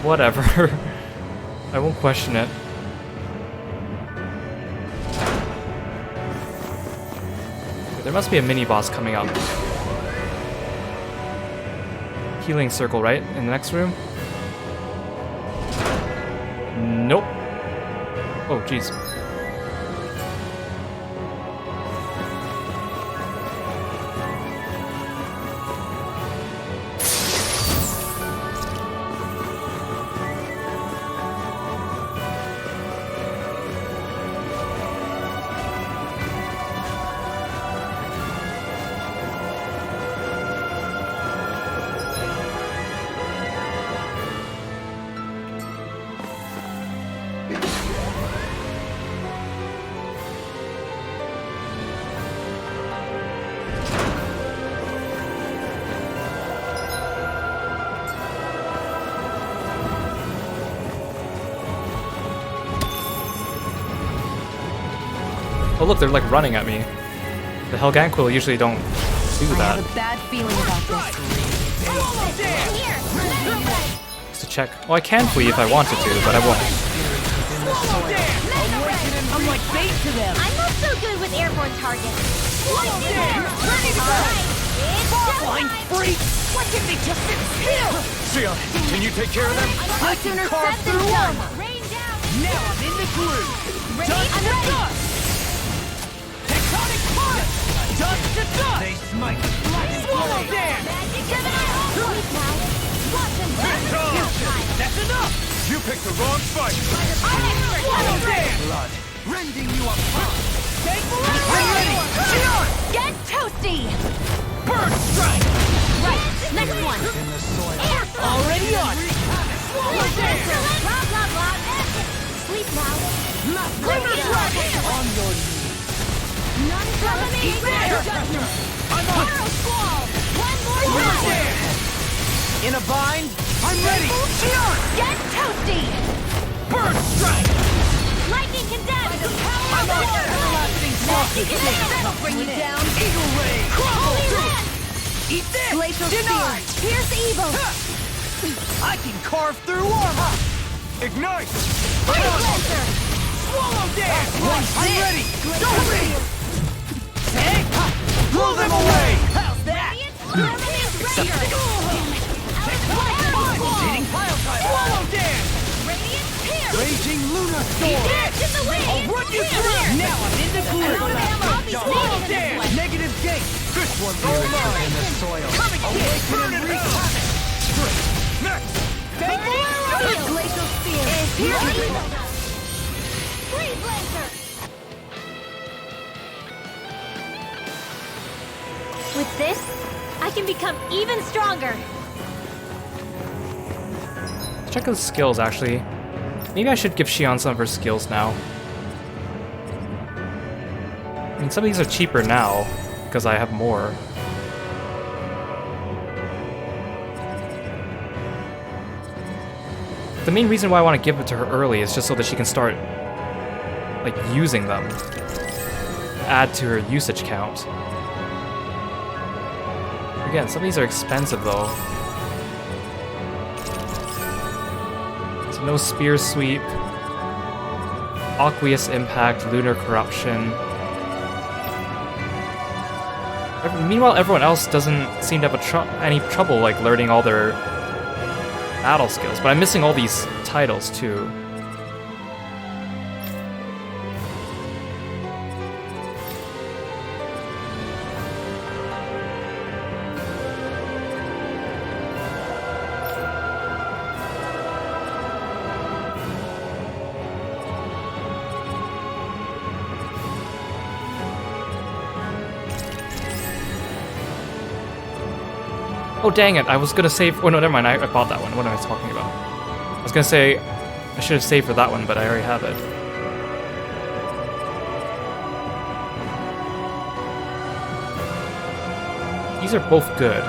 Whatever. I won't question it. There must be a mini-boss coming up. Healing circle, right? In the next room? Nope. Oh, jeez. Oh look, they're like running at me. The Helganquil usually don't do that. I have a bad feeling about this. Just to check. Well, I can flee if I wanted to, but I won't. I'm like bait to them. I'm not so good with airborne targets. Fine, freak! Why can't they just sit still? Sion, can you take care of them? No sooner said than done. Rain down. Now I'm in the groove. Ready? Dust I'm to ready. dust! Tectonic punch! Dust to dust! They smite. Swallow dance! Magic giving it all. Sweet now. Watch them burn. That's enough! You picked the wrong fight! Swallow dance! Blood. Rending you apart! Take I'm ready! Sion! Get toasty. Bird strike! Right. Next one. Air thrust. Already on! Swallow dance! Blah, blah, blah. Sleep now. River dragon! On your knees! None from me. There! I'm on! Kiro squall. One more River time. dance! In a bind? I'm ready! Sion! Get toasty. Bird strike! Lightning condemned. By the power I'm of on! thunder. Everlasting Magic faucet! condemned. I'll bring you down. Eagle ray! Holy wrath. Eat this! Glacial Denied! spear. Pierce evil. I can carve through armor! Ignite! Free lancer. Swallow dance! I'm ready! Don't me! Take! Blow them away! How's that? Eating pile driver! Swallow dance! Raging lunar storm! I'll run you through! Now I'm in the groove! Swallow dance! Negative gate! This one's all mine! In the soil! Coming here! Burn and wreak havoc! Straight! Next! Take Glacial spear. Pierce evil. Freeze lancer. With this, I can become even stronger. Let's check those skills, actually. Maybe I should give Xion some of her skills now. I mean, some of these are cheaper now, because I have more. The main reason why I want to give it to her early is just so that she can start, like, using them. Add to her usage count. Again, some of these are expensive, though. So no Spear Sweep. Aqueous Impact, Lunar Corruption. Meanwhile, everyone else doesn't seem to have any trouble, like, learning all their battle skills, but I'm missing all these titles too. Oh dang it, I was gonna save... Oh no, never mind, I bought that one. What am I talking about? I was gonna say I should have saved for that one, but I already have it. These are both good.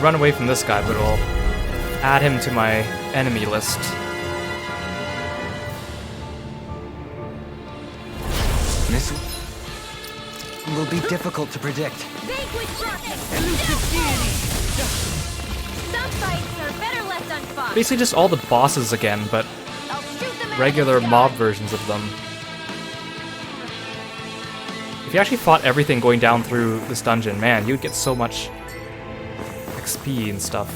Run away from this guy, but it'll add him to my enemy list. This will be difficult to predict. Some fights are better left unfought. Basically just all the bosses again, but I'll shoot them regular mob versions of them. If you actually fought everything going down through this dungeon, man, you'd get so much XP and stuff.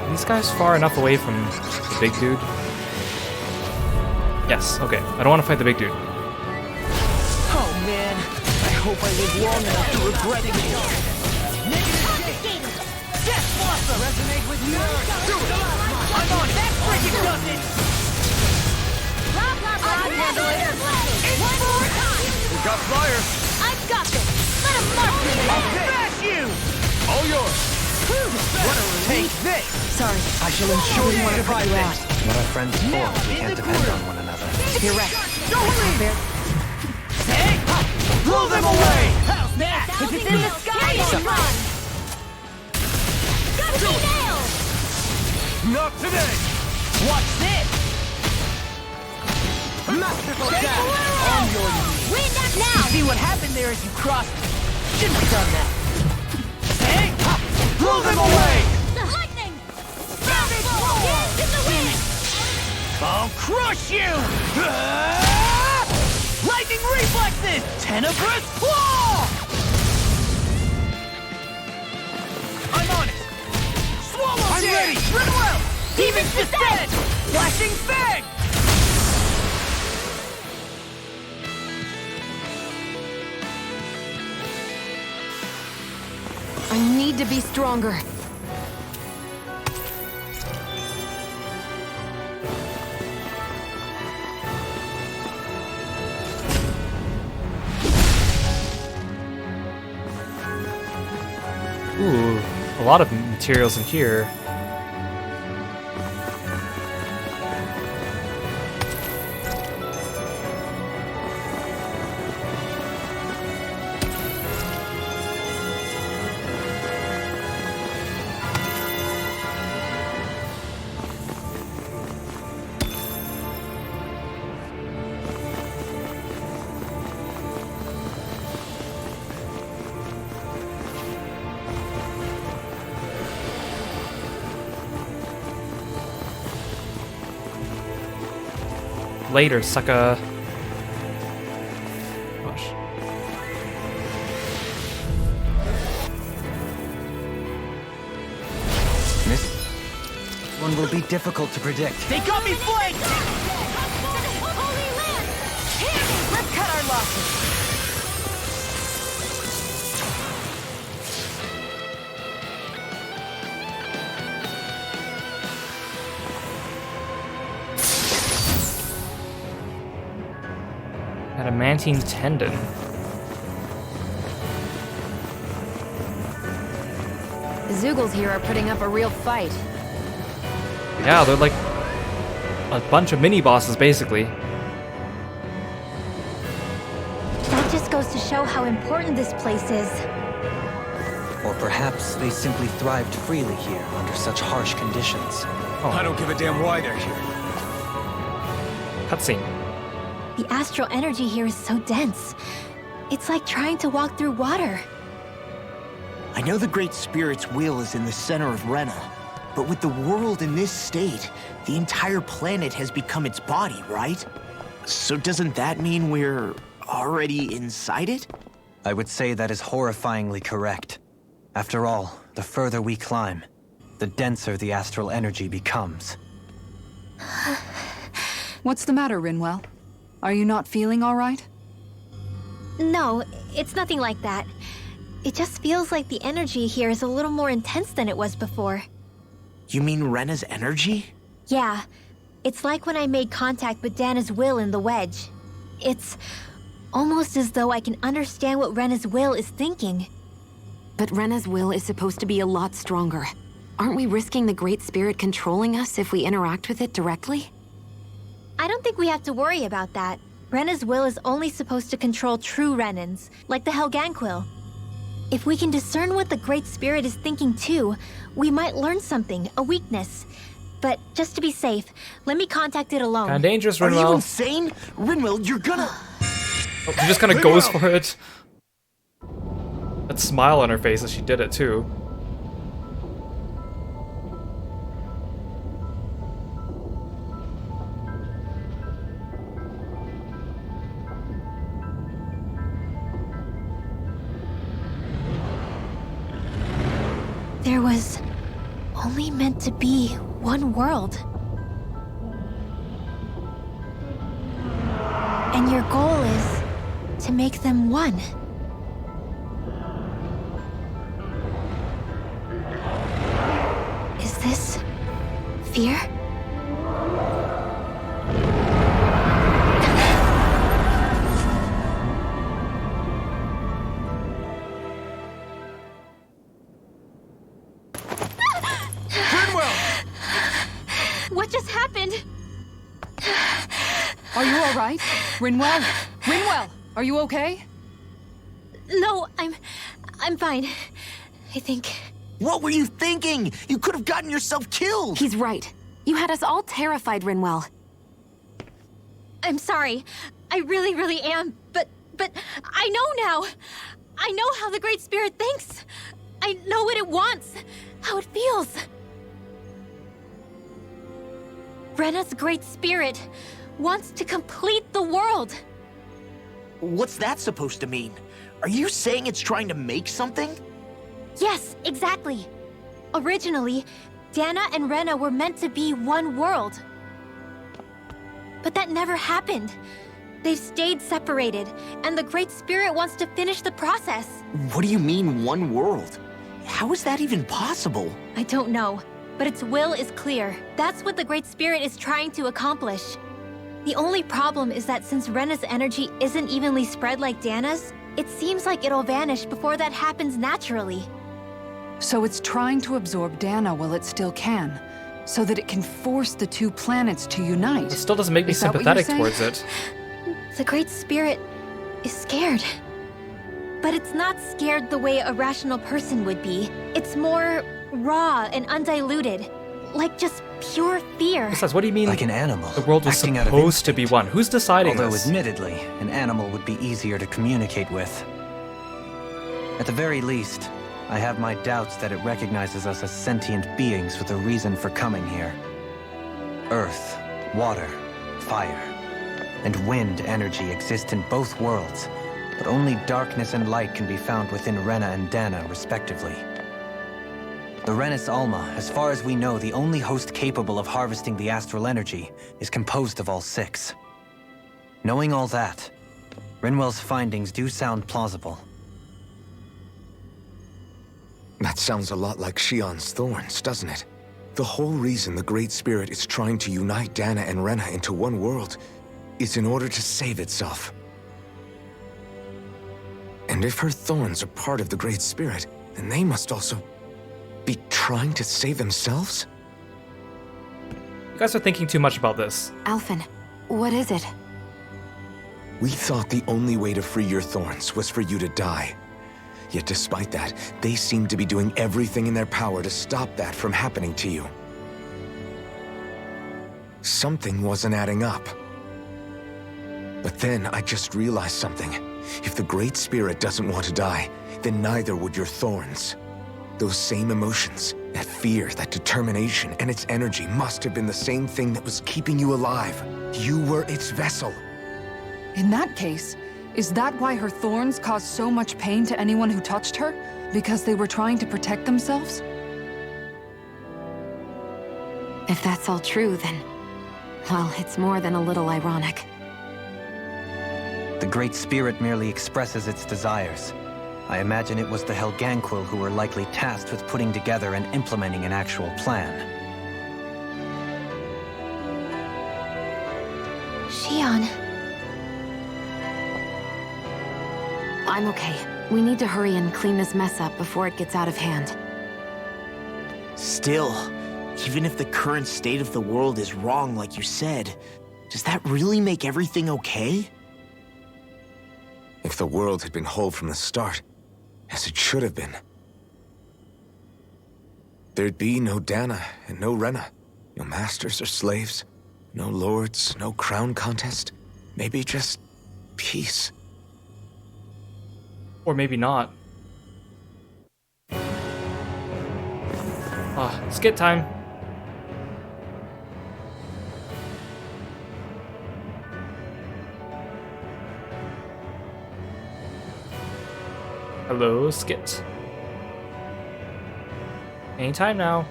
These guys far enough away from the big dude? Yes, okay. I don't want to fight the big dude. Oh man, I hope I live long enough to regret it. Death Blossom! Resonate with you! Do it! I'm on it! That freaking does it! Blah, blah, blah. Handle it. One more time. We got fire! I've got this. Let him march me. I'll smash you! All yours! What a relief! Take this! Sorry, I shall ensure you want to put you out. What are friends for? We can't depend on one another. You're right. Don't leave! Hey! Blow them away! How's that? If it's in the sky, it's run. Gusty nails. Not today! Watch this! Masterful dash! On your knees! Wind up now. See what happened there as you crossed? Shouldn't have done that. Hey! Blow them away! Lightning. Savage roar. Yes, in the wind. I'll crush you! Lightning reflexes! Tenebrous claw! I'm on it! Swallow I'm ready! Rinwell! Demon's Descent! Flashing Fang! I need to be stronger. Ooh, a lot of materials in here. Later, sucker. Gosh. one will be difficult to predict. They got me flanked! Holy Land! Here! Let's cut our losses! Adamantine tendon. The Zoogles here are putting up a real fight. Yeah, they're like a bunch of mini bosses, basically. That just goes to show how important this place is. Or perhaps they simply thrived freely here under such harsh conditions. I don't give a damn why they're here. Cutscene. The astral energy here is so dense. It's like trying to walk through water. I know the Great Spirit's will is in the center of Rena, but with the world in this state, the entire planet has become its body, right? So doesn't that mean we're already inside it? I would say that is horrifyingly correct. After all, the further we climb, the denser the astral energy becomes. What's the matter, Rinwell? Are you not feeling all right? No, it's nothing like that. It just feels like the energy here is a little more intense than it was before. You mean Rena's energy? Yeah, it's like when I made contact with Dana's will in the wedge. It's almost as though I can understand what Rena's will is thinking. But Rena's will is supposed to be a lot stronger. Aren't we risking the Great Spirit controlling us if we interact with it directly? I don't think we have to worry about that. Rena's will is only supposed to control true Renans, like the Helganquil. If we can discern what the Great Spirit is thinking too, we might learn something, a weakness. But just to be safe, let me contact it alone. Kinda dangerous, Are you Rinwell. insane? Rinwell, you're gonna... Oh, she just kind of goes for it. That smile on her face as she did it too. There was only meant to be one world. And your goal is to make them one. Is this fear? What just happened? Are you all right? Rinwell? Rinwell, are you okay? No, I'm fine. I think. What were you thinking? You could have gotten yourself killed! He's right. You had us all terrified, Rinwell. I'm sorry. I really am. But I know now. I know how the Great Spirit thinks. I know what it wants, how it feels. Rena's Great Spirit wants to complete the world. What's that supposed to mean? Are you saying it's trying to make something? Yes, exactly. Originally, Dana and Rena were meant to be one world. But that never happened. They've stayed separated, and the Great Spirit wants to finish the process. What do you mean, one world? How is that even possible? I don't know, but its will is clear. That's what the Great Spirit is trying to accomplish. The only problem is that since Rena's energy isn't evenly spread like Dana's, it seems like it'll vanish before that happens naturally. So it's trying to absorb Dana while it still can, so that it can force the two planets to unite. It still doesn't make me Is that what you're sympathetic saying? towards it. The Great Spirit is scared. But it's not scared the way a rational person would be. It's more raw and undiluted. Like just pure fear. Besides, what do you mean Like an animal, the world was acting out of supposed to be instinct. one? Who's deciding Although this? admittedly, an animal would be easier to communicate with. At the very least, I have my doubts that it recognizes us as sentient beings with a reason for coming here. Earth, water, fire, and wind energy exist in both worlds, but only darkness and light can be found within Rena and Dana, respectively. The Renis Alma, as far as we know, the only host capable of harvesting the astral energy, is composed of all 6. Knowing all that, Rinwell's findings do sound plausible. That sounds a lot like Shion's thorns, doesn't it? The whole reason the Great Spirit is trying to unite Dana and Rena into one world is in order to save itself. And if her thorns are part of the Great Spirit, then they must also be trying to save themselves? You guys are thinking too much about this. Alphen, what is it? We thought the only way to free your thorns was for you to die. Yet despite that, they seem to be doing everything in their power to stop that from happening to you. Something wasn't adding up. But then I just realized something. If the Great Spirit doesn't want to die, then neither would your thorns. Those same emotions, that fear, that determination, and its energy must have been the same thing that was keeping you alive. You were its vessel. In that case, is that why her thorns caused so much pain to anyone who touched her? Because they were trying to protect themselves? If that's all true, then... well, it's more than a little ironic. The Great Spirit merely expresses its desires. I imagine it was the Helganquil who were likely tasked with putting together and implementing an actual plan. Shion. I'm okay. We need to hurry and clean this mess up before it gets out of hand. Still, even if the current state of the world is wrong like you said, does that really make everything okay? If the world had been whole from the start, as it should have been, there'd be no Dana and no Rena, no masters or slaves, no lords, no crown contest, maybe just peace. Or maybe not. Skit time. Hello, Skit. Anytime now.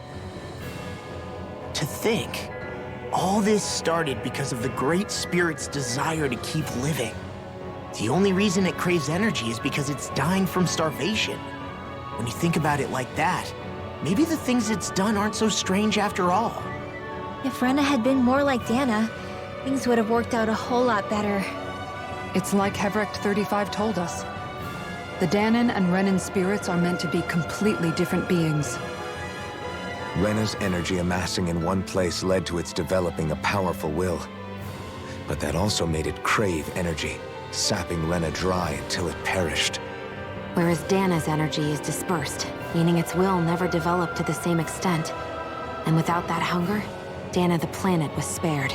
To think, all this started because of the Great Spirit's desire to keep living. The only reason it craves energy is because it's dying from starvation. When you think about it like that, maybe the things it's done aren't so strange after all. If Rena had been more like Dana, things would have worked out a whole lot better. It's like Hevrecht 35 told us. The Danan and Renan spirits are meant to be completely different beings. Rena's energy amassing in one place led to its developing a powerful will. But that also made it crave energy, sapping Rena dry until it perished. Whereas Dana's energy is dispersed, meaning its will never developed to the same extent. And without that hunger, Dana the planet was spared.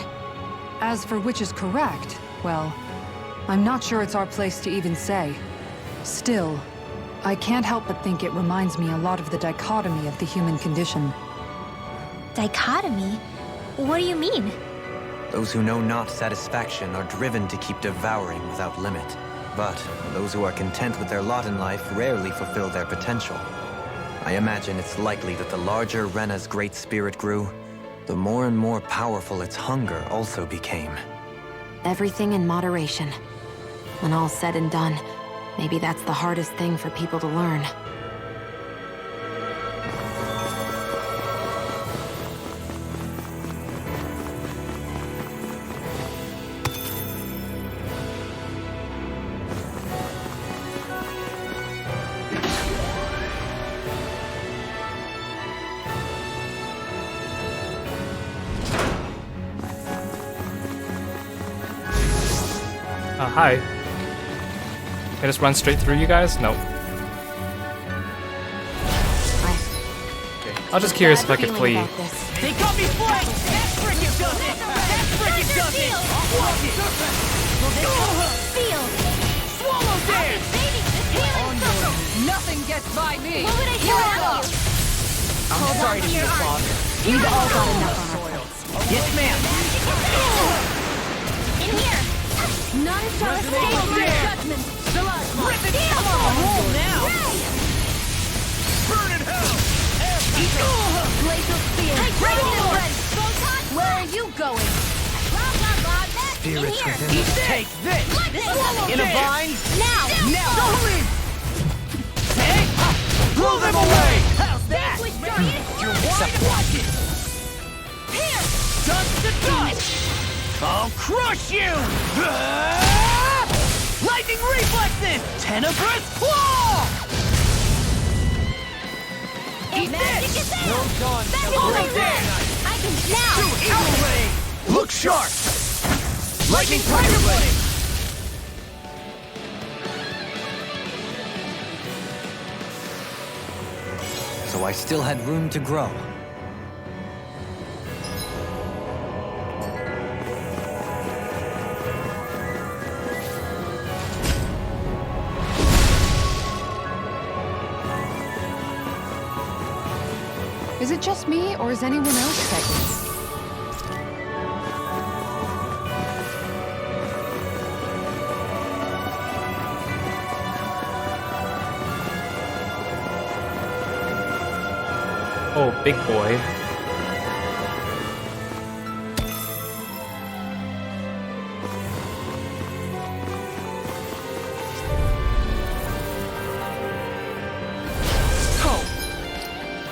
As for which is correct, well, I'm not sure it's our place to even say. Still, I can't help but think it reminds me a lot of the dichotomy of the human condition. Dichotomy? What do you mean? Those who know not satisfaction are driven to keep devouring without limit. But those who are content with their lot in life rarely fulfill their potential. I imagine it's likely that the larger Rena's Great Spirit grew, the more and more powerful its hunger also became. Everything in moderation. When all's said and done, maybe that's the hardest thing for people to learn. Hi. Can I just run straight through you guys? No. Okay. I was just curious if I could flee. They got me flanked! That frickin' does it! That frickin' does it! Watch it! Feel! Swallow dance! Nothing gets by me! What would I tell you? I'm sorry to be a father. We've all got enough on our plates. Yes, ma'am. In here! None shall escape my judgment! Rip it! Come on, roll now! Ray! Burn in hell! Eat spirits within Eat us. this! Take this! Swallow In a this! vine! Now! Don't leave! Hey! Blow them away! How's that? You're wide watch it! Here! Dust to dust! I'll crush you! Lightning reflexes! Tenebrous claw! Eat Magic this! is in! Well done! Back Well over done. I can now! Eagle ray! Look sharp! Lightning tiger blade! So I still had room to grow. Is it just me, or is anyone else pregnant? Oh, big boy.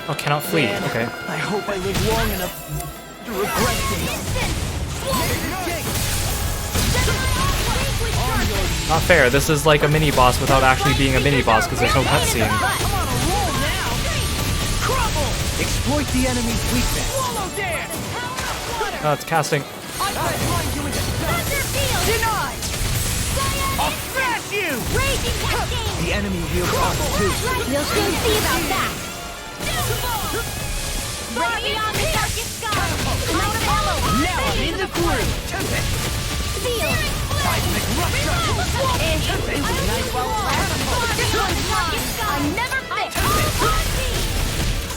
Oh, cannot flee. Okay. I hope I live long enough to regret things. Not fair. This is like a mini boss without actually being a mini boss because there's no cutscene. I'm on a roll now! Crumble! Exploit the enemy's weakness! Swallow dance! Oh, it's casting. I'll grind you into dust! Denied! I'll smash you! Raging cascade! The enemy wields us too. You'll soon see about that! Right beyond the darkest sky! I'm out of ammo! Now I'm in the groove! Tempest! Seal! Seismic rupture! Tempest! Nice This one's mine! I never fit!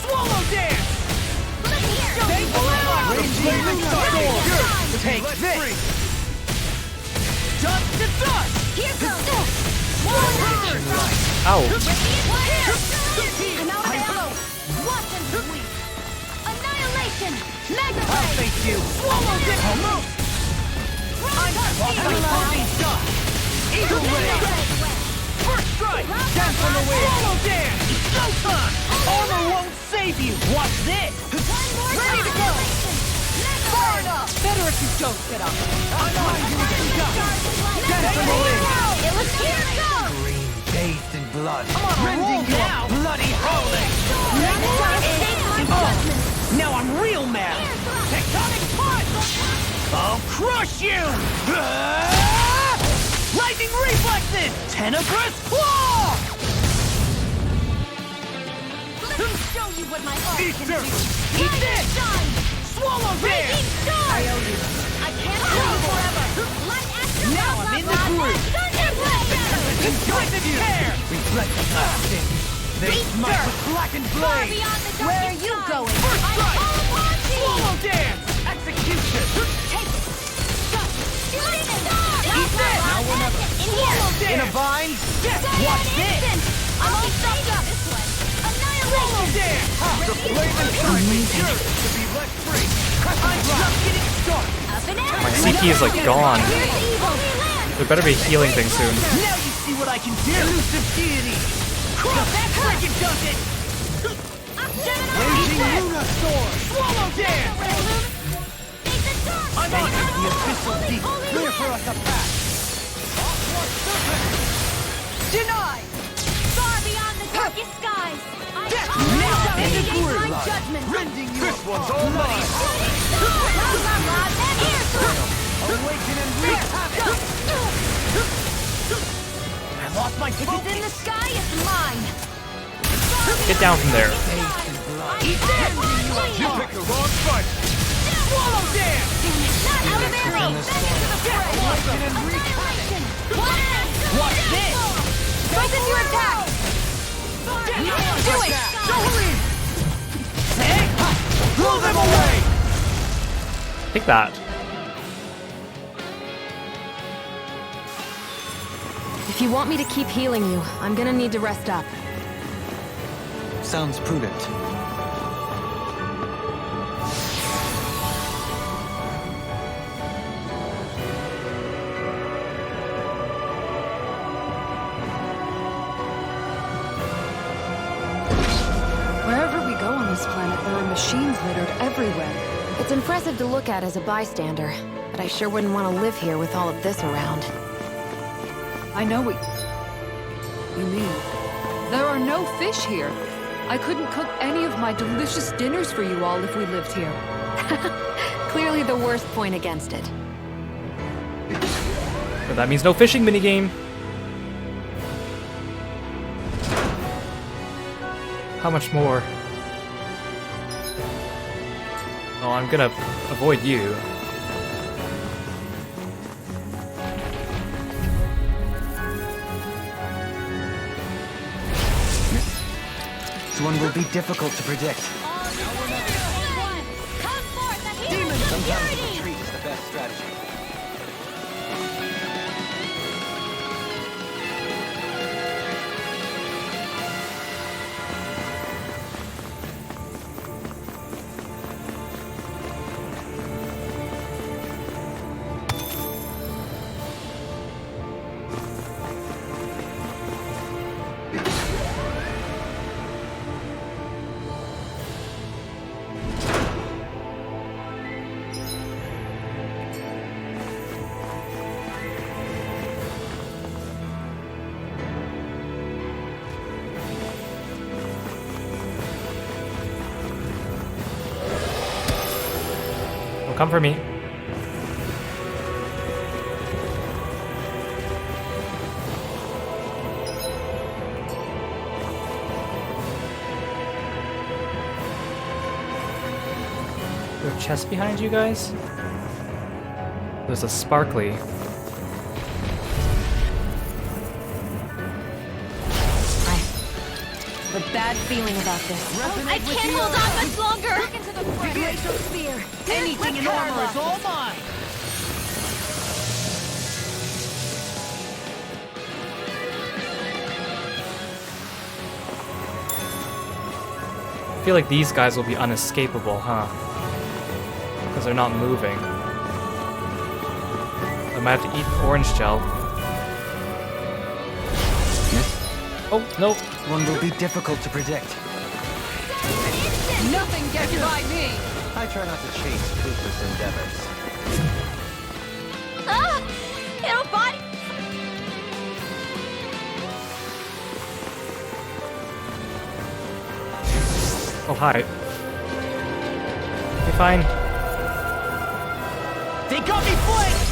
Swallow dance! Look here! Stay below! Raging storm! Take this! Dust to dust! Here goes! Ow. I'm out of ammo! Watch and sweep! Annihilation! Mega I'll ray! face you! Swallow dance! Move! I'm fucking dust! Eagle ray! First strike! Dance on the wind! Swallow dance! Showtime! Armor won't save you! Watch this! Ready to go! Far enough! Better if you don't get up! I'm behind you with some dust! Dance on the wind! It was here go! Green, bathed in blood. I'm on a roll now! Bloody howling! Now I'm real mad! Tectonic punch! I'll crush you! Lightning reflexes! Tenebrous claw! Let me show you what my art can do! Eat this! Swallow Raging dance! storm! I owe you! I can't hold you forever! Light after Now I'm in the groove! Thunder blade! Impressive tear! Reflect the blasting. They smite with blackened Far blade! beyond the darkest Where are you sky. going? First I strike! call upon thee! Swallow dance! Execution! Take it! Stop! Shooting star! Eat this! Now or never! In here! In a vine? Watch this! I'm all stuffed up! This way! Swallow Annihilation! dance! The flame inside me yearns to be let free! I'm just getting started! Up and out! My CP is like gone. Here's evil! We land! There better be healing things soon. Now you see what I can do! Elusive deity! That freaking does it! Raging Luna Sword! Swallow dance! I'm on it! The abyssal deep! Clear for us a path! Denied! Far beyond the darkest skies! I Now call in the against groove! my judgment! Rending you! This one's all mine! Awaken and wreak havoc! I lost my If focus! it's in the sky, it's mine! Get down from there. Eat this! You picked the wrong fight! Swallow dance! Not out of ammo! Back into the fray! Awaken and wreak havoc! Watch this! Focus your attack! Do it! Don't leave! Hey! Blow them away! Take that. If you want me to keep healing you, I'm gonna need to rest up. Sounds prudent. this planet, there are machines littered everywhere. It's impressive to look at as a bystander, but I sure wouldn't want to live here with all of this around. I know what you mean. There are no fish here. I couldn't cook any of my delicious dinners for you all if we lived here. Clearly the worst point against it. But that means no fishing minigame. How much more? Oh, I'm gonna avoid you. This one will be difficult to predict. Sometimes retreat is the best strategy. Don't come for me. Is there a chest behind you guys? There's a sparkly. The bad feeling about this. I can't hold on much longer! Look into the glacial sphere! Anything in armor is all mine! I feel like these guys will be unescapable, huh? Because they're not moving. I might have to eat orange gel. Oh, no. One will be difficult to predict. Nothing gets by me! I try not to chase fruitless endeavors. Ah! It'll body! Oh, hi. Okay, fine. They got me flanked!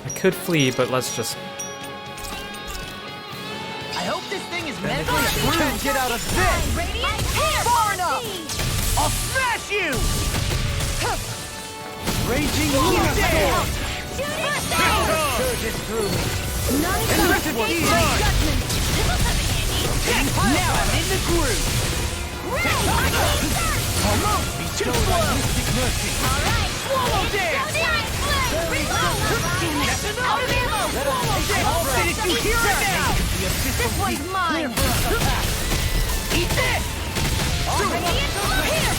I could flee, but let's just... I hope this thing is medically screwed! Can't get out of this! Far enough! I'll smash you! Raging Lunatic! Surges through me. Invisible Sun! Now I'm in the groove! Almost be too slow! Mystic Mercy! Swallow Dance! That's enough! Out of ammo! Swallow Dance! I'll finish you here and now! This one's mine! Eat this! Here!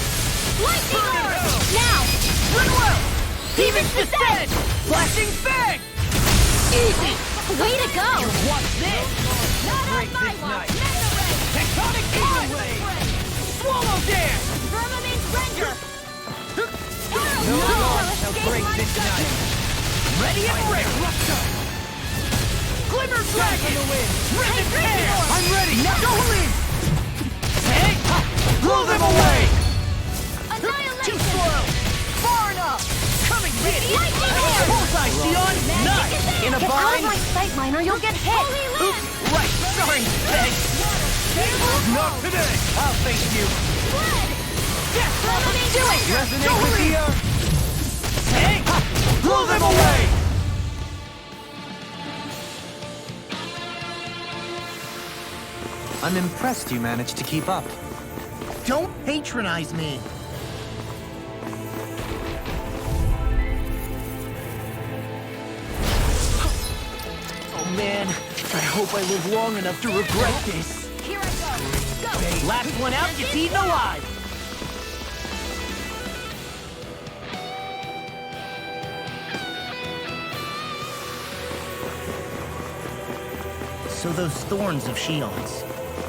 Lightning orb! Now! Run well! Demon's Descent! Flashing Fang! Easy! Way to go! Watch this! Not on my watch! Mega Ray! Tectonic Eagle Wave! Swallow Dance! Firmament Render! No launch shall break this night! Ready and ready! Glimmer Dragon! Ribbon Tear! I'm ready! Now go in! Hey! Blow them away! Annihilation! Too slow! Far enough! Coming ready! Lightning orb! Bullseye, Sion! Nice! In a Get out of bind! my sight line or you'll get hit! Oops! Right! Sorry! Thanks! Not today! I'll thank you! Yes! Do it! Resonate with the earth! Hey! Blow them away! I'm impressed you managed to keep up. Don't patronize me. Oh man, I hope I live long enough to regret this. Here I go! Go! Last one out gets eaten alive! So those thorns of Shion's,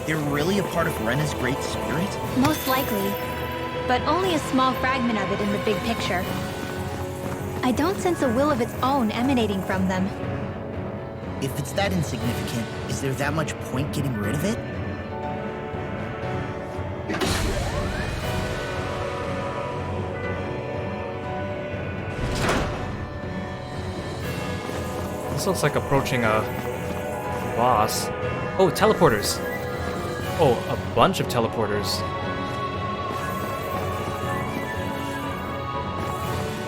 they're really a part of Rena's great spirit? Most likely. but only a small fragment of it in the big picture. I don't sense a will of its own emanating from them. If it's that insignificant, is there that much point getting rid of it? This looks like approaching a boss. Oh, teleporters! Oh, a bunch of teleporters.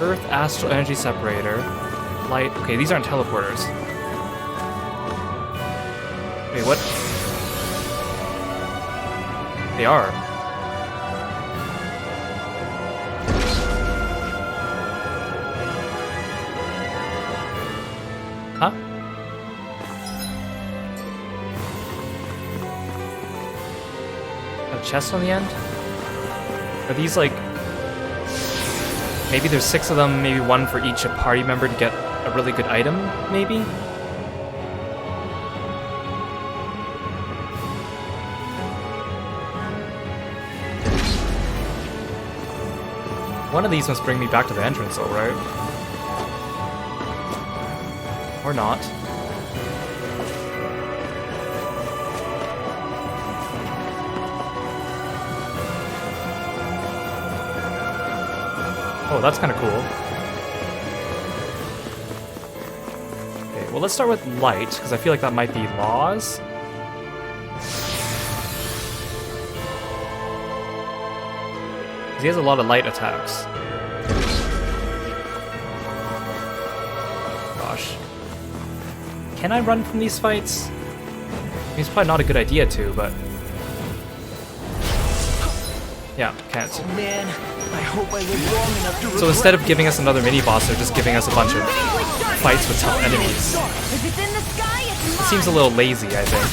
Earth Astral Energy Separator. Light. Okay, these aren't teleporters. Wait, what? They are. Huh? A chest on the end? Are these like... Maybe there's 6 of them, maybe 1 for each party member to get a really good item, maybe? One of these must bring me back to the entrance though, right? Or not. Oh, that's kind of cool. Okay, well let's start with light, because I feel like that might be laws. He has a lot of light attacks. Gosh. Can I run from these fights? I mean, it's probably not a good idea to, but... Yeah, can't. Oh man, I hope I live long enough to... So instead of giving us another mini-boss, they're just giving us a bunch of fights with tough enemies. It seems a little lazy, I think.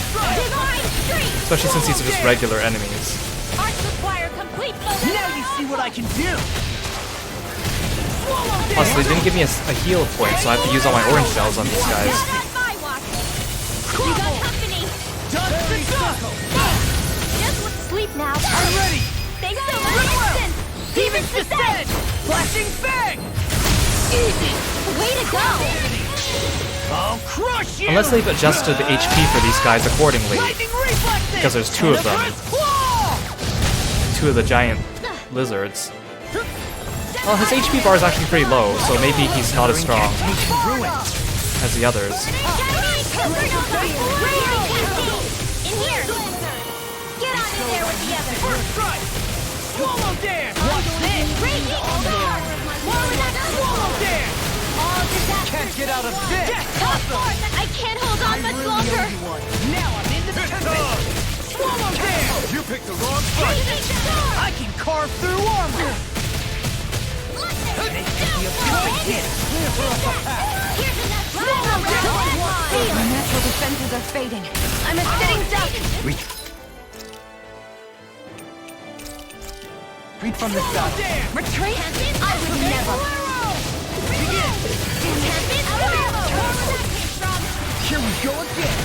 Especially since these are just regular enemies. Now you see what I can do. Plus, they didn't give me a heal point, so I have to use all my orange shells on these guys. You got company. Just with sleep now. I'm ready. Thanks so much. Demons descend. Flashing bang. Easy. Way to go. I'll crush you. Unless they've adjusted the HP for these guys accordingly, Lightning reflexes. because there's 2 of them. 2 of the giant lizards. Well, his HP bar is actually pretty low, so maybe he's not as strong as the others. In here. Get out of there with the others. First strike. Swallow dance. Watch this. Raging storm. Swallow dance. All disasters. Can't get out of this. I can't hold on much longer. Now I'm in the pit. Swallow dance. You picked the wrong fight. I can carve through armor. My natural defenses are fading. I'm a sitting duck. Read from this battle. Retreat? I would never. Here we go again.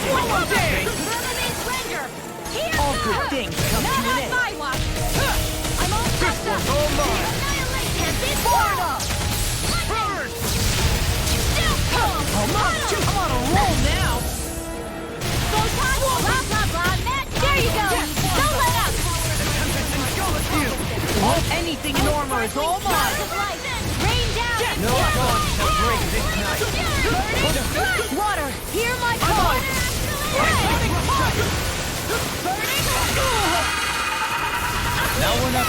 Swallow dance. All good things come to an end. I'm all This one's all mine. Burn. I'm on a roll now. Blah, blah, blah. There you go. Don't let up. Anything in armor is all mine. Rain down. No one shall break this night. Water, hear my call. Now we're not.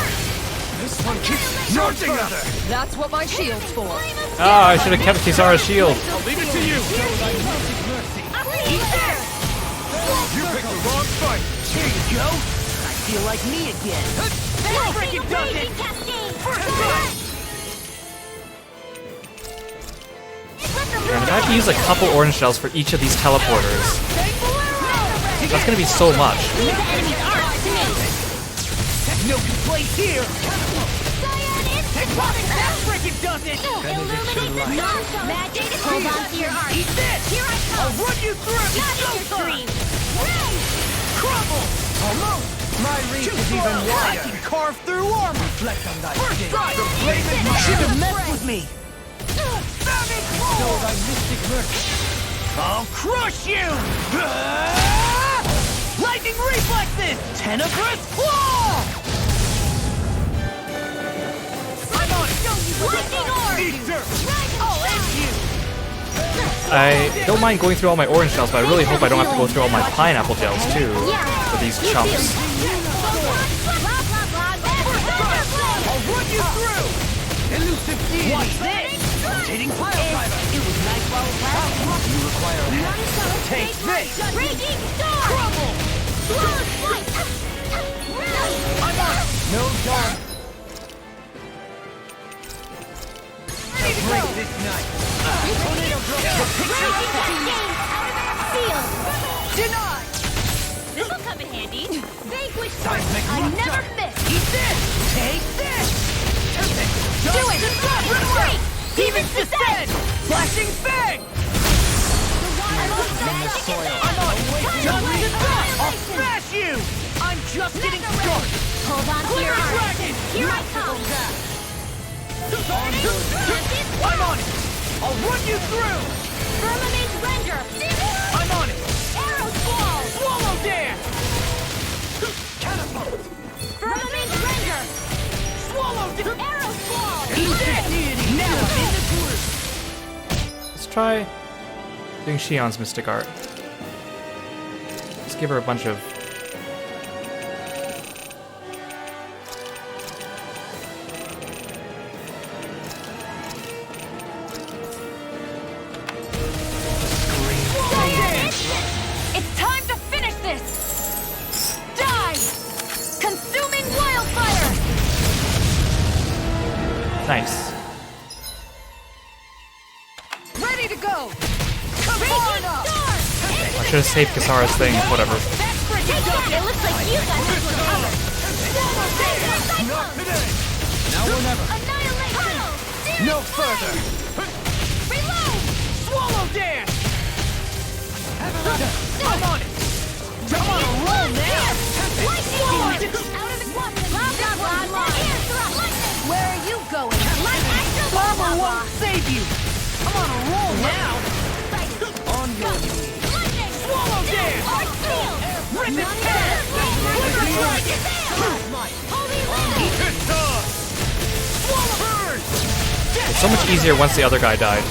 This one keeps charging us. That's what my shield's for. Ah, I should have kept Kisara's shield. I'll leave it to you. You picked the wrong fight. Here you go. I feel like me again. Freaking does it. First strike. And I have to use a couple orange shells for each of these teleporters. That's gonna be so much. No place here. That freaking does it. Magic, hold on to your art. Eat this. Here I come. I'll run you through. It's Got your showtime. dream. Crumble. Almost. My My reach is even wider. I can carve through armor. Reflect on thy skin. The flame is mine. Should have messed with me. Show thy mystic mercy. I'll crush you! Lightning reflexes! Tenebrous claw! I'm on it! Lightning orb! I'll end you! I don't mind going through all my orange gels, but I really hope I don't have to go through all my pineapple gels too for these chumps. I'll run you through! Elusive deity! Watch this! Rotating pile driver! It was nice while it lasted. You require a hand. Take this! Raging storm! Crumble! Flawless flight! I'm on it! No dawn! Ready to break this night! Tornado drop! The picture Raging cascade! Sealed! denied! This'll come in handy. Vanquish Seismic I rupture. never miss! Eat this! Take this! Do it! Retreat! Demons descend! Flashing fang! Magic I'm on it! Just to dust! I'll smash you! I'm just getting started! Hold on to Clear your a heart. dragon! Here I come! I'm on it! I'll run you through! Firmament render! I'm on it! Arrow squall! Swallow dare! Catapult! Firmament render! Swallow dare! Arrow squall! Eat this! Now I'm in the group! Let's try doing Shion's Mystic Art. Let's give her a bunch of... It's time to finish this! Die! Consuming wildfire! Nice. Ready to go! Raging storm! I should have saved Kisara's thing, whatever. Take that! It looks like you got this one covered! Not today! Now or never! Annihilation! No further! Reload! Swallow dare! I'm on it! I'm on a roll now! Lightning storm! Out of the quadrant! Blah, blah, blah, blah! Air thrust! Where are you going? Light astral blah, Armor blah, won't blah! save you! I'm on a roll now! On your knees! Lightning! Swallow dare! Art seal! Rip its head! Holy land! Swallow burn! It's so much easier once the other guy died.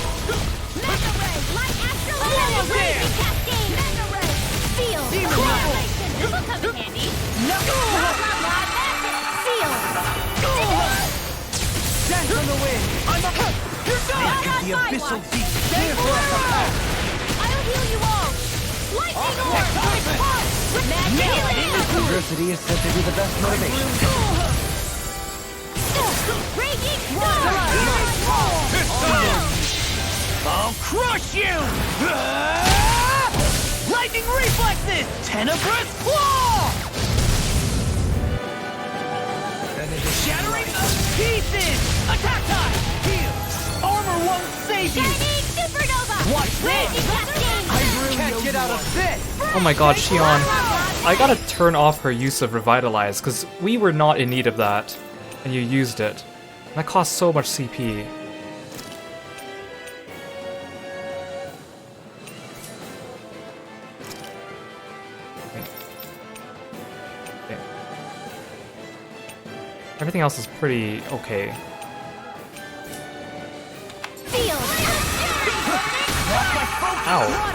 Mega ray! Light astral land! Raging cascade! Mega ray! Seal! Annihilation! This'll come in handy! No! Blah, blah, blah! That's it! Seal! Dance on the wind! I'm up! You're done! Not on The my abyssal watch. deep clear for us to pass! I'll heal you all! Lightning orb! Magic healing! Adversity is said to be the best motivation. Raging storm! I'll crush you! Lightning reflexes! Tenebrous claw! Shattering of pieces! Attack time! Heal! Armor won't save you! Shining supernova! Watch this! Raging cascade! I can't get out of this! Oh my god, Shion. I gotta turn off her use of Revitalize, because we were not in need of that, and you used it. And that costs so much CP. Okay. Everything else is pretty okay. Field! Ow.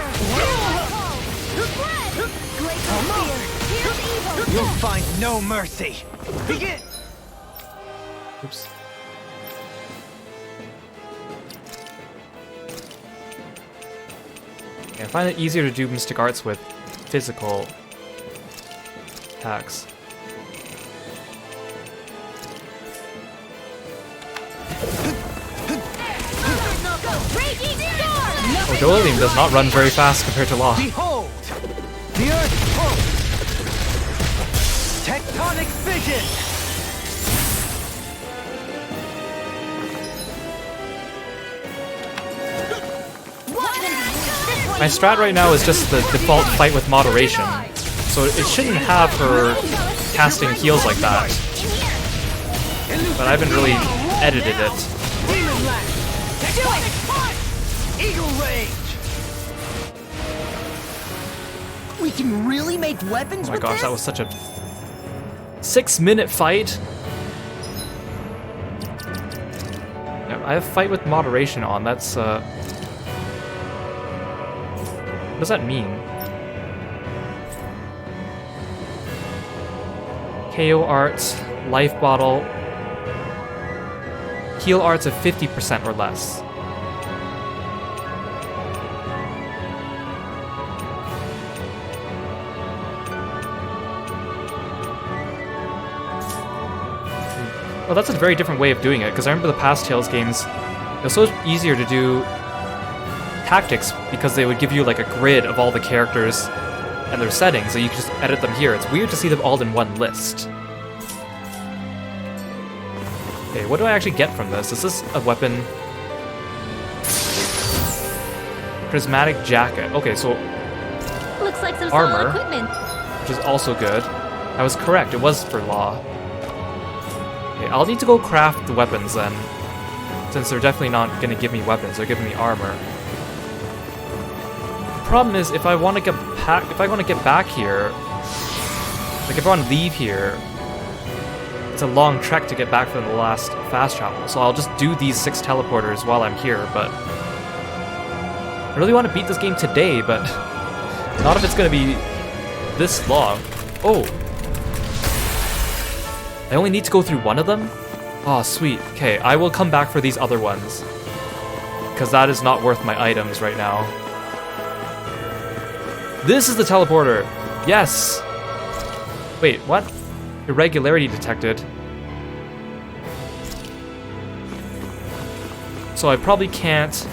You'll find no mercy! Begin! Oops. Yeah, I find it easier to do Mystic Arts with physical attacks. Oh, Dolium does not run very fast compared to Law. Behold! The Earth's pulse! Tectonic fission! My strat right now is just the default fight with moderation, so it shouldn't have her casting heals like that. But I haven't really edited it. Demon Lash! Tectonic Punch! Eagle Rage! We can really make weapons Oh my with gosh, this? that was such a 6-minute fight. Yeah, I have fight with moderation on. That's what does that mean? KO arts, life bottle, heal arts of 50% or less. Well, that's a very different way of doing it, because I remember the past Tales games, it was so easier to do tactics because they would give you like a grid of all the characters and their settings, so you could just edit them here. It's weird to see them all in one list. Okay, what do I actually get from this? Is this a weapon? Prismatic jacket. Okay, so Looks like some Armor. solid equipment. which is also good. I was correct, it was for law. Okay, I'll need to go craft the weapons then, since they're definitely not going to give me weapons, they're giving me armor. The problem is, if I want to get back here, like if I want to leave here, it's a long trek to get back from the last fast travel, so I'll just do these 6 teleporters while I'm here, but I really want to beat this game today, but not if it's going to be this long. Oh! I only need to go through one of them? Oh, sweet. Okay, I will come back for these other ones, because that is not worth my items right now. This is the teleporter! Yes! Wait, what? Irregularity detected. So I probably can't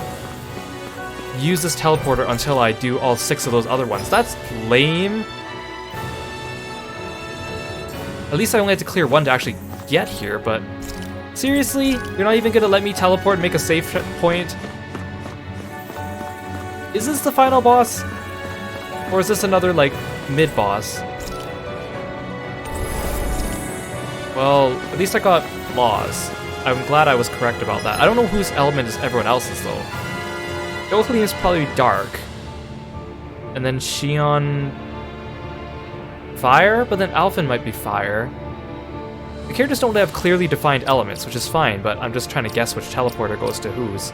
use this teleporter until I do all 6 of those other ones. That's lame. At least I only had to clear 1 to actually get here, but seriously? You're not even gonna let me teleport and make a save point? Is this the final boss? Or is this another, like, mid-boss? Well, at least I got laws. I'm glad I was correct about that. I don't know whose element is everyone else's, though. Jocelyn is probably dark. And then Shion... fire? But then Alphen might be fire. The characters don't have clearly defined elements, which is fine, but I'm just trying to guess which teleporter goes to whose.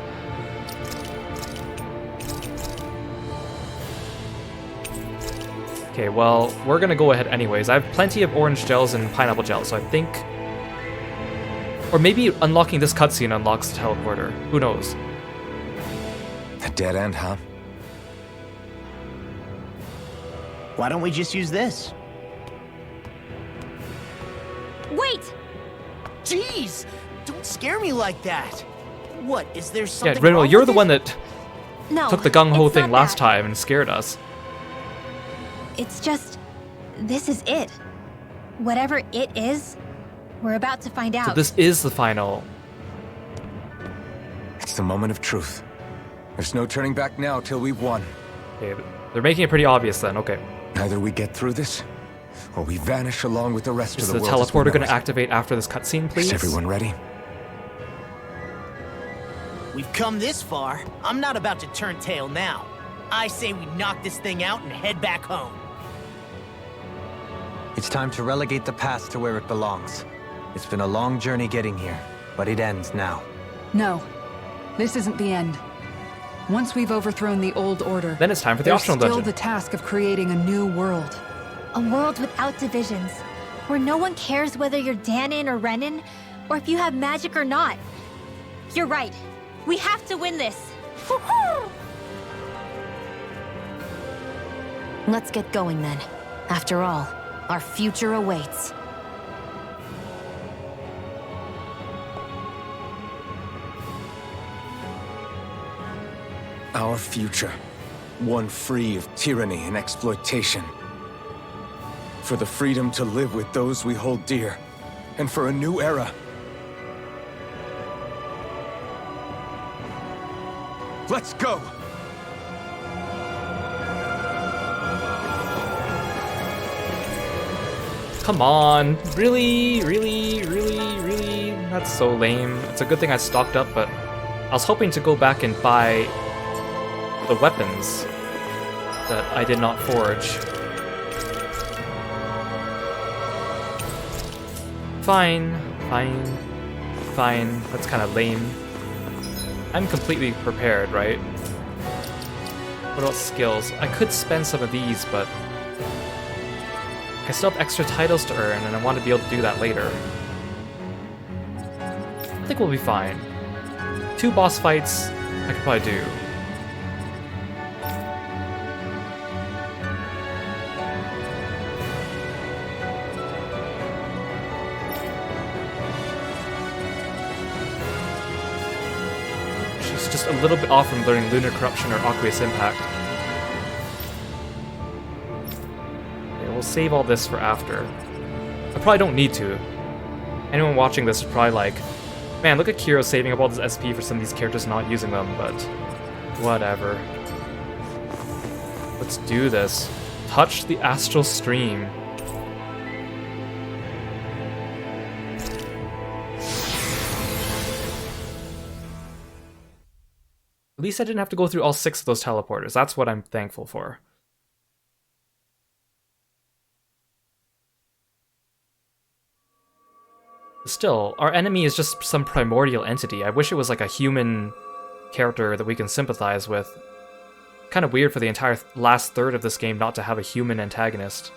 Okay, well, we're gonna go ahead anyways. I have plenty of orange gels and pineapple gels, so I think... Or maybe unlocking this cutscene unlocks the teleporter. Who knows? A dead end, huh? Why don't we just use this? Wait! Jeez! Don't scare me like that! What, is there something Yeah, Rinwell, wrong you're with the it? one that No, took the gung-ho it's thing not last that. time and scared us. It's just... this is it. Whatever it is, we're about to find out. So this is the final... It's the moment of truth. There's no turning back now till we've won. Okay, they're making it pretty obvious then, okay. Either we get through this, or we vanish along with the rest Is of the the world. as we teleporter know going it. to activate after this cutscene, please? Is everyone ready? We've come this far. I'm not about to turn tail now. I say we knock this thing out and head back home. It's time to relegate the past to where it belongs. It's been a long journey getting here, but it ends now. No, this isn't the end. Once we've overthrown the old order, Then it's time for the there's optional still dungeon. the task of creating a new world. A world without divisions, where no one cares whether you're Danon or Renan, or if you have magic or not. You're right. We have to win this. Let's get going then. After all, our future awaits. Our future. One free of tyranny and exploitation. For the freedom to live with those we hold dear. And for a new era. Let's go! Come on. Really? Really? Really? Really? That's so lame. It's a good thing I stocked up, but I was hoping to go back and buy the weapons that I did not forge. Fine. Fine. Fine. That's kind of lame. I'm completely prepared, right? What about skills? I could spend some of these, but I still have extra titles to earn, and I want to be able to do that later. I think we'll be fine. 2 boss fights, I could probably do. She's just a little bit off from learning Lunar Corruption or Aqueous Impact. We'll save all this for after. I probably don't need to. Anyone watching this is probably like, man, look at Kiro saving up all this SP for some of these characters not using them, but whatever. Let's do this. Touch the astral stream. At least I didn't have to go through all 6 of those teleporters. That's what I'm thankful for. Still, our enemy is just some primordial entity. I wish it was like a human character that we can sympathize with. Kind of weird for the entire last third of this game not to have a human antagonist.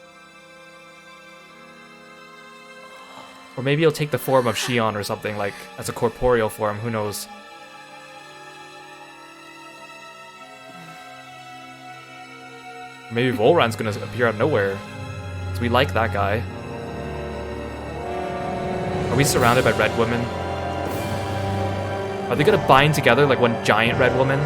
Or maybe he'll take the form of Shion or something, like as a corporeal form, who knows. Maybe Volran's gonna appear out of nowhere. So we like that guy. Are we surrounded by red women? Are they gonna bind together like one giant red woman?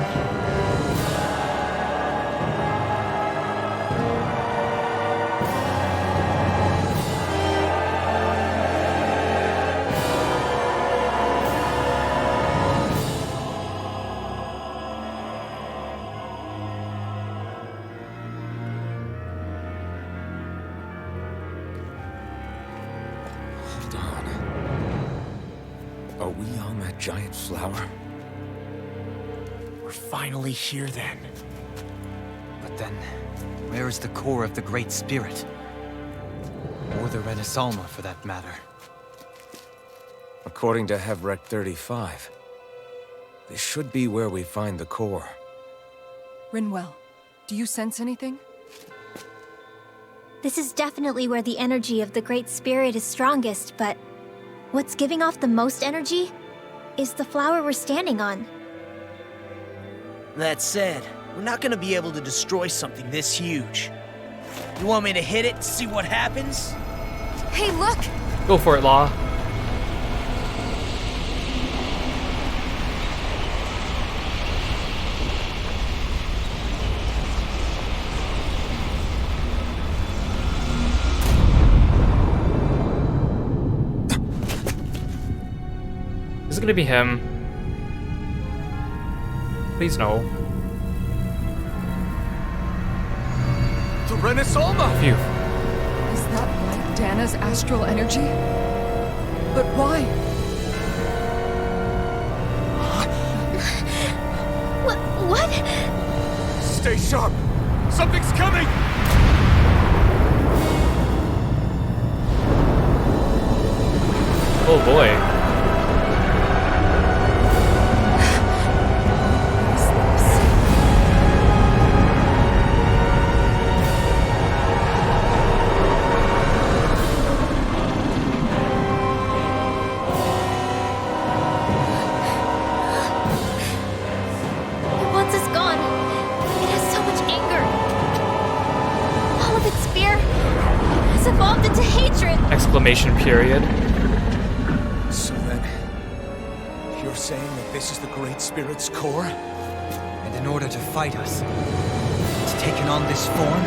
Giant flower? We're finally here then. But then, where is the core of the Great Spirit? Or the Renaissance, for that matter? According to Hevrek 35, this should be where we find the core. Rinwell, do you sense anything? This is definitely where the energy of the Great Spirit is strongest, but what's giving off the most energy is the flower we're standing on. That said, we're not gonna be able to destroy something this huge. You want me to hit it to see what happens? Hey, look! Go for it, Law. Is it gonna be him? Please no. The Renaissance! Phew. Is that like Dana's astral energy? But why? What? Stay sharp! Something's coming! Oh boy. Exclamation period. So then, you're saying that this is the Great Spirit's core? And in order to fight us, it's taken on this form?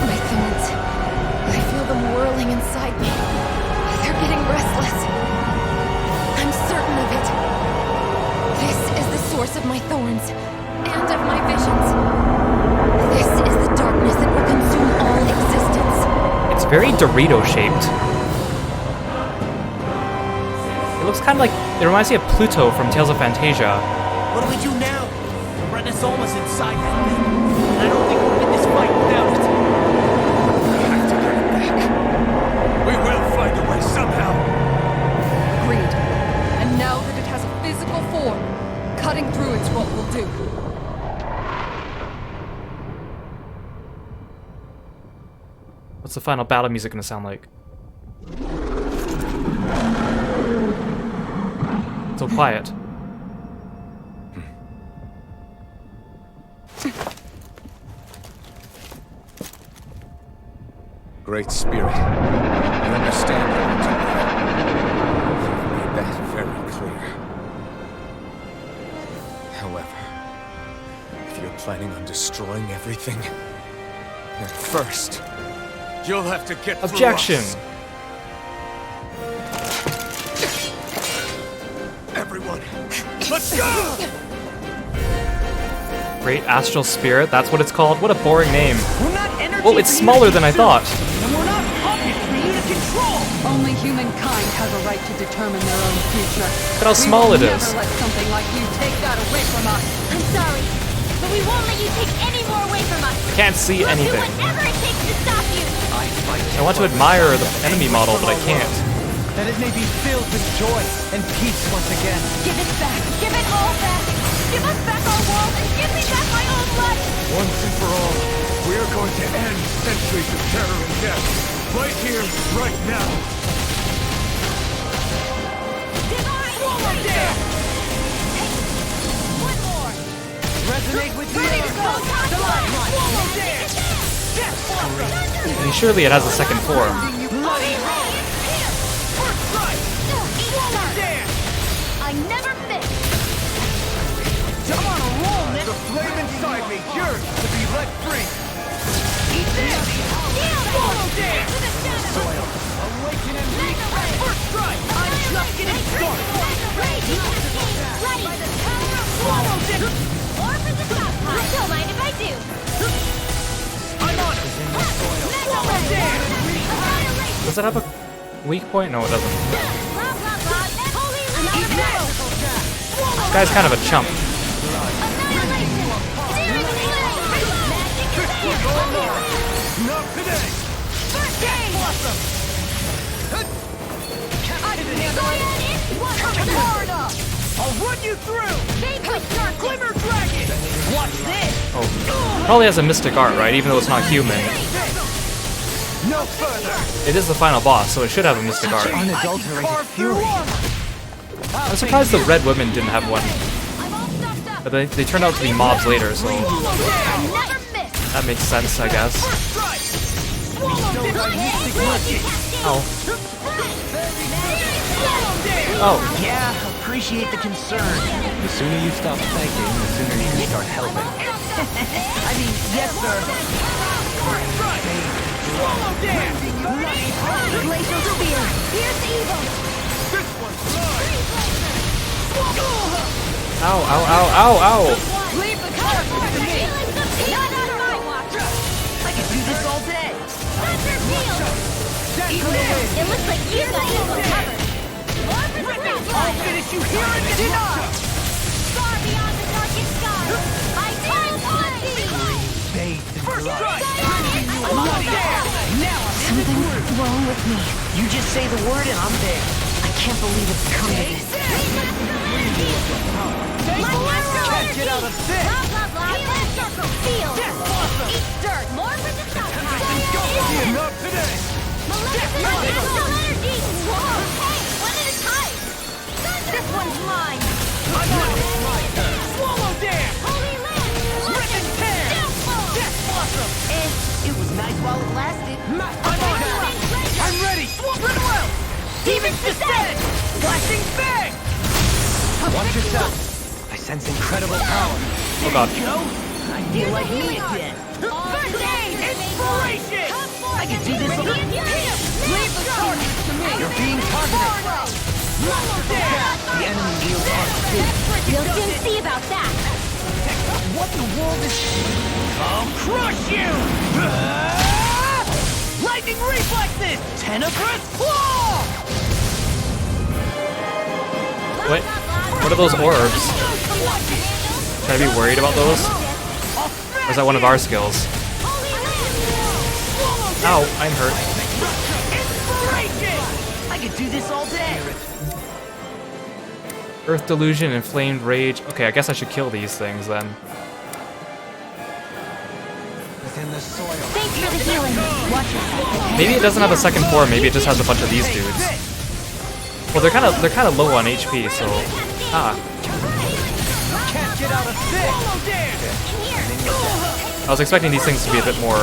My thorns. I feel them whirling inside me. They're getting restless. I'm certain of it. This is the source of my thorns, and of my visions. This is the darkness that will consume all existence. It's Very Dorito shaped. It looks kind of like, it reminds me of Pluto from Tales of Fantasia. What do we do now? Rena's almost inside that thing. I don't think we'll win this fight without it. We have to get it back. We will find a way somehow. Agreed. And now that it has a physical form, cutting through it's what we'll do. What's the final battle music gonna sound like? So quiet. Great Spirit, I understand what you're doing. You've made that very clear. However, if you're planning on destroying everything, then first, you'll have to get Objection! through us. Everyone, let's go! Great Astral Spirit, that's what it's called? What a boring name. We're not energy. Oh, it's smaller than I thought. And we're not puppets for you to control. Only humankind has a right to determine their own future. Look at how small it is. Never let something like you take that away from us. I'm sorry, but we won't let you take any more away from us. I can't see We'll anything. do whatever it takes to stop you. I want to admire the enemy model, but I can't. That it may be filled with joy and peace once again. Give it back. Give it all back. Give us back our world and give me back my own life. Once and for all, we are going to end centuries of terror and death. Right here, right now. Swallow down! One more. Resonate with Ready to you. go. Swallow down! Death Walker! I mean, surely it has a second form. Bloody hell! First strike! Swallow down! I never miss. I'm on a roll, Nick! The flame inside me yearns to be let free! Eat this! Swallow down! Soil! Awaken and reach! First strike! I'm just getting started! Ready. Swallow down! Or for the top part. Don't mind if I do. I'm on it! Swallow down! Does it have a weak point? No, it doesn't. Blah, blah, blah. Holy Eat this! This guy's kind of a chump. annihilation. Not today! First game. Awesome! I didn't handle it. Coming hard up! I'll run you through! Glimmer Dragon! Watch this! Oh, probably has a mystic art, right? Even though it's not human. No further! It is the final boss, so it should have a mystic art. Unadulterated fury. I'm surprised the red women didn't have one. I'm all stuffed up. But they turned out to be mobs later, so I never miss. that makes sense, I guess. Ow. Oh, Yeah, appreciate the concern. The sooner you stop thinking, the sooner you can start helping. I mean, yes, sir. Swallow down! Glacial spear. Here's evil. This one's mine! ow, ow, ow, ow, ow. Leave the carpet to me. Not on my watch. I can do this all day! Thunder field. It looks like you got evil covered. More for the top I'll line. finish you here and deny! Far beyond the darkest sky. I call upon thee. First strike! Bloody down! Now I'm in the groove! Something's wrong with me. You just say the word and I'm there. I can't believe it's come to this. Can't get out of this! Blah, blah, blah. Healing circle. Feel. Eat dirt. More for the top line. Not today! Maleficent astral energy. Whoa. Hey, one at a time. This one's mine. I'm on it! Swallow down! Holy land. Rip and tear! Downfall. Death blossom! It was nice while it lasted. I'm on it! I'm ready! Run well! Demons descend! Flashing bang! Watch yourself. I sense incredible power. Oh god. Go! I feel like me again. First aid! Inspiration! I can do this all. Leave the target to me! You're being targeted. Swallow down! The enemy yields our We'll soon see about that. What in the world is... I'll crush you! Lightning reflexes! Tenebrous claw! What? What are those orbs? Should I be worried about those? Or is that one of our skills? Ow, I'm hurt. Inspiration! I could do this all day! Earth Delusion, Inflamed Rage. Okay, I guess I should kill these things then. Within the soil. Thanks for the healing. Watch yourself. Maybe it doesn't have a second form, maybe it just has a bunch of these dudes. Well, they're kind of low on HP, so Can't get out of this! I was expecting these things to be a bit more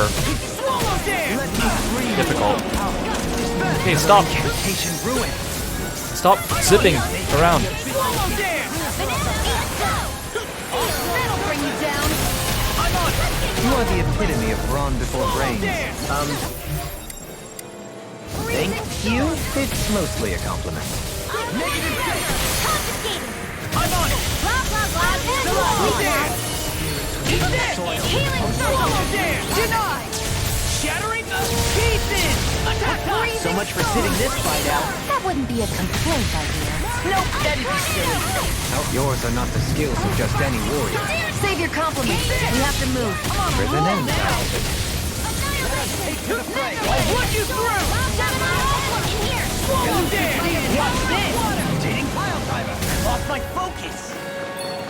difficult. Hey, stop! Stop zipping around. That'll bring you down. You are the epitome of brawn before brains. Thank you. It's mostly a compliment. Confiscating. I'm on it! Blah, blah, blah. Healing circle. Denied! Shattering the pieces! Attack time! So much for sitting this fight out. That wouldn't be a complaint, I hear. Nope, that'd be silly. Yours are not the skills of just any warrior. Save your compliments. We have to move. There's an end to all this. I'll run you through! Swallow down! What's this? Rotating pile driver! Lost my focus!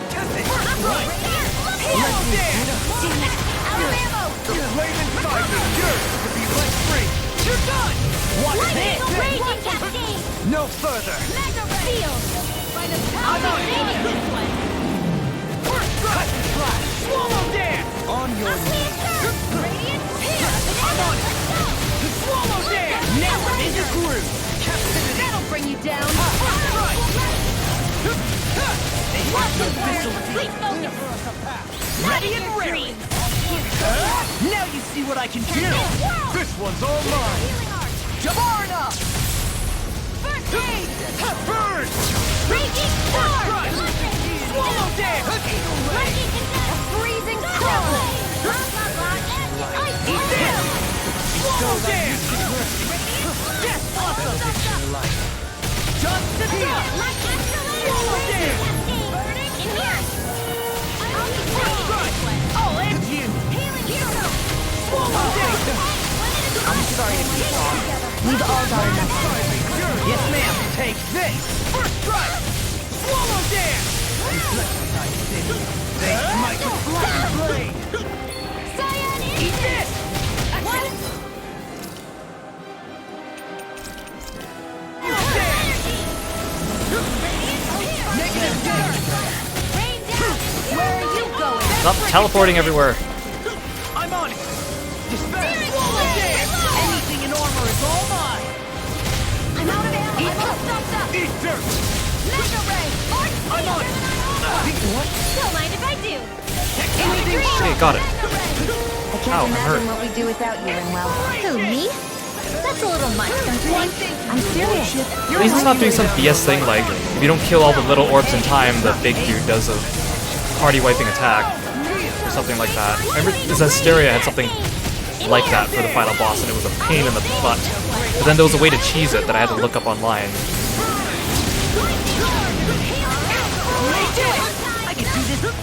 Test it! Right! Swallow down! Flame inside me! Yours to be let free! You're done! Watch this! No further! I'm on it! Cut and slash! Swallow down! On your knees! I'm on it! Swallow down! Now I'm in the groove! Captivity! That'll bring you down. Right! They have no facility! Ready and ready! Now you see what I can do! This one's all mine! Jabarna! First aid! Burn! Raging storm! Right! Swallow down! Freezing storm! Blah, blah, blah. Eat this! Swallow down! Death blossom! Just the top! Swallow down! Right! I'll end you! Swallow down! I'm sorry to keep on. We've all got enough. Yes, ma'am! Take this! First strike! Swallow down! They might with flash blade! Eat this! Negative damage! Where are you going? Stop teleporting everywhere. I'm on it! Dispatch! Swallow down! Anything in armor is all mine! I'm out of ammo. I'm all stuffed up. Eat dirt! Mega ray. I'm on it! What? Don't mind if I do. Okay, got it. I Ow, can't I'm imagine hurt. what we'd do without you, Rinwell. Who, me? That's a little much, don't you think? I'm serious. At least it's not doing some BS thing like, if you don't kill all the little orbs in time, the big dude does a party-wiping attack. Or something like that. I remember Zestiria had something like that for the final boss, and it was a pain in the butt. But then there was a way to cheese it that I had to look up online. I can do this!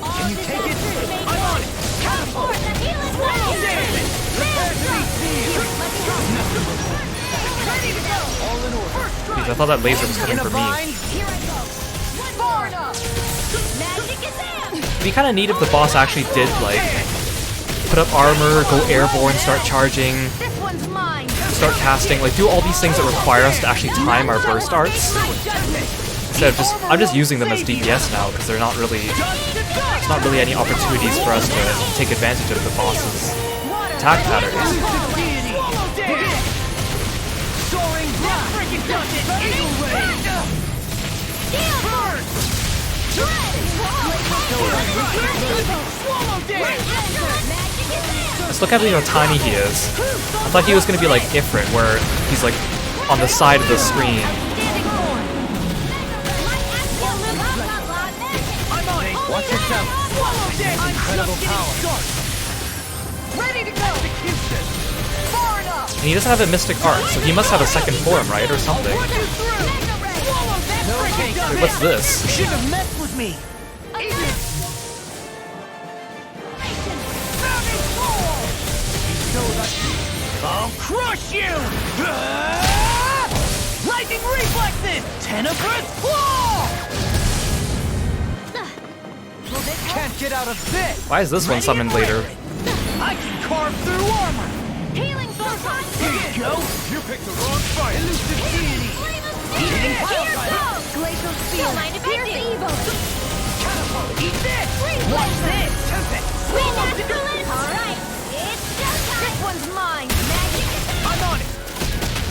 Can you take it? I'm on it! Catapult! Swallow down! Prepare to be sealed! Ready to go! All in order! First strike! Jeez, I thought that laser was coming for me. Here I go. Far enough. Magic is in. It'd be kind of neat if the boss actually did, like, put up armor, go airborne, start charging, This one's mine. start casting, like, do all these things that require us to actually time our burst arts. Instead of just, I'm just using them as DPS now, because they're not really, there's not really any opportunities for us to take advantage of the boss's attack patterns. Soaring breath! Freaking does it! Eagle ray! Burn! Swallow down! Just look at how tiny he is. I thought he was going to be like Ifrit, where he's like on the side of the screen. I'm on it! Watch yourself! Swallow down! Incredible power! Ready to go! Execution! Far enough! And he doesn't have a mystic art, so he must have a second form, right? Or something. Wait, what's this? You shouldn't have messed with me. I'll crush you! Lightning reflexes! Tenebrous claw! Can't get out of this! Why is this one summoned later? I can carve through armor! Healing Photon! Here you go! you picked the wrong fight. Elusive deity! Healing Photon! Glacial Steel! Don't mind if I do! Evil! Catapult! Eat this! Watch this! Tempest! Wind Astrolus! Alright, it's showtime! This one's mine! Magic attack! I'm on it!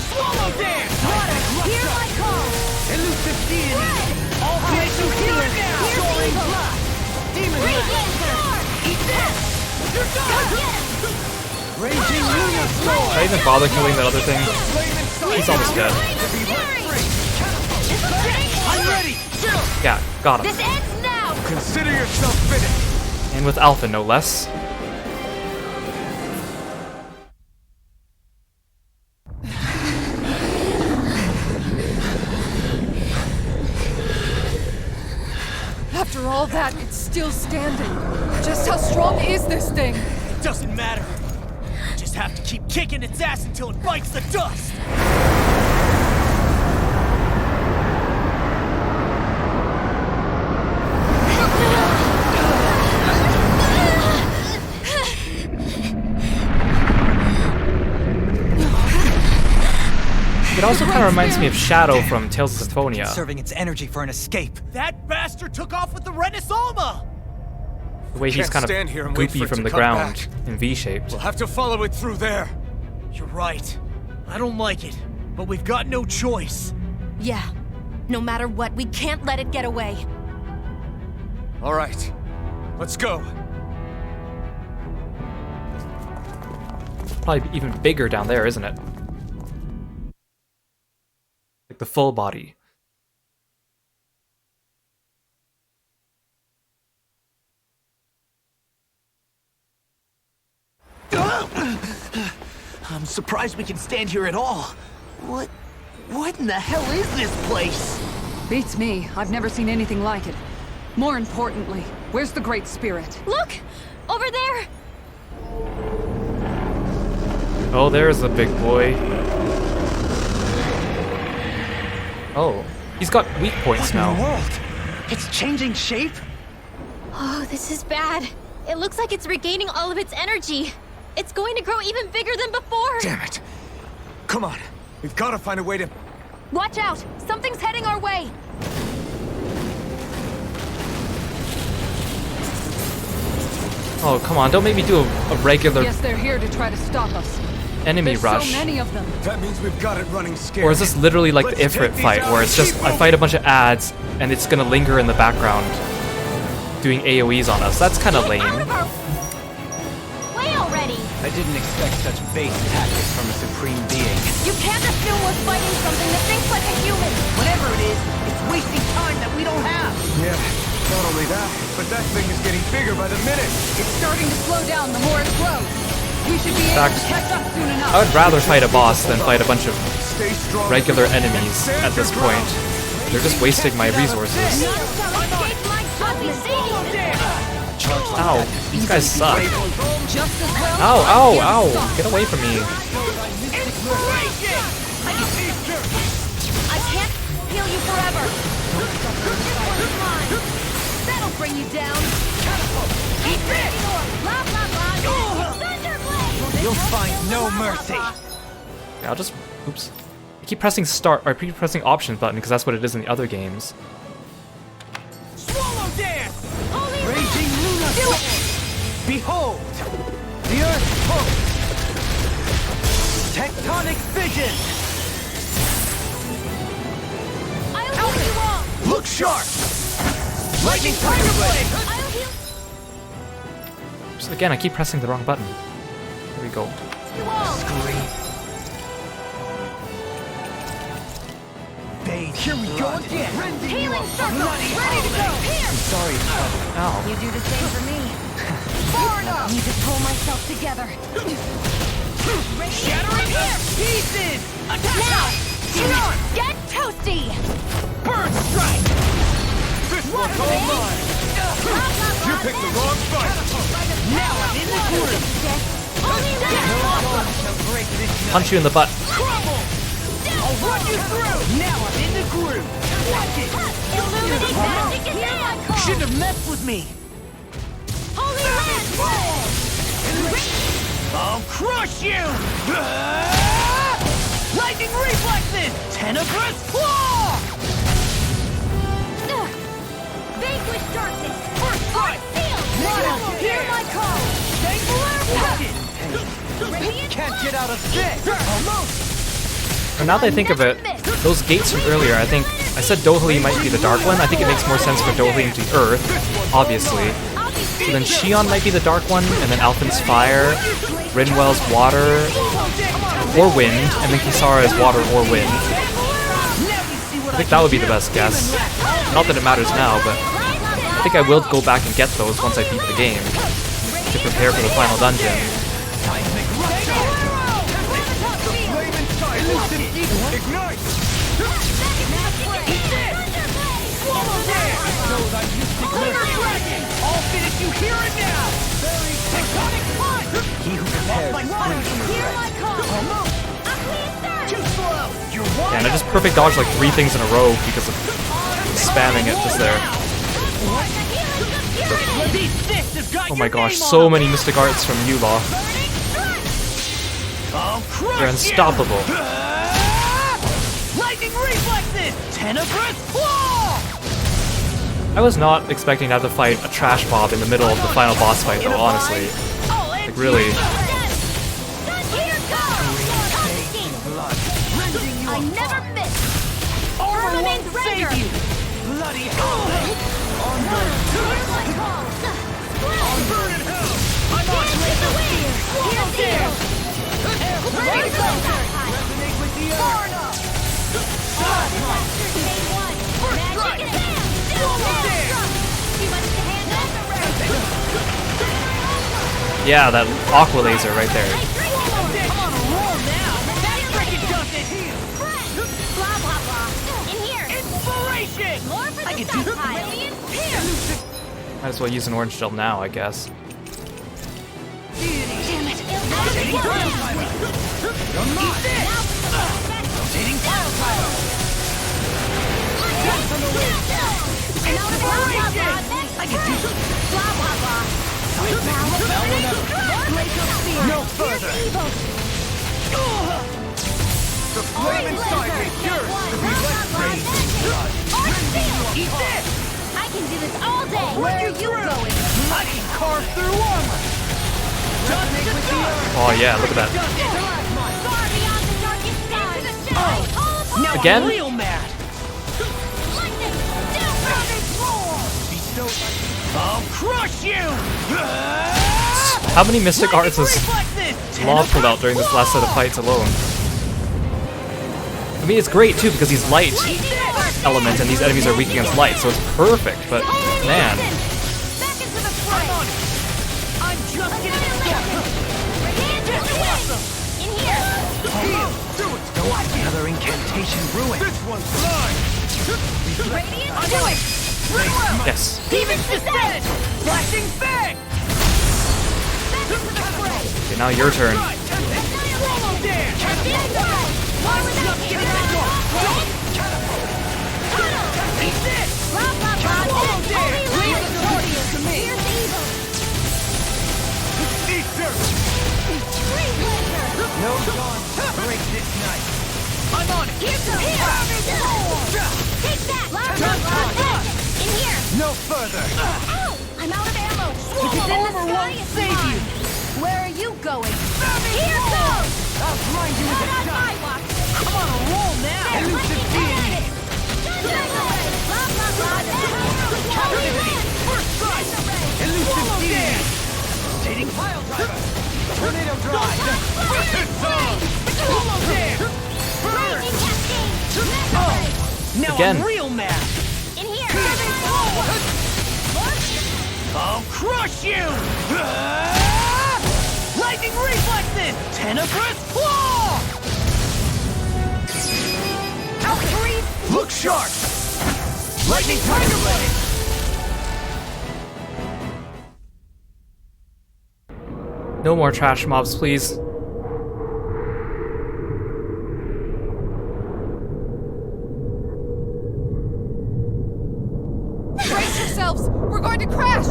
Swallow dance! Water, hear my call! Elusive deity! All glacial healer now! Here's Soaring evil! blast! Demon Breathe blast! Lancer! Eat this! You're Go done! get him! Raging Lunar Storm! Did I even bother killing that other thing? He's almost dead. I'm ready! Yeah, got him. This ends now! Consider yourself finished. And with Alpha, no less. After all that, it's still standing. Just how strong is this thing? It doesn't matter. Just have to keep kicking its ass until it bites the dust! It also kind of reminds me of Shadow from Tales of Symphonia. Conserving its energy for an escape. That bastard took off with the Renaissama! The way he's Can't kind of stand here and wait for goopy it from to the come ground back. in V-shaped. We'll have to follow it through there. You're right. I don't like it, but we've got no choice. Yeah. No matter what, we can't let it get away. All right, let's go. Probably even bigger down there, isn't it? Like the full body. I'm surprised we can stand here at all. What in the hell is this place? Beats me. I've never seen anything like it. More importantly, where's the Great Spirit? Look! Over there! Oh, there's the big boy. Oh, he's got weak points What in now. the world? It's changing shape? Oh, this is bad. It looks like it's regaining all of its energy. It's going to grow even bigger than before. Damn it. Come on, we've got to find a way to... Watch out! Something's heading our way! Oh, come on, don't make me do a regular Yes, they're here to try to stop us. enemy There's rush. so many of them. That means we've got it running scared. Or is this literally like the Let's Ifrit take these fight, out where and it's just, keep I fight a bunch of ads, and it's gonna linger in the background, doing AoEs on us? That's kinda lame. Out of our way already! I didn't expect such base tactics from a supreme being. You can't assume we're fighting something that thinks like a human! Whatever it is, it's wasting time that we don't have. Yeah, not only that, but that thing is getting bigger by the minute. It's starting to slow down the more it grows. We should be able to catch up soon enough. I would rather fight a boss than fight a bunch of Stay strong. regular enemies at this point. They're just wasting my resources. None shall escape my judgment! Ow, these guys suck. Just as well. Ow, ow, ow! Get away from me. I can't heal you forever! That'll bring you down! Eat this! Blah blah blah! Thunderblade! You'll find no mercy. Yeah, I'll just... Oops. I keep pressing start, or I keep pressing options button, because that's what it is in the other games. Swallow dance! Holy Raging Luna Storm! Behold! The Earth's pulse! Tectonic fission! I'll heal you all! Look sharp! Lightning Tiger Blade! I'll heal So again, I keep pressing the wrong button. There we go. you all! Bathe. Here we go again! Healing circle! Ready to go! Here! Sorry, Ow. You do the same for me. Far enough! I need to pull myself together. Shattering pieces! Now! Get toasty! Burn strike! This one's all mine! You picked the wrong fight! Now I'm in the groove! Punch you in the butt. Crumble! I'll run you through! Now I'm in the groove! Watch it! Shouldn't have messed with me! Holy Land! I'll crush you! Lightning reflexes! Tenebrous claw! Vanquish darkness! First strike! Hear my call! Singular pocket! Can't get out of this! Almost! And now that I think of it, those gates from earlier, I think I said Dohli might be the dark one. I think it makes more sense for Dohli to be Earth, obviously. So then Shion might be the dark one, and then Alphen's fire, Rinwell's water or wind, and then Kisara is water or wind. I think that would be the best guess. Not that it matters now, but I think I will go back and get those once I beat the game to prepare for the final dungeon. Ignite! I'll finish you here and now! Tectonic punch! He who prepares is Hear my call! Too slow! You're Yeah, and I just perfect dodged like 3 things in a row because of spamming it just there. Oh my gosh, so many Mystic Arts from Yulaw. They're unstoppable. Lightning reflexes! Tenebrous claw! I was not expecting to have to fight a trash mob in the middle of the final boss fight though, honestly. Like really. I never miss! Armor won't save you! Bloody hell! Burn in hell! I'm on Swallow dare! Resonate with the earth! Far enough! First strike! Swallow dare! Yeah, that aqua laser right there. I'm on a roll now! That frickin' does it here! Blah blah blah. In here. Inspiration! More for the stockpile. Here. Might as well use an orange gel now, I guess. Damn it. No further! The flame inside me cures to be less rage! Eat this! I can do this all day. Where are you going? I can carve through armor! Resonate with the earth! Oh yeah, look at that. Far beyond the darkest sky. All upon Now Again? I'm real mad! lightning. Down from I'll crush you! How many Mystic Arts has Law pulled out during this last set of fights alone? I mean, it's great too because he's light element and these enemies are weak against light, so it's perfect, but man. back into the fray. I'm just getting started! In here. Do it! Another incantation ruined. This one's mine! Radiant, do it. Yes. Demons descend! Flashing fang! Back into the fray. Okay, now your turn. Swallow dare! Why would I give it Eat this! Blah blah blah. Swallow dare! Only Leave the Guardian to me! Here's evil. Eat dirt! Free pleasure. No dawn to break this night. I'm on it! Here goes. Take that. Blah blah blah. In here. No further! Ow! I'm out of ammo. Swallow If it's in the armor sky, won't it's save mine. you! Where are you going? Here Here goes. I'll grind you with Not a on my shot! watch. I'm on a roll now! Elusive deity! Blah blah blah. Captivity! First strike! Elusive deity! Rotating pile driver! Tornado drive! First song! Swallow dare! Burn! Now Again. I'm real mad! In here. I'll crush you! Lightning reflexes! Tenebrous Claw! Look sharp! Lightning Tiger Blade! No more trash mobs, please. Brace yourselves! We're going to crash!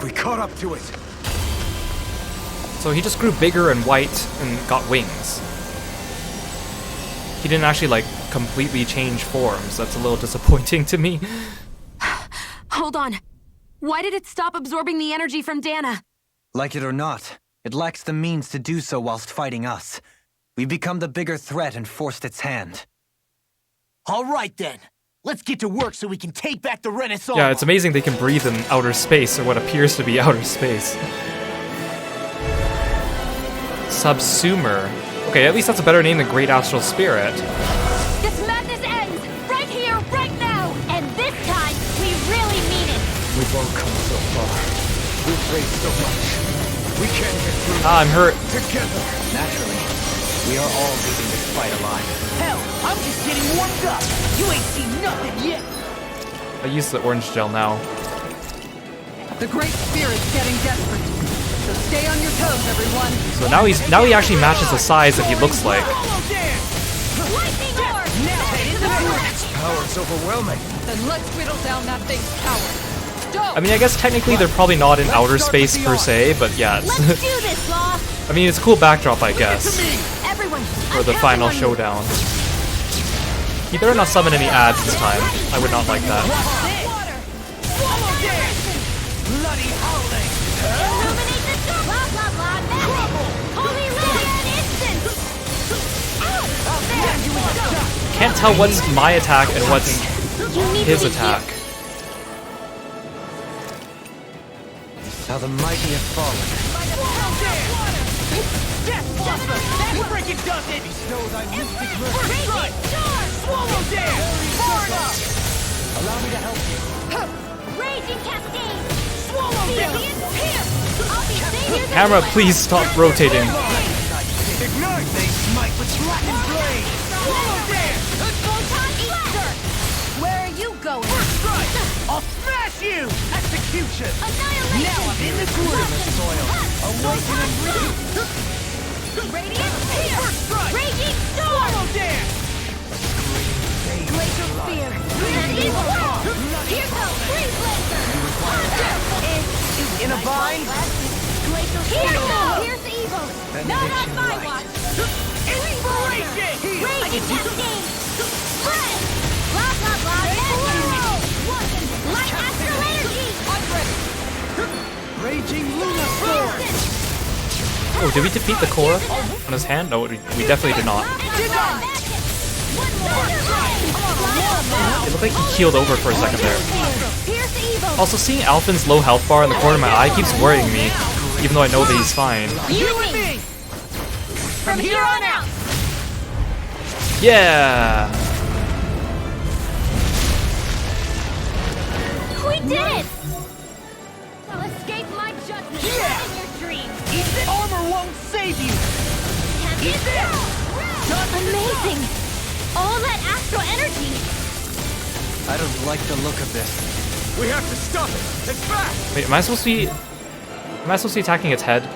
We caught up to it. So he just grew bigger and white and got wings. He didn't actually, like, completely change forms. That's a little disappointing to me. Hold on. Why did it stop absorbing the energy from Dana? Like it or not, it lacks the means to do so whilst fighting us. We've become the bigger threat and forced its hand. All right then. Let's get to work so we can take back the Renaissance. Yeah, it's amazing they can breathe in outer space, or what appears to be outer space. Subsumer. Okay, at least that's a better name than Great Astral Spirit. This madness ends right here, right now, and this time we really mean it. We've all come so far. We've faced so much. We can't get through Ah, I'm hurt. together. Naturally, we are all leaving this fight alive. Hell, I'm just getting warmed up. You ain't seen nothing yet. I use the orange gel now. The Great Spirit's getting desperate. So stay on your toes, everyone. So now he actually matches the size that he looks like. Lightning Orb! Power's overwhelming. Then let's whittle down that thing's power. Stop! I mean, I guess technically they're probably not in outer space per se, but yeah, Let's it's do this, Law! I mean, it's a cool backdrop, I guess, Everyone! for the final showdown. He better not summon any ads this time. I would not like that. Bloody howling! Illuminate the dark! Blah, blah, blah, magic! Holy Lilian instant! Ow! There! Can't tell what's my attack and what's You need his to be attack. How the mighty have fallen. Death Blossom! That freaking does it! Bestow thy mystic mercy! Strike! Swallow Dance! Florida! Allow me to help you. Raging Cascade! Swallow Dance! Here! I'll be savior! Camera, please stop rotating. Ignite! They smite with blackened blade! Swallow Dance! Photon Easter! Where are you going? First strike! I'll smash you! Execution! Annihilation! Now I'm in the groove! Soil! Awakening breeze! Radiant Spear! First strike! Raging Storm! Swallow Dance! Glacial Spear! And Evil Whirl! Here goes Freeze Laser! In a bind? Glacial Spear! Here's Evil! Not on my watch! Inspiration! Raging Cascade! Spread! Blah blah blah! Blow! Light Astral Energy! Raging Luna Sword! Oh, did we defeat the core on his hand? No, we definitely did not. One more! It looked like he keeled over for a second there. Here's Evil! Also, seeing Alphen's low health bar in the corner of my eye keeps worrying me, even though I know that he's fine. You and me! From here on out! Yeah! We did it! Well, escape my judgment Yeah! in your dreams! Armor won't save you! Eat amazing! All that astral energy! I don't like the look of this. We have to stop it! It's fast! Wait, am I supposed to be attacking its head?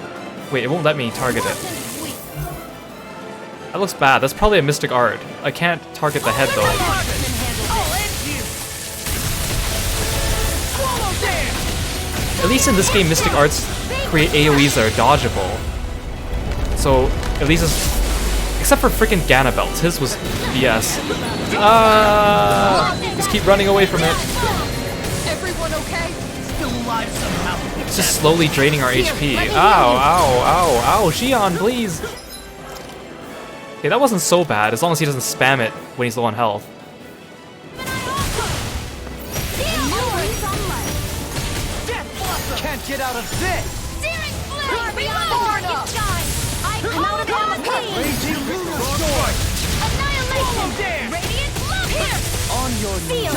Wait, it won't let me target it. That looks bad. That's probably a mystic art. I can't target the head though. I'll end you! Swallow Dance! At least in this game, mystic arts create AoEs that are dodgeable. So, at least except for freaking Ganabelt, his was BS. Just keep running away from it. Everyone okay? Still alive somehow! It's just slowly draining our HP. Ow, ow, ow, ow, Xion, please! Okay, that wasn't so bad, as long as he doesn't spam it when he's low on health. Can't get out of this! Searing flame! Beyond dark sky! I call down pain! Raging lunar storm! Annihilation! Dance! Radiant here! On your Feel!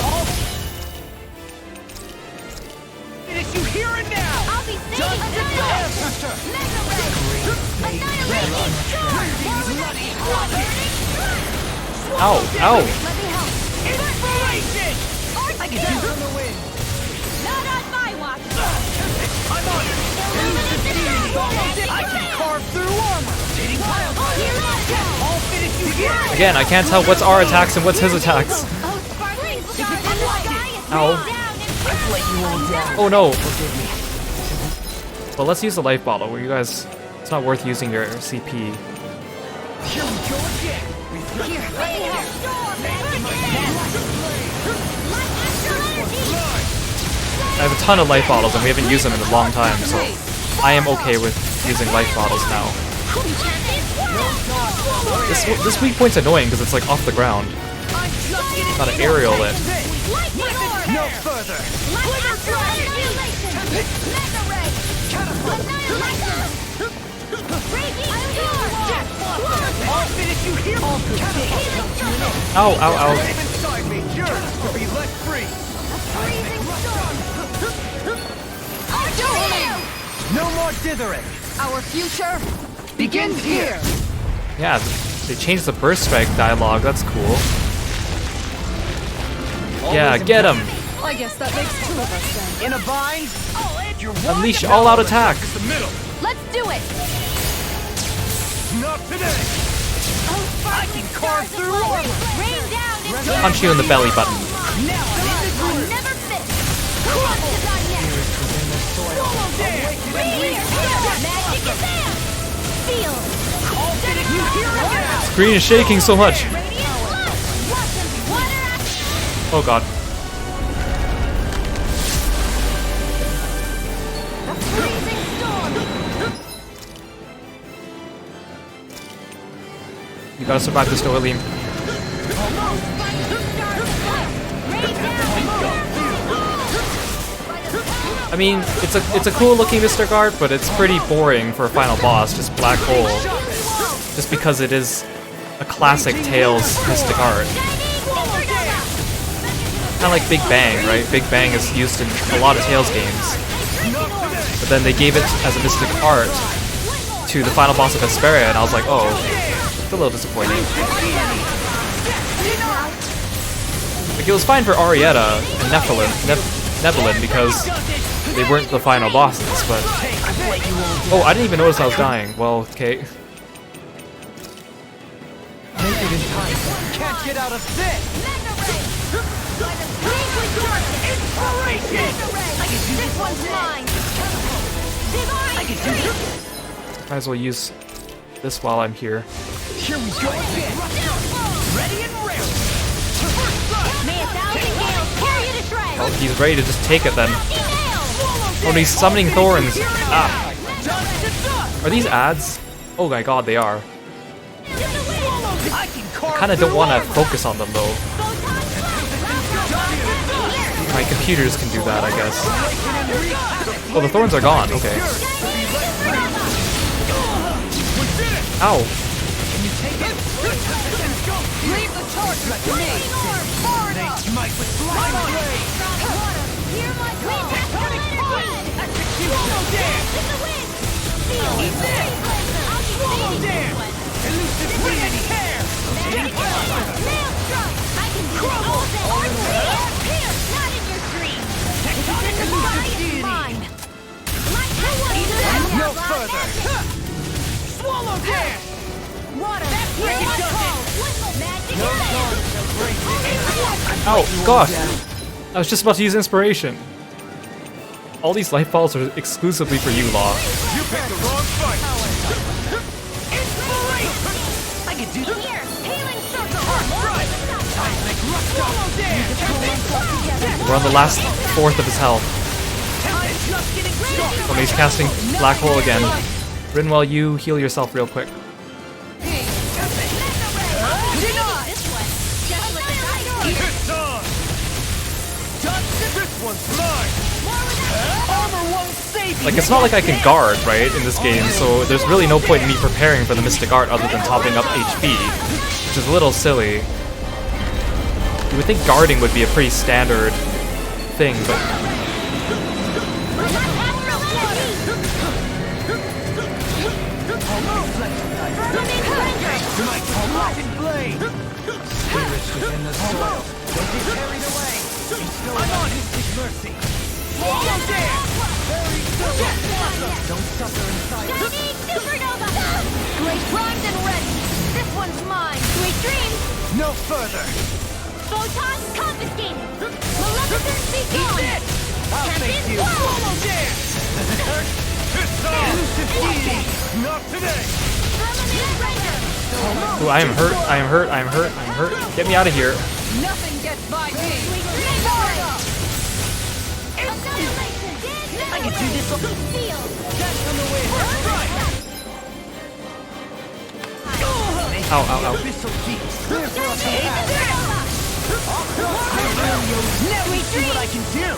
Finish you here and now! I'll be safe! Annihilation! Mega ray! Annihilation! Ow, ow! Let me help! Inspiration! I can Death on the wind! Not on my watch! I'm on it! I can carve through armor! I'll finish you here! Again, I can't tell what's our attacks and what's his attacks. Oh, sparkling stars in the sky is Ow. down and Oh no! Well, let's use the life bottle. You guys, it's not worth using your CP. Here we go again! I have a ton of life bottles and we haven't used them in a long time, so I am okay with using life bottles now. This weak point's annoying because it's like off the ground. Gotta aerial it. No further! I'll finish you here! Ow, ow, ow. Flame inside me yearns to be let free! No more dithering! Our future begins here. Yeah, they changed the burst strike dialogue. That's cool. Yeah, get him! I guess that makes two of us then. In a bind? I'll add your Unleash all-out attack! the middle! Let's do it. Not today! I can carve through armor! Rain down and Punch you in the belly button. Now I'm in the groove! never fit! Who wants to die next? Swallow dance! Magic is there! Feel! I'll finish you here again! Screen is shaking so much. Radiant blood! Water action! Oh god. Freezing storm! You gotta survive this, Noeline. I mean, it's a cool looking Mr. Guard, but it's pretty boring for a final boss, just black hole. Just because it is a classic Tales Mystic Art. Kinda like Big Bang, right? Big Bang is used in a lot of Tales games. But then they gave it as a Mystic Art to the final boss of Vesperia, and I was like, oh, it's a little disappointing. Like, it was fine for Arietta and Nebelin because they weren't the final bosses, but... Oh, I didn't even notice I was dying. Well, okay. Can't get out of this! This one's mine! Might as well use this while I'm here. Here we go again! Ready and ready! May a thousand gales tear you to shreds! Oh, he's ready to just take it then. Oh, and he's summoning thorns. Ah. Are these ads? Oh my god, they are. I can carve Kinda don't want to focus on them though. My computers can do that, I guess. Oh, the thorns are gone. Okay. Ow. Leave the torch to me. Smite with blind blade! Hear my call! Execution dance! In the wind! Feel! Eat this! Swallow dance! Elusive wind and hair! Maelstrom! I can do it all day! Here! Not in your dreams! Tectonic elusive deity! Mine! No further! Swallow dance! Water! Wicked does it! Magic No dawn shall break the Ow, gosh. I was just about to use inspiration. All these life balls are exclusively for you, Law. You picked the wrong fight! Inspiration! I can do this! Here! Healing circle! Right! Seismic rush! Swallow dance! We're on the last fourth of his health. I'm just getting started! When he's casting Black Hole again. Rinwell, you heal yourself real quick. It's on! This one's mine! Like, it's not like I can guard, right, in this game, so there's really no point in me preparing for the Mystic Art other than topping up HP, which is a little silly. You would think guarding would be a pretty standard thing, but... Spirits within the soil. Don't be carried away. Bestow on Mystic mercy. Almost there. Very good. Don't suffer in silence. Shining supernova! Great primed and ready. This one's mine. Sweet dreams. No further. Photons confiscated. Maleficent be gone. I'll face you. Almost there. Does it hurt? It's all. Elusive deity. Not today. Firmament render. Ooh, I am hurt, I am hurt, I am hurt, I am hurt. Get me out of here. Nothing gets by me! Sweet dreams. Annihilation. I can do this. Feel. That's on the way. Right. Ow, ow, ow. Abyssal deeps. Clear for us. Now we see what I can do.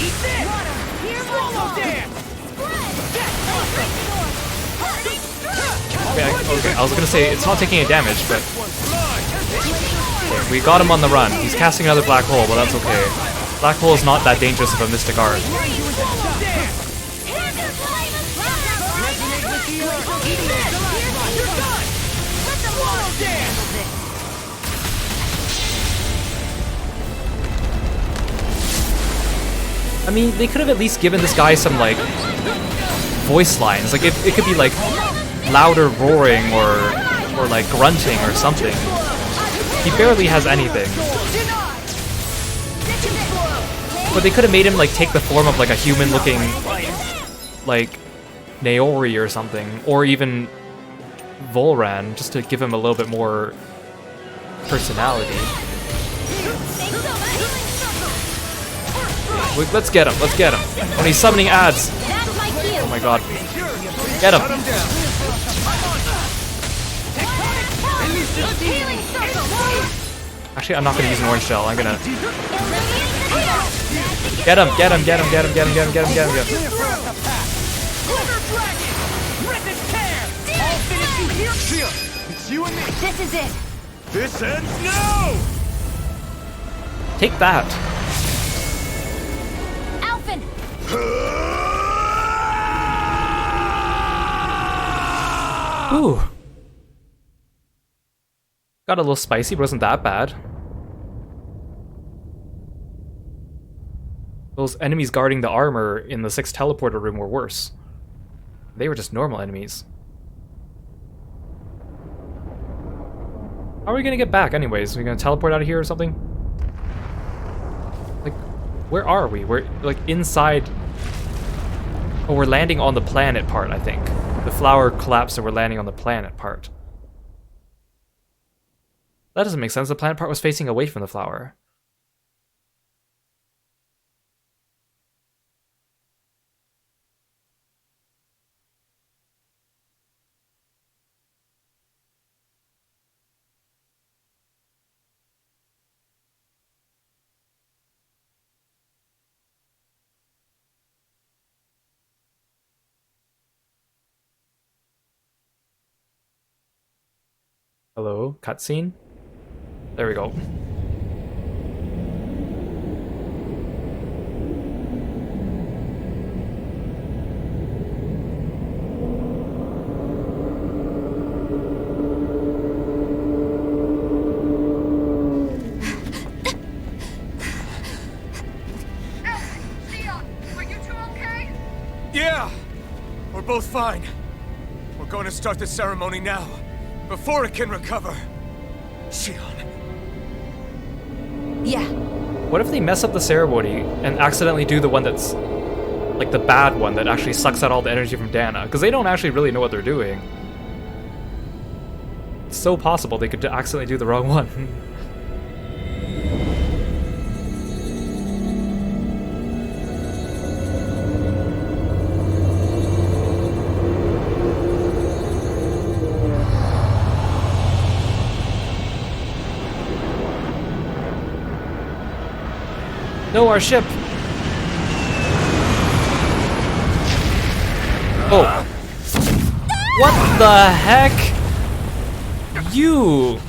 Eat this. Swallow dance. Okay, I was gonna say, it's not taking any damage, but... Okay, we got him on the run. He's casting another black hole, but that's okay. Black hole is not that dangerous of a Mystic Art. I mean, they could have at least given this guy some, like, voice lines. Like, it could be, like, louder roaring or like, grunting or something. He barely has anything. But they could have made him, like, take the form of, like, a human-looking, like, Naori or something. Or even Volran, just to give him a little bit more personality. Wait, let's get him, let's get him. When he's summoning ads. Oh my god. Get him. Actually, I'm not gonna use an orange shell, I'm gonna... Get him, get him, get him, get him, get him, get him, get him, get him, get him. It's you and me. This is it. This ends now! Take that. Alphen. Ooh. Got a little spicy, but wasn't that bad. Those enemies guarding the armor in the 6th teleporter room were worse. They were just normal enemies. How are we gonna get back anyways? Are we gonna teleport out of here or something? Like, where are we? We're, like, inside... Oh, we're landing on the planet part, I think. The flower collapsed and we're landing on the planet part. That doesn't make sense. The planet part was facing away from the flower. Hello? Cutscene? There we go. Yeah! We're both fine. We're going to start the ceremony now, before it can recover. Shion. Yeah. What if they mess up the ceremony and accidentally do the one that's like the bad one that actually sucks out all the energy from Dana? Because they don't actually really know what they're doing. It's so possible they could accidentally do the wrong one. No, our ship! Oh. What the heck? You!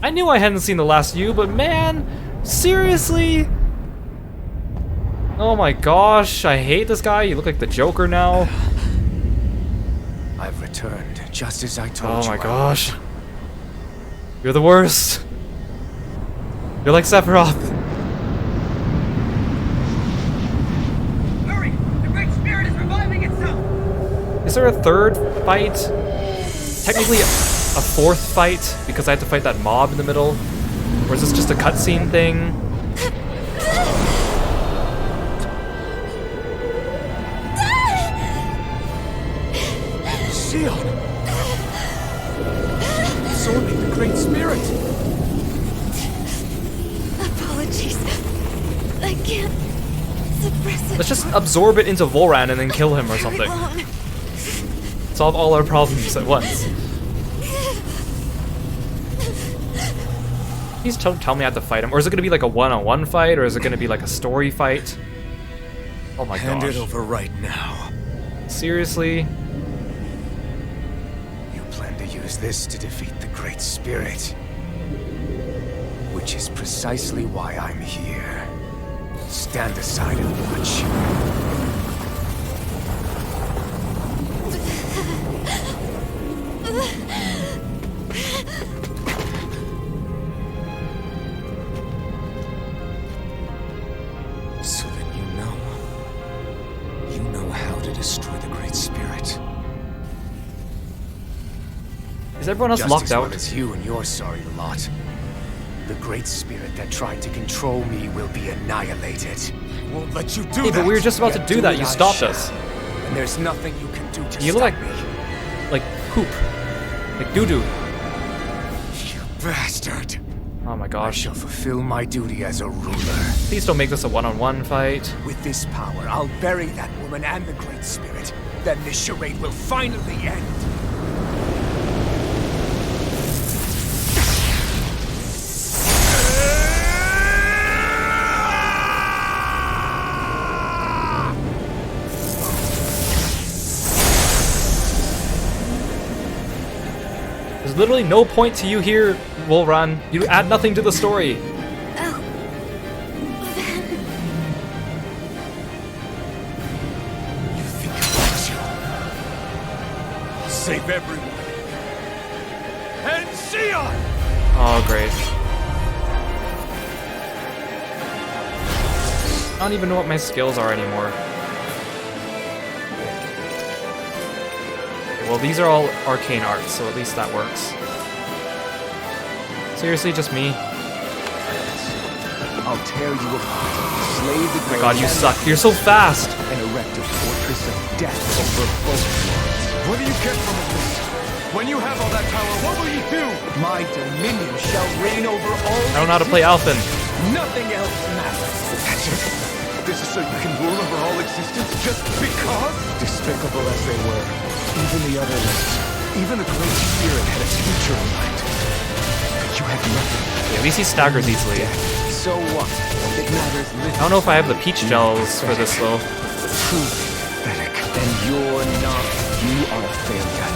I knew I hadn't seen the last you, but man, seriously? Oh my gosh, I hate this guy. You look like the Joker now. I've returned, just as I told you. Oh my gosh. You're the worst. You're like Sephiroth. Hurry! The Great Spirit is reviving itself! Is there a third fight? Technically a fourth fight, because I had to fight that mob in the middle? Or is this just a cutscene thing? Sion! Absorbing the Great Spirit! Apologies. I can't suppress it. Let's just absorb it into Volran and then kill him or something. Solve all our problems at once. Please tell me I have to fight him. Or is it going to be like a one-on-one fight? Or is it going to be like a story fight? Oh my gosh. Hand it over right now. Seriously? You plan to use this to defeat the Great Spirit. Which is precisely why I'm here. Stand aside and watch. So that you know how to destroy the Great Spirit. Is everyone else Just locked as out? well as you and your sorry lot. The Great Spirit that tried to control me will be annihilated. I won't let you do Hey, that. but we were just about to Yet do that. it You I stopped shall. us. And there's nothing you can do to You look stop like me. poop. Like doo-doo. You bastard. Oh my I gosh. shall fulfill my duty as a ruler. Please don't make this a one-on-one fight. With this power, I'll bury that woman and the Great Spirit. Then this charade will finally end. There's literally no point to you here, Volran. You add nothing to the story. You think I'll let you? I'll save everyone. And Sion! Oh, great. I don't even know what my skills are anymore. Okay, well, these are all arcane arts, so at least that works. Seriously, just me? I'll tear you apart, slay the Oh my god, you suck. You're so fast! and erect a fortress of death over both worlds. What do you get from this? When you have all that power, what will you do? My dominion shall reign over all. I don't know how to play Alphen. Nothing else matters. That's it? This is so you can rule over all existence just because? Despicable as they were, even the other limbs, even the Great Spirit had a future in mind. But you had nothing. Yeah, at least he staggers easily. So what? It matters little. I don't know if I have the peach gels for this though. Truly pathetic. And you're not. You are a failure.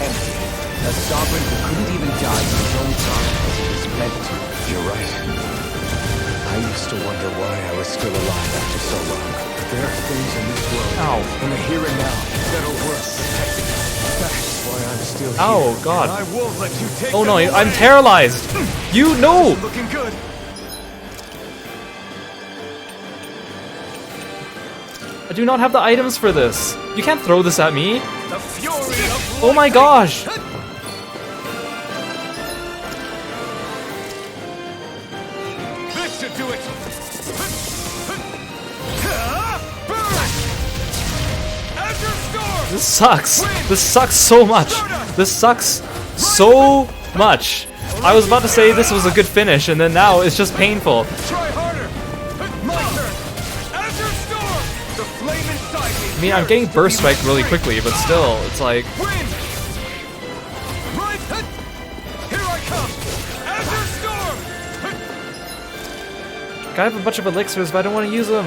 Empty. A sovereign who couldn't even die in his own time as he was meant to. You're right. I used to wonder why I was still alive after so long. But there are things in this world, Ow. in the here and now, that are worth protecting. That's why I'm still here. Oh god. I won't let you take Oh no, them I'm away. paralyzed! You know! Looking good. I do not have the items for this. You can't throw this at me. The fury of Oh my gosh! This should do it. Azure Storm. This sucks. This sucks so much. This sucks so much. I was about to say this was a good finish, and then now it's just painful. Try harder. My turn. Azure Storm. The flame inside me. I mean, I'm getting Burst Strike really quickly, but still, it's like... Wind. Right. Here I come. Azure Storm. I have a bunch of elixirs, but I don't want to use them.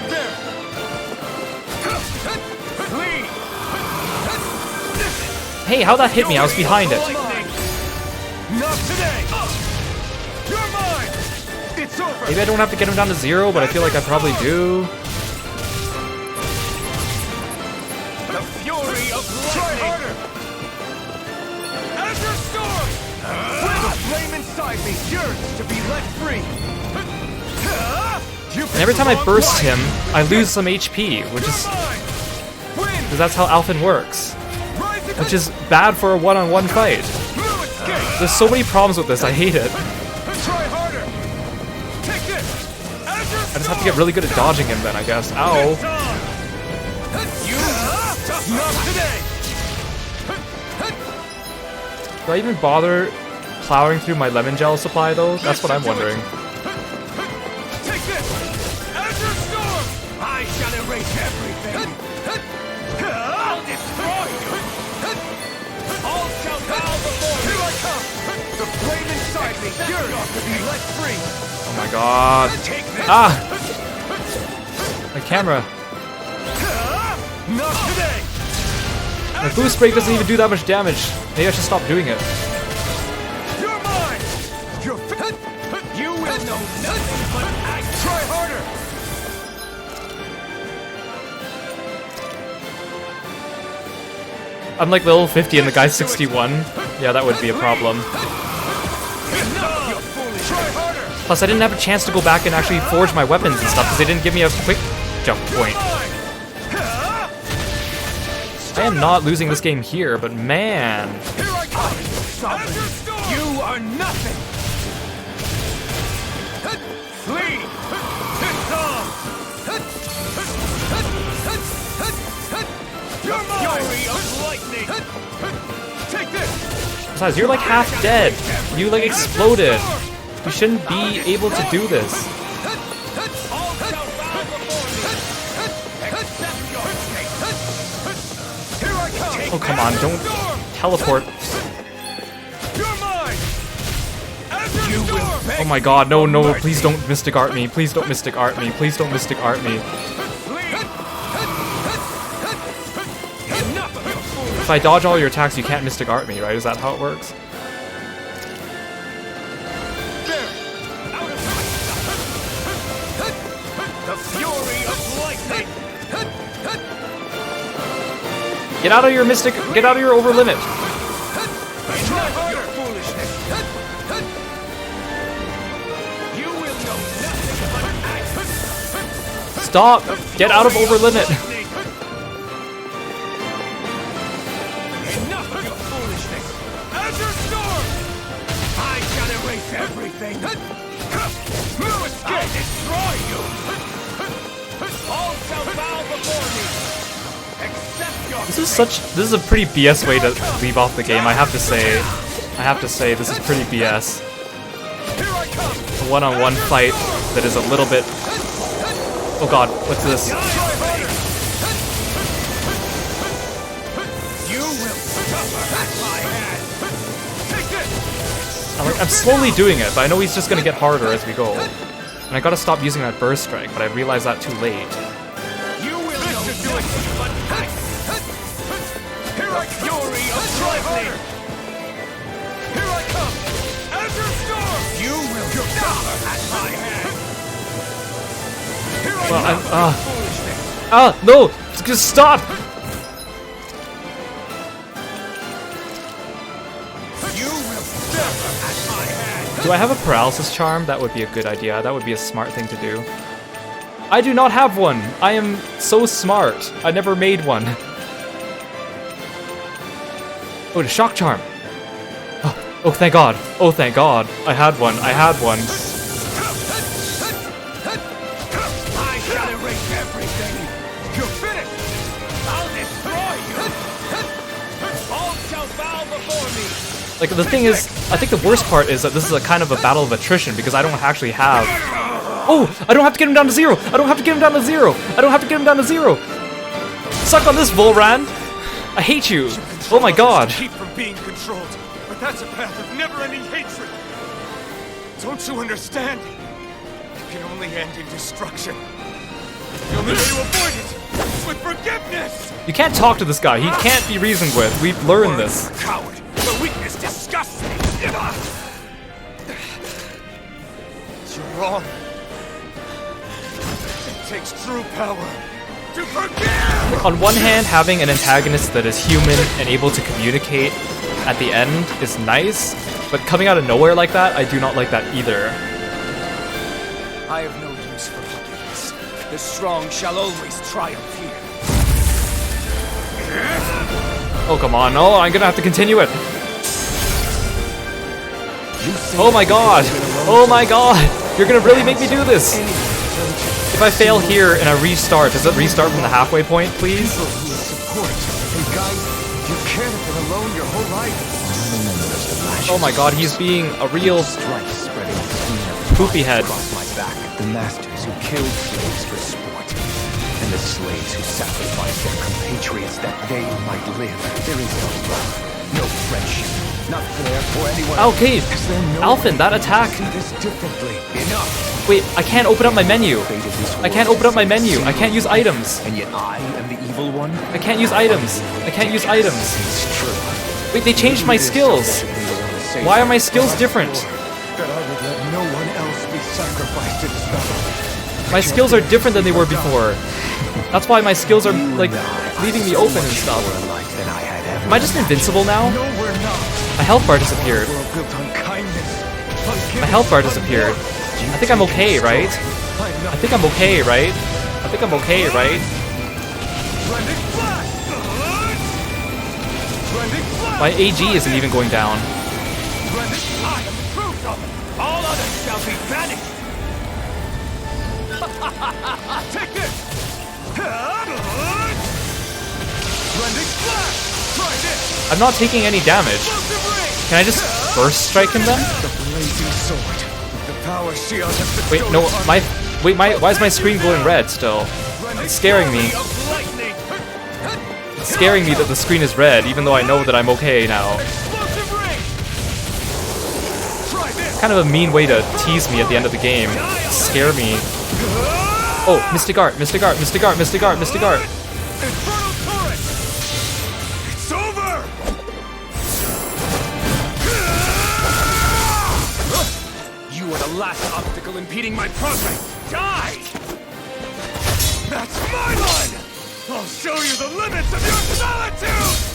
There. Hey, how'd that hit me? I was behind it. Not today. You're mine. It's over. Maybe I don't have to get him down to 0, but I feel like I probably do. The fury of lightning. Try harder. Azure Storm. The flame inside me yearns to be let free. And every time I burst him, I lose some HP, which is... because that's how Alphen works. Which is bad for a one-on-one fight. There's so many problems with this, I hate it. I just have to get really good at dodging him then, I guess. Ow. Do I even bother plowing through my lemon gel supply though? That's what I'm wondering. I shall erase everything. I'll destroy you. All shall bow before me. Here I come. The flame inside me yearns to be let free. Oh my god. Ah! My camera. Not today. My boost break doesn't even do that much damage. Maybe I should stop doing it. You're mine. You will know nothing but act. Try harder. I'm like level 50 and the guy's 61. Yeah, that would be a problem. Plus, I didn't have a chance to go back and actually forge my weapons and stuff because they didn't give me a quick jump point. I am not losing this game here, but man. Here I come. You are nothing. Flee. Your fury of lightning. Take this. Besides, you're like half dead. You like exploded. You shouldn't be able to do this. Oh, come on, don't teleport. Oh my god, no, no, please don't Mystic Art me. Please don't Mystic Art me. Please don't Mystic Art me. If I dodge all your attacks, you can't Mystic Art me, right? Is that how it works? The fury of lightning. Get out of your Mystic, get out of your over limit. Stop! Get out of over limit. Everything. No escape. I'll destroy you. All shall bow before me. Except your This is a pretty BS way to leave off the game, I have to say. This is pretty BS. A one-on-one fight that is a little bit... Oh god, what's this? You will suffer at my hand. Take this. I'm slowly doing it, but I know he's just gonna get harder as we go. And I gotta stop using that burst strike, but I realized that too late. You will know nothing but act. Here I fury of lightning. Here I come. Azure Storm. You will suffer at my hand. Here I come. No! Just stop! Do I have a paralysis charm? That would be a good idea. That would be a smart thing to do. I do not have one! I am so smart. I never made one. Oh, the shock charm! Oh, thank god. Oh, thank god. I had one. I had one. I shall erase everything. You're finished. I'll destroy you. All shall bow before me. Like, the thing is, I think the worst part is that this is a kind of a battle of attrition because I don't actually have... Oh! I don't have to get him down to 0! I don't have to get him down to 0! I don't have to get him down to 0! Suck on this, Volran! I hate you! Oh my god! Keep from being controlled, but that's a path of never-ending hatred. Don't you understand? It can only end in destruction. The only way to avoid it with forgiveness! You can't talk to this guy. He can't be reasoned with. We've learned this. Coward! Your weakness disgusts me! You're wrong. It takes true power to forgive! On one hand, having an antagonist that is human and able to communicate at the end is nice, but coming out of nowhere like that, I do not like that either. I have no use for forgiveness. The strong shall always triumph here. Oh, come on. No, I'm gonna have to continue it. Oh my god. Oh my god. You're gonna really make me do this. If I fail here and I restart, does it restart from the halfway point, please? Oh my god, he's being a real poopy head. The masters who killed slaves for sport, and the slaves who sacrificed their compatriots that they might live. There is no love, no friendship, not there for anyone. Okay, Alphen, that attack. This differently. Enough. Wait, I can't open up my menu. I can't open up my menu. I can't use items. And yet I am the evil one. I can't use items. I can't use items. Wait, they changed my skills. Why are my skills different? That I would let no one else be sacrificed to this battle. My skills are different than they were before. That's why my skills are, like, leaving me open and stuff. Am I just invincible now? My health bar disappeared. My health bar disappeared. I think I'm okay, right? I think I'm okay, right? I think I'm okay, right? My AG isn't even going down. All others shall be banished! Take this! Try this! I'm not taking any damage. Can I just first strike him then? The blazing sword. The power shield has Wait, no, why is my screen glowing red still? It's scaring me. It's scaring me that the screen is red, even though I know that I'm okay now. Kind of a mean way to tease me at the end of the game. Scare me. Oh, Mystic Art, Mystic Art, Mystic Art, Mystic Art, Mystic Art. It's over! You are the last obstacle impeding my progress. Die! That's my line! I'll show you the limits of your solitude!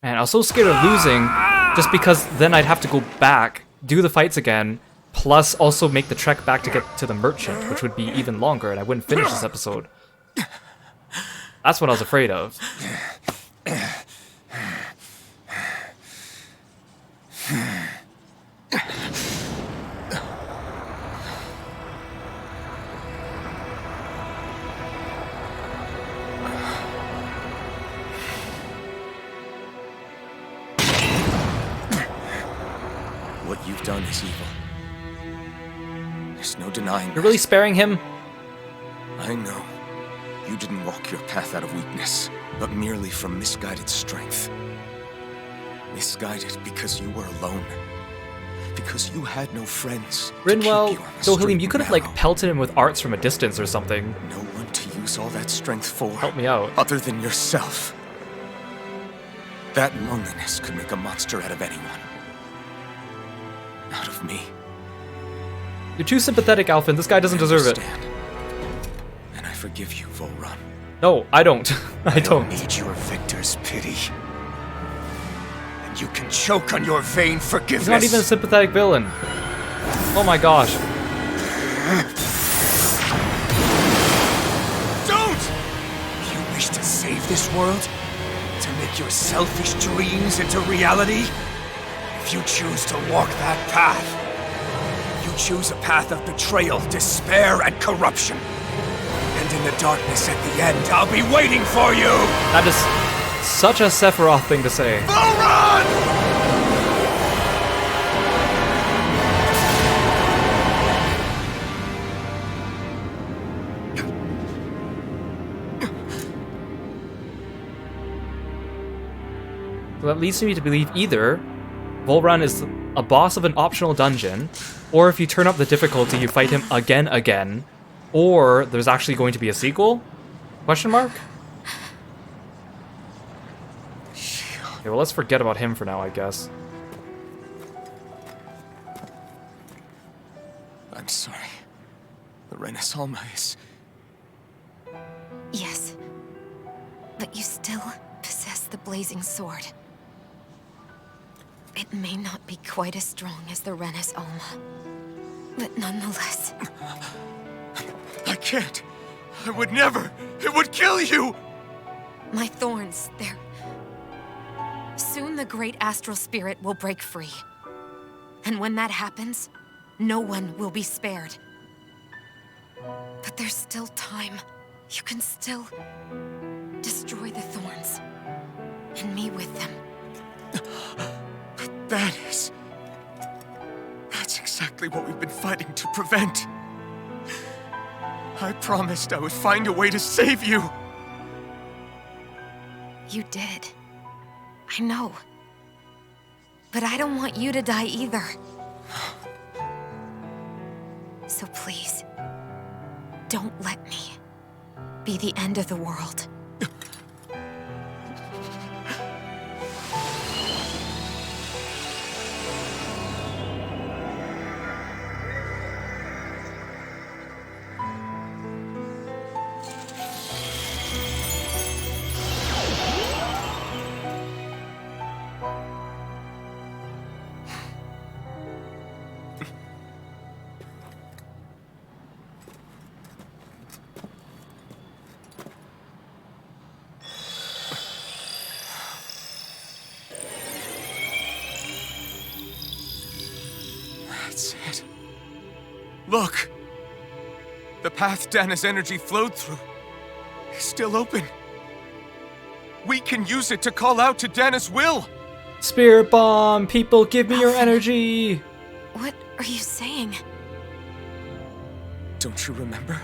Man, I was so scared of losing, just because then I'd have to go back, do the fights again, plus also make the trek back to get to the merchant, which would be even longer, and I wouldn't finish this episode. That's what I was afraid of. What you've done is evil. There's no denying You're really sparing him? I know. You didn't walk your path out of weakness, but merely from misguided strength. Misguided because you were alone. Because you had no friends. Rinwell, Dohalim, you could have, like, pelted him with arts from a distance or something. No one to use all that strength for. Help me out. Other than yourself. That loneliness could make a monster out of anyone. Out of me. You're too sympathetic, Alphen. This guy doesn't deserve it. And I forgive you, Volrun. No, I don't. I don't. Need your victor's pity. And you can choke on your vain forgiveness. He's not even a sympathetic villain. Oh my gosh. Don't! You wish to save this world? To make your selfish dreams into reality? If you choose to walk that path, you choose a path of betrayal, despair, and corruption. And in the darkness at the end, I'll be waiting for you! That is such a Sephiroth thing to say. Volrun! So that leads me to believe either Volran is a boss of an optional dungeon, or if you turn up the difficulty, you fight him again, or there's actually going to be a sequel? Question mark? Okay, well, let's forget about him for now, I guess. I'm sorry. The Rena's Alma is... Yes. But you still possess the blazing sword. It may not be quite as strong as the Rena's Alma, but nonetheless... I can't! I would never! It would kill you! My thorns, they're... Soon the great astral spirit will break free. And when that happens, no one will be spared. But there's still time. You can still destroy the thorns. And me with them. But that's exactly what we've been fighting to prevent. I promised I would find a way to save you. You did. I know. But I don't want you to die either. So please, don't let me be the end of the world. That's it. Look! The path Dana's energy flowed through is still open. We can use it to call out to Dana's will! Spirit bomb! People, give me your energy! What are you saying? Don't you remember?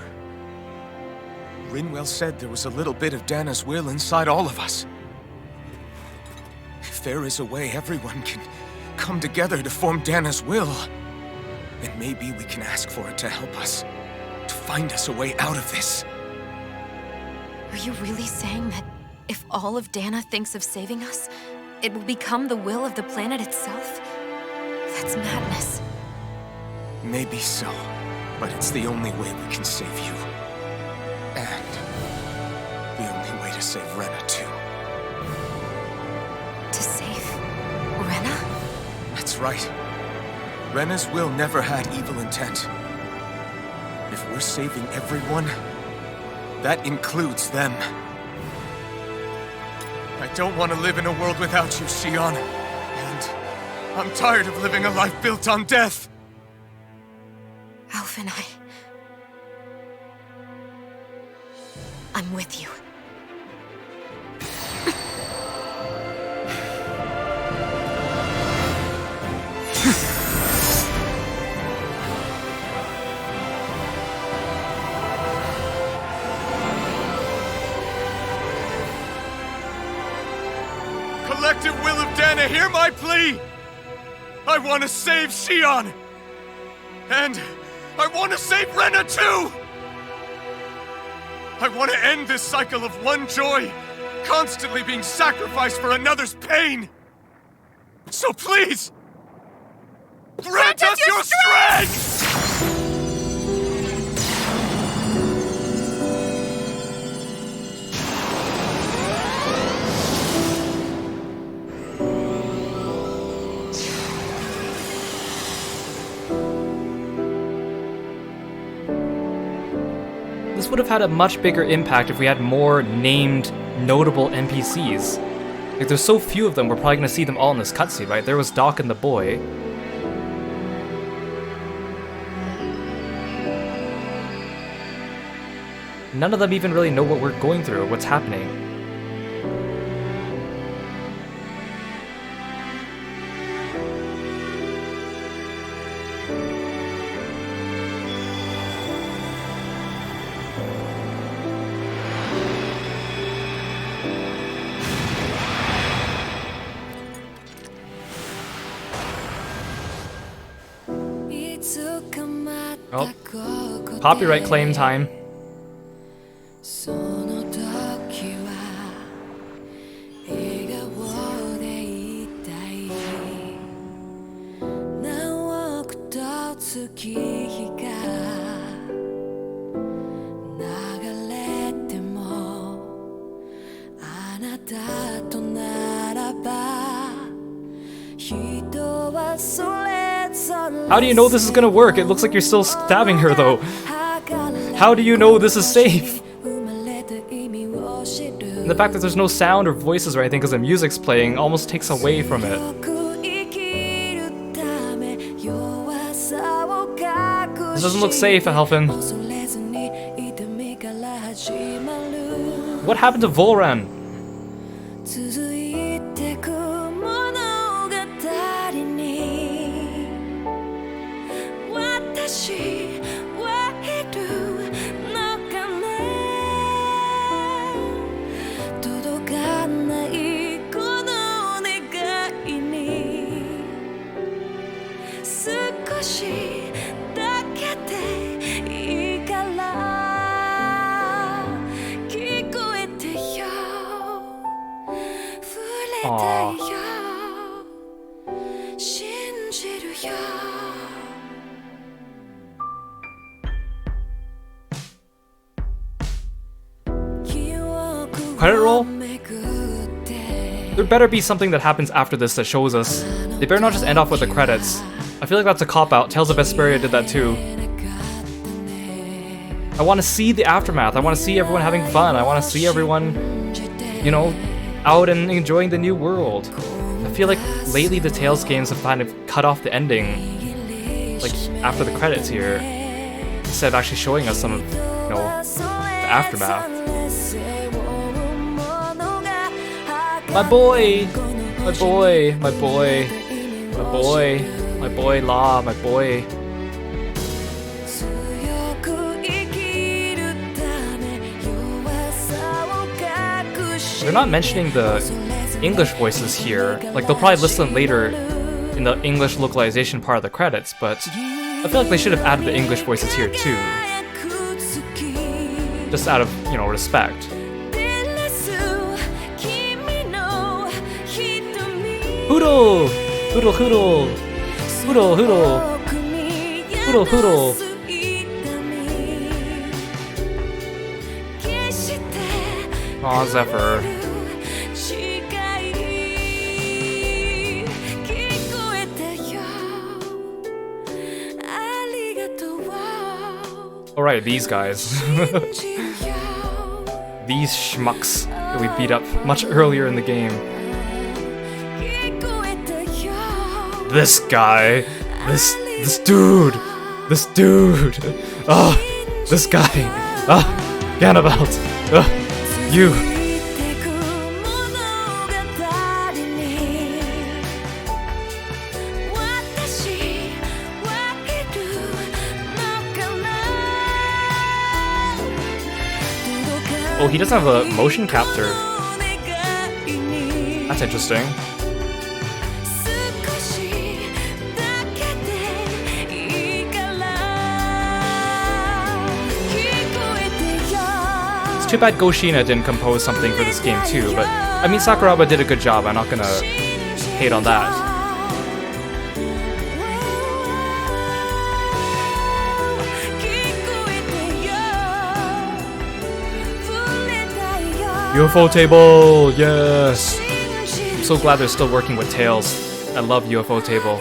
Rinwell said there was a little bit of Dana's will inside all of us. If there is a way everyone can come together to form Dana's will, then maybe we can ask for it to help us, to find us a way out of this. Are you really saying that if all of Dana thinks of saving us, it will become the will of the planet itself? That's madness. Maybe so, but it's the only way we can save you. And the only way to save Rena, too. To save Rena? That's right. Rena's will never had evil intent. If we're saving everyone, that includes them. I don't want to live in a world without you, Xion. And I'm tired of living a life built on death. Alph and I'm with you. Collective will of Dana, hear my plea! I want to save Xion! And I want to save Rena too! I want to end this cycle of one joy, constantly being sacrificed for another's pain! So please, grant us your strength! This would have had a much bigger impact if we had more named, notable NPCs. Like, there's so few of them, we're probably gonna see them all in this cutscene, right? There was Doc and the boy. None of them even really know what we're going through or what's happening. Copyright claim time. How do you know this is gonna work? It looks like you're still stabbing her though. How do you know this is safe? And the fact that there's no sound or voices or anything because the music's playing almost takes away from it. This doesn't look safe, Helfin. What happened to Volran? Credit roll? There better be something that happens after this that shows us. They better not just end off with the credits. I feel like that's a cop-out. Tales of Vesperia did that too. I want to see the aftermath. I want to see everyone having fun. I want to see everyone, you know, out and enjoying the new world. I feel like lately the Tales games have kind of cut off the ending, like after the credits here, instead of actually showing us some of, you know, the aftermath. My boy! My boy! My boy! My boy! My boy La! My boy! They're not mentioning the English voices here. Like, they'll probably list them later in the English localization part of the credits, but I feel like they should have added the English voices here too. Just out of, you know, respect. Hoodle! Hoodle hoodle! Hoodle hoodle! Hoodle hoodle! Aw, Zephyr. Alright, these guys. These schmucks that we beat up much earlier in the game. This guy, this dude, this guy, Ganabelt, you. Oh, he doesn't have a motion capture. That's interesting. Too bad Goshina didn't compose something for this game too, but I mean Sakuraba did a good job, I'm not gonna hate on that. UFO table, yes! I'm so glad they're still working with Tales. I love UFO table.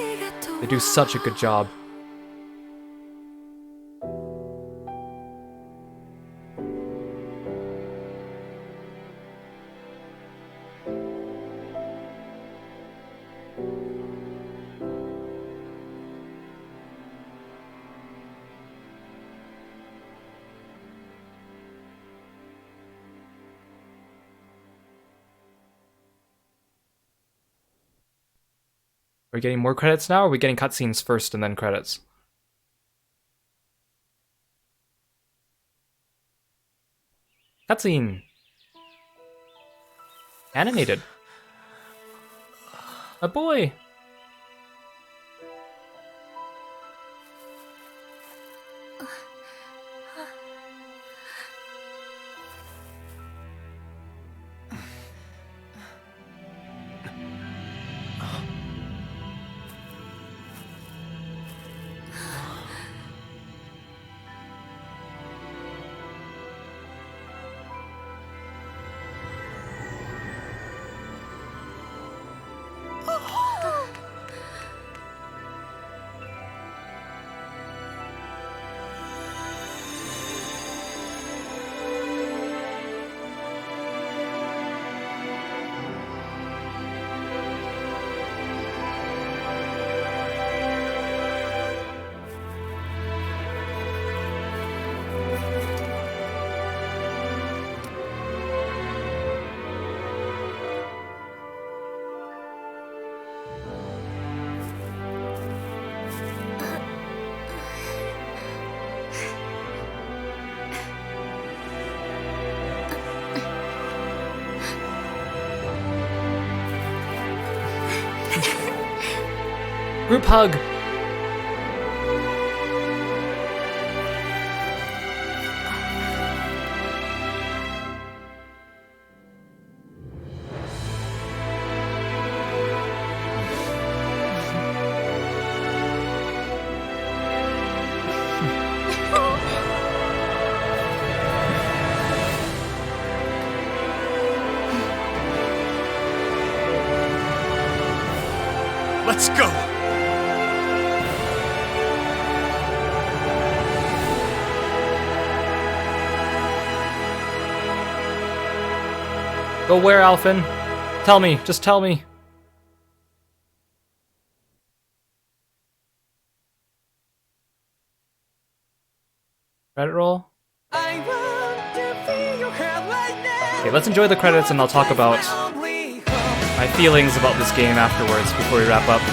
They do such a good job. Are we getting more credits now, or are we getting cutscenes first and then credits? Cutscene! Animated! A boy! Group hug! Let's go! Go where, Alphen? Tell me, just tell me. Credit roll? Okay, let's enjoy the credits and I'll talk about my feelings about this game afterwards before we wrap up.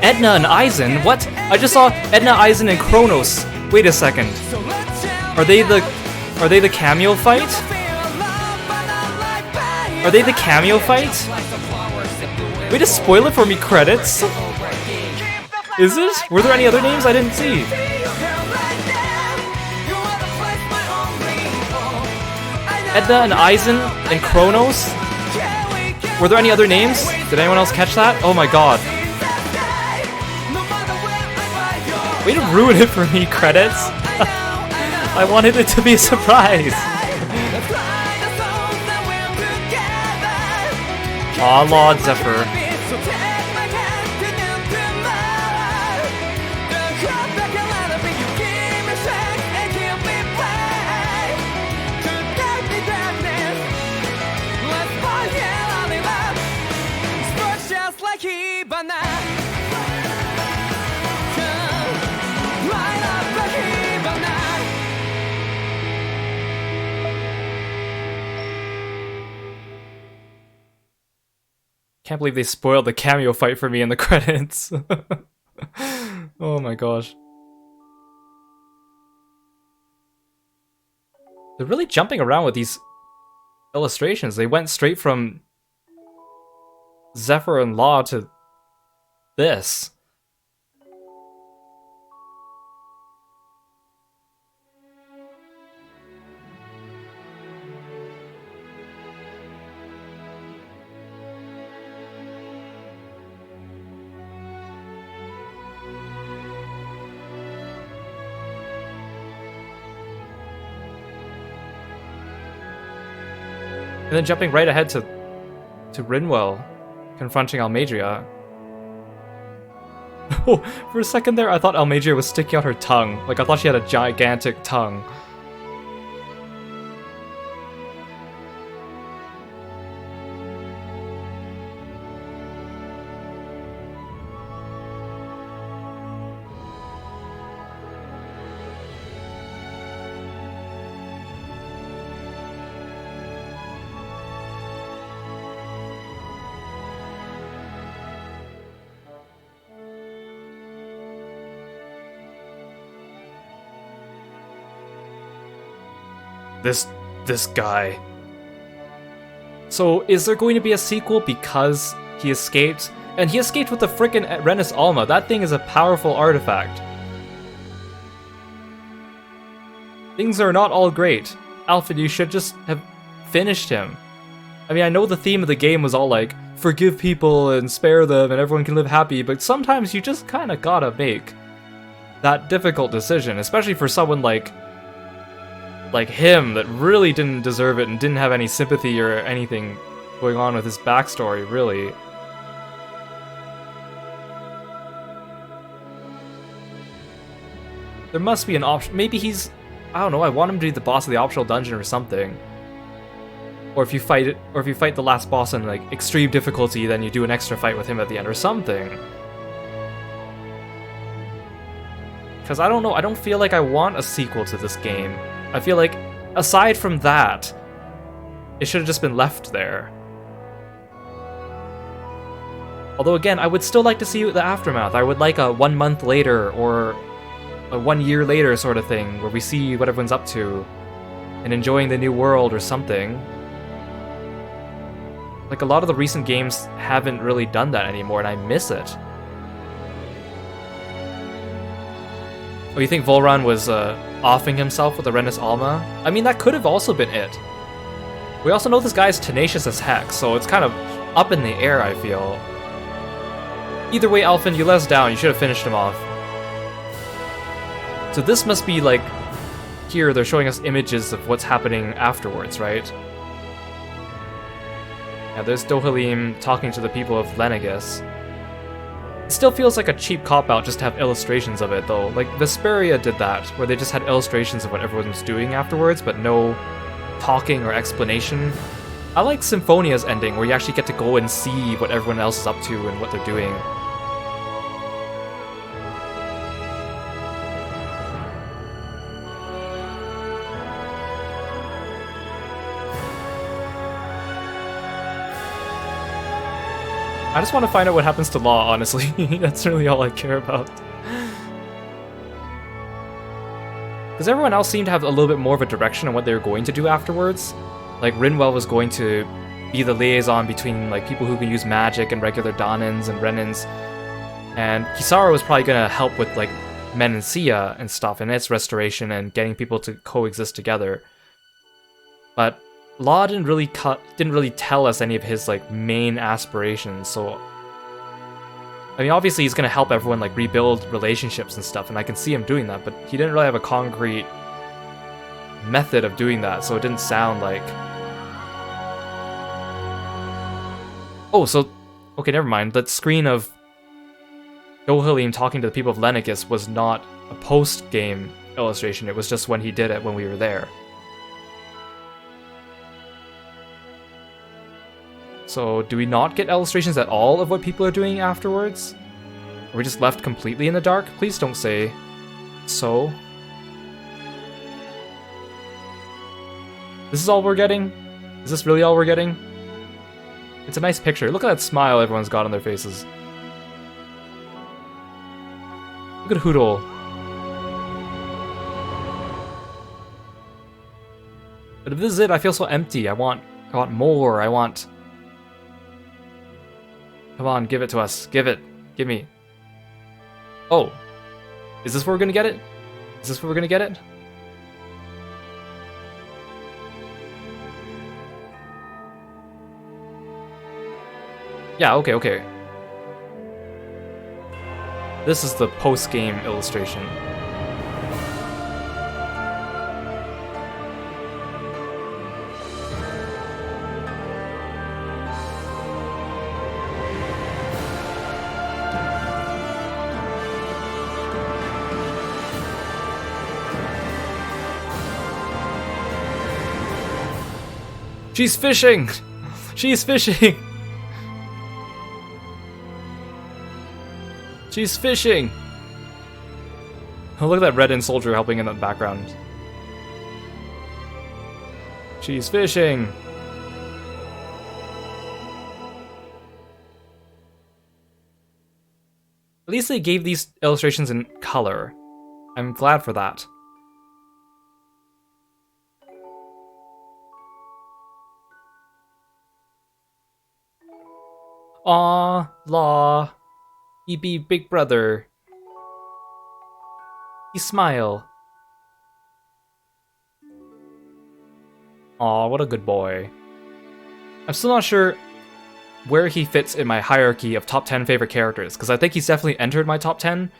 Edna and Aizen? What? I just saw Edna, Aizen, and Kronos. Wait a second. Are they the cameo fight? Are they the cameo fight? Way to spoil it for me, credits. Is it? Were there any other names I didn't see? Edna and Aizen and Kronos? Were there any other names? Did anyone else catch that? Oh my god. Way to ruin it for me, credits. I wanted it to be a surprise. Aw, Lord Zephyr. Can't believe they spoiled the cameo fight for me in the credits. Oh my gosh. They're really jumping around with these illustrations. They went straight from Zephyr and Law to this. And then jumping right ahead to Rinwell, confronting Almadria. Oh, for a second there, I thought Almadria was sticking out her tongue. Like, I thought she had a gigantic tongue. This guy. So, is there going to be a sequel because he escaped? And he escaped with the frickin' Renus Alma. That thing is a powerful artifact. Things are not all great. Alphen, you should just have finished him. I mean, I know the theme of the game was all like, forgive people and spare them and everyone can live happy, but sometimes you just kinda gotta make that difficult decision, especially for someone like him that really didn't deserve it and didn't have any sympathy or anything going on with his backstory, really. There must be an option. Maybe he's, I don't know, I want him to be the boss of the optional dungeon or something. Or if you fight it, or if you fight the last boss in like extreme difficulty, then you do an extra fight with him at the end or something. Because I don't know, I don't feel like I want a sequel to this game. I feel like, aside from that, it should have just been left there. Although again, I would still like to see the aftermath. I would like a 1 month later or a 1 year later sort of thing where we see what everyone's up to and enjoying the new world or something. Like a lot of the recent games haven't really done that anymore and I miss it. Oh, you think Volran was offing himself with the Renus Alma? I mean, that could have also been it. We also know this guy's tenacious as heck, so it's kind of up in the air, I feel. Either way, Alphen, you let us down. You should have finished him off. So this must be like... Here, they're showing us images of what's happening afterwards, right? Yeah, there's Dohalim talking to the people of Lenegis. It still feels like a cheap cop-out just to have illustrations of it, though. Like, Vesperia did that, where they just had illustrations of what everyone was doing afterwards, but no talking or explanation. I like Symphonia's ending, where you actually get to go and see what everyone else is up to and what they're doing. I just want to find out what happens to Law, honestly. That's really all I care about. Because everyone else seemed to have a little bit more of a direction on what they were going to do afterwards. Like, Rinwell was going to be the liaison between, like, people who can use magic and regular Dahnans and Renins. And Kisara was probably going to help with, like, Menancia and stuff, and its restoration and getting people to coexist together. But Law didn't really tell us any of his, like, main aspirations, so... I mean, obviously he's gonna help everyone, like, rebuild relationships and stuff, and I can see him doing that, but he didn't really have a concrete method of doing that, so it didn't sound like... Oh, so... Okay, never mind. That screen of Dohalim talking to the people of Lenegis was not a post-game illustration, it was just when he did it when we were there. So, do we not get illustrations at all of what people are doing afterwards? Are we just left completely in the dark? Please don't say so. This is all we're getting? Is this really all we're getting? It's a nice picture. Look at that smile everyone's got on their faces. Look at Hoodle. But if this is it, I feel so empty. I want more. I want... Come on, give it to us. Give it. Give me. Oh. Is this where we're gonna get it? Is this where we're gonna get it? Yeah, okay. This is the post-game illustration. She's fishing! She's fishing! She's fishing! Oh, look at that Redden soldier helping in the background. She's fishing! At least they gave these illustrations in color. I'm glad for that. Aw, Law. He be big brother. He smile. Aw, what a good boy. I'm still not sure where he fits in my hierarchy of top 10 favorite characters, because I think he's definitely entered my top 10.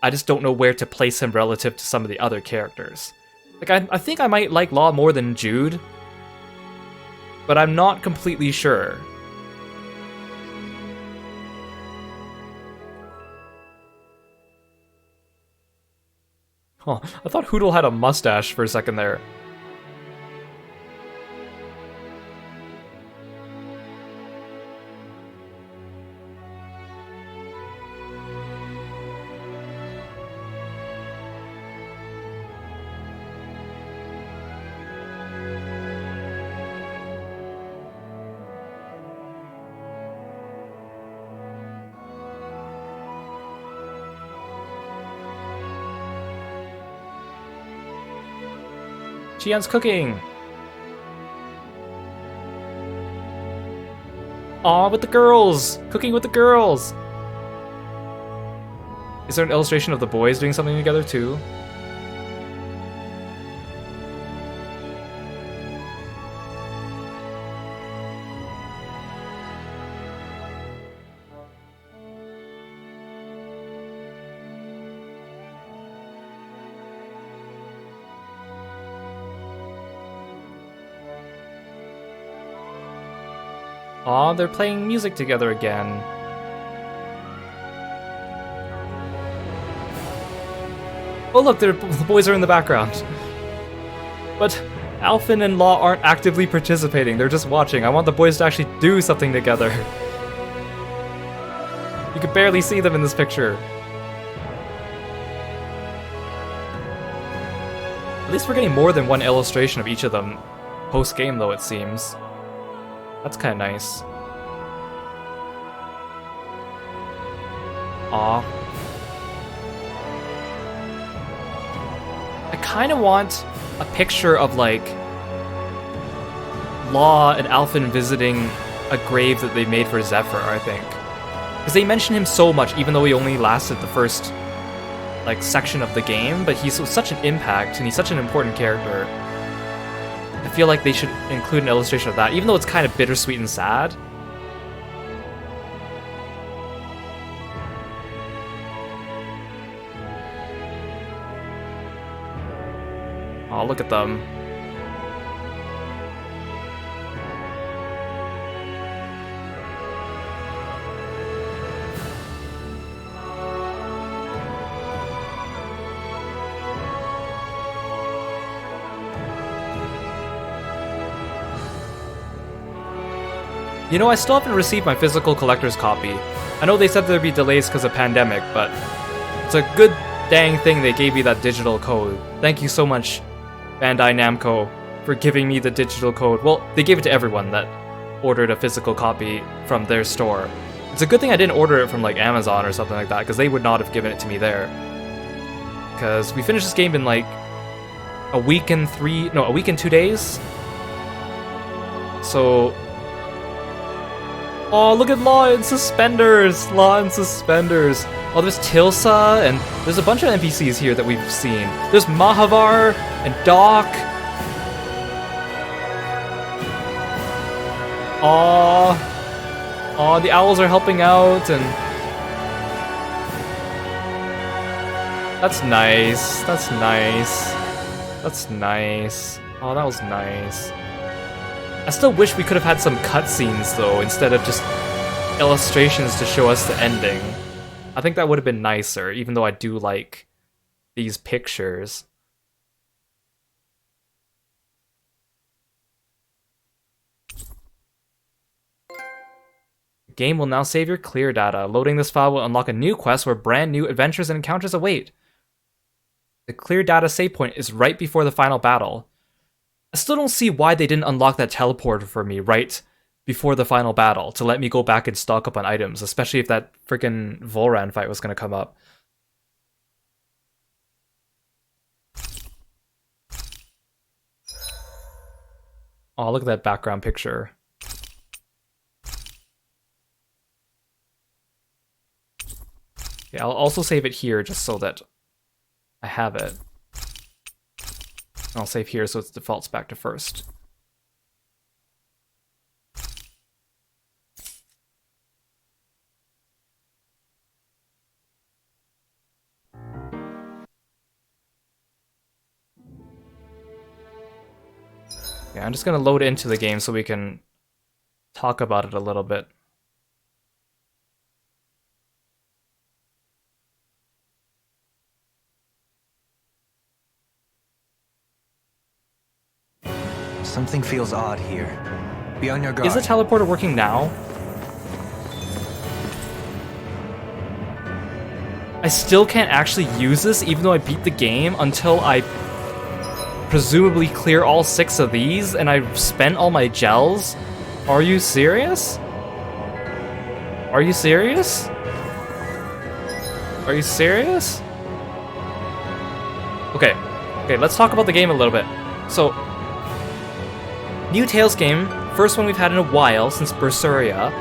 I just don't know where to place him relative to some of the other characters. Like, I think I might like Law more than Jude, but I'm not completely sure. Oh, I thought Hoodle had a mustache for a second there. Chian's cooking! Aw, with the girls! Cooking with the girls! Is there an illustration of the boys doing something together too? Aw, they're playing music together again. Oh look, the boys are in the background. But Alphen and Law aren't actively participating, they're just watching. I want the boys to actually do something together. You can barely see them in this picture. At least we're getting more than one illustration of each of them post-game though, it seems. That's kinda nice. Aw. I kinda want a picture of, like, Law and Alphen visiting a grave that they made for Zephyr, I think. Because they mention him so much, even though he only lasted the first, like, section of the game, but he's such an impact, and he's such an important character. I feel like they should include an illustration of that, even though it's kind of bittersweet and sad. Oh, look at them. You know, I still haven't received my physical collector's copy. I know they said there'd be delays because of pandemic, but it's a good dang thing they gave me that digital code. Thank you so much, Bandai Namco, for giving me the digital code. Well, they gave it to everyone that ordered a physical copy from their store. It's a good thing I didn't order it from like Amazon or something like that, because they would not have given it to me there. Because we finished this game in like a week and 2 days. So, oh, look at Law in suspenders! Law in suspenders. Oh, there's Tilsa, and there's a bunch of NPCs here that we've seen. There's Mahavar, and Doc. Aw, the owls are helping out, and... That's nice, that's nice. That's nice. Oh, that was nice. I still wish we could have had some cutscenes, though, instead of just illustrations to show us the ending. I think that would have been nicer, even though I do like these pictures. The game will now save your clear data. Loading this file will unlock a new quest where brand new adventures and encounters await. The clear data save point is right before the final battle. I still don't see why they didn't unlock that teleporter for me right before the final battle to let me go back and stock up on items, especially if that freaking Volran fight was going to come up. Oh, look at that background picture. Yeah, I'll also save it here just so that I have it. I'll save here so it defaults back to first. Yeah, I'm just gonna load it into the game so we can talk about it a little bit. Something feels odd here. Be on your guard. Is the teleporter working now? I still can't actually use this even though I beat the game until I presumably clear all 6 of these and I've spent all my gels? Are you serious? Are you serious? Are you serious? Okay, let's talk about the game a little bit. So, new Tales game, first one we've had in a while since Berseria.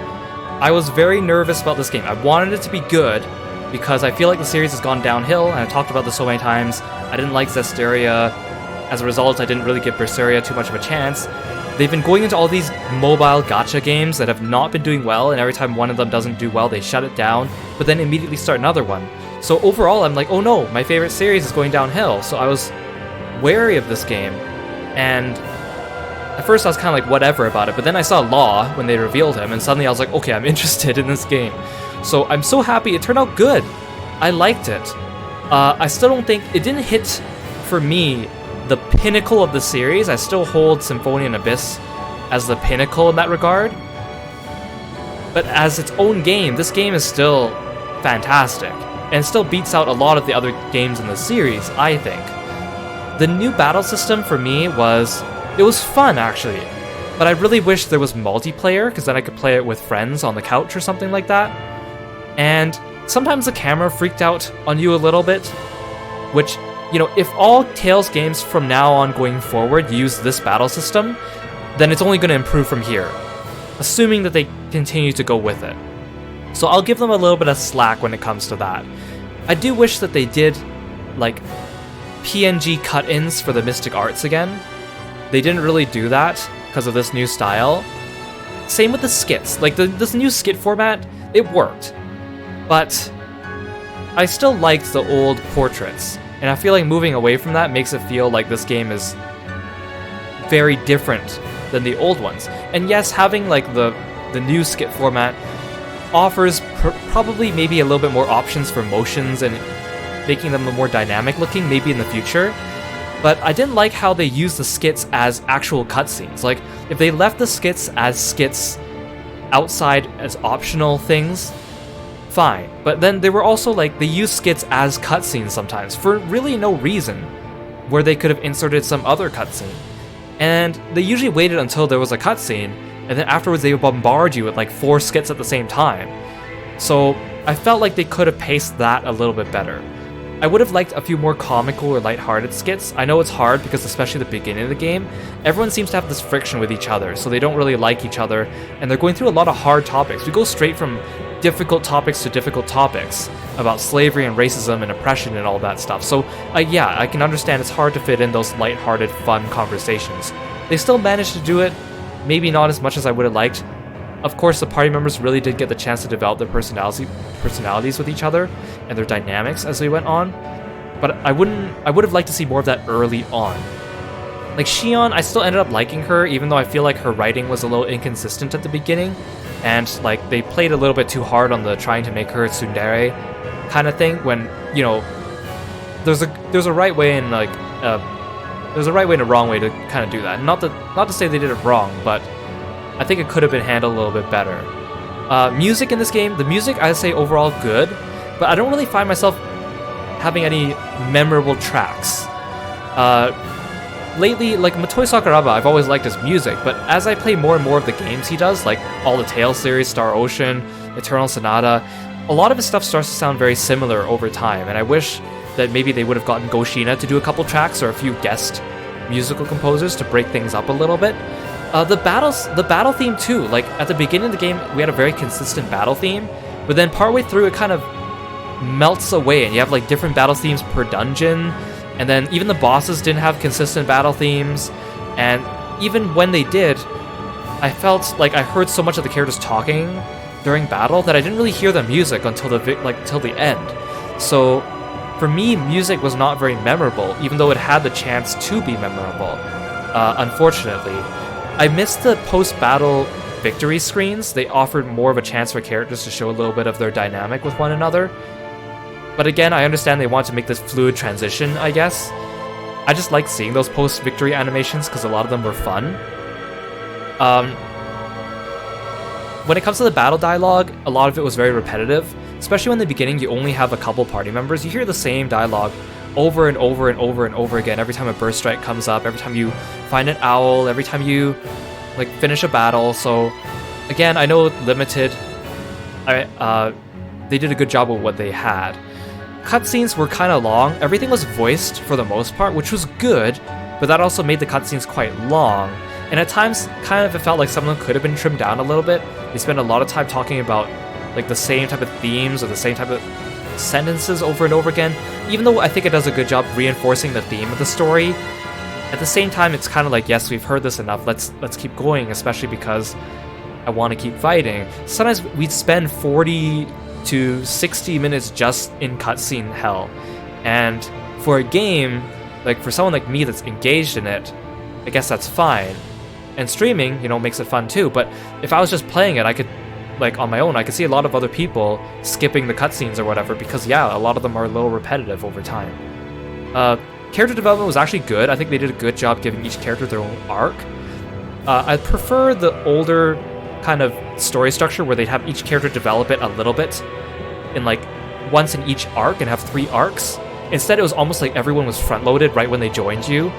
I was very nervous about this game. I wanted it to be good because I feel like the series has gone downhill, and I've talked about this so many times. I didn't like Zestiria. As a result, I didn't really give Berseria too much of a chance. They've been going into all these mobile gacha games that have not been doing well, and every time one of them doesn't do well, they shut it down, but then immediately start another one. So overall, I'm like, oh no, my favorite series is going downhill. So I was wary of this game, and at first I was kind of like whatever about it, but then I saw Law when they revealed him, and suddenly I was like, okay, I'm interested in this game. So I'm so happy it turned out good. I liked it. I still don't think, it didn't hit, for me, the pinnacle of the series. I still hold Symphony and Abyss as the pinnacle in that regard. But as its own game, this game is still fantastic, and still beats out a lot of the other games in the series, I think. The new battle system for me was fun actually, but I really wish there was multiplayer, because then I could play it with friends on the couch or something like that. And sometimes the camera freaked out on you a little bit, which, you know, if all Tales games from now on going forward use this battle system, then it's only going to improve from here, assuming that they continue to go with it. So I'll give them a little bit of slack when it comes to that. I do wish that they did, like, PNG cut-ins for the Mystic Arts again. They didn't really do that because of this new style. Same with the skits. Like, this new skit format, it worked. But I still liked the old portraits. And I feel like moving away from that makes it feel like this game is very different than the old ones. And yes, having like the new skit format offers probably maybe a little bit more options for motions and making them more dynamic looking, maybe in the future. But I didn't like how they used the skits as actual cutscenes. Like, if they left the skits as skits outside as optional things, fine. But then they were also like, they used skits as cutscenes sometimes for really no reason, where they could have inserted some other cutscene. And they usually waited until there was a cutscene, and then afterwards they would bombard you with like 4 skits at the same time. So I felt like they could have paced that a little bit better. I would have liked a few more comical or lighthearted skits. I know it's hard because especially the beginning of the game, everyone seems to have this friction with each other, so they don't really like each other, and they're going through a lot of hard topics. We go straight from difficult topics to difficult topics about slavery and racism and oppression and all that stuff. So yeah, I can understand it's hard to fit in those lighthearted, fun conversations. They still managed to do it, maybe not as much as I would have liked. Of course, the party members really did get the chance to develop their personalities with each other and their dynamics as they went on, but I would have liked to see more of that early on. Like Shion, I still ended up liking her, even though I feel like her writing was a little inconsistent at the beginning, and like they played a little bit too hard on the trying to make her tsundere kind of thing, when, you know, there's a right way and like there's a right way and a wrong way to kind of do that. Not to say they did it wrong, but I think it could have been handled a little bit better. Music in this game, the music I'd say overall good, but I don't really find myself having any memorable tracks. Lately, like Motoi Sakuraba, I've always liked his music, but as I play more and more of the games he does, like all the Tales series, Star Ocean, Eternal Sonata, a lot of his stuff starts to sound very similar over time, and I wish that maybe they would have gotten Goshina to do a couple tracks or a few guest musical composers to break things up a little bit. The battle theme too, like at the beginning of the game we had a very consistent battle theme, but then partway through it kind of melts away and you have like different battle themes per dungeon, and then even the bosses didn't have consistent battle themes, and even when they did, I felt like I heard so much of the characters talking during battle that I didn't really hear the music until the end. So for me, music was not very memorable, even though it had the chance to be memorable, unfortunately. I missed the post-battle victory screens. They offered more of a chance for characters to show a little bit of their dynamic with one another. But again, I understand they want to make this fluid transition, I guess. I just like seeing those post-victory animations because a lot of them were fun. When it comes to the battle dialogue, a lot of it was very repetitive. Especially when in the beginning you only have a couple party members. You hear the same dialogue over and over and over and over again every time a burst strike comes up, every time you find an owl, every time you like finish a battle. So again, I know limited, they did a good job with what they had. Cutscenes were kind of long. Everything was voiced for the most part, which was good, but that also made the cutscenes quite long, and at times kind of it felt like some of them could have been trimmed down a little bit. They spent a lot of time talking about like the same type of themes or the same type of sentences over and over again, even though I think it does a good job reinforcing the theme of the story. At the same time, it's kind of like, yes, we've heard this enough, let's keep going, especially because I want to keep fighting. Sometimes we'd spend 40 to 60 minutes just in cutscene hell, and for a game, like for someone like me that's engaged in it, I guess that's fine. And streaming, you know, makes it fun too, but if I was just playing it, I could, like on my own, I could see a lot of other people skipping the cutscenes or whatever, because yeah, a lot of them are a little repetitive over time. Character development was actually good. I think they did a good job giving each character their own arc. I prefer the older kind of story structure where they'd have each character develop it a little bit in like once in each arc and have 3 arcs. Instead, it was almost like everyone was front-loaded right when they joined you.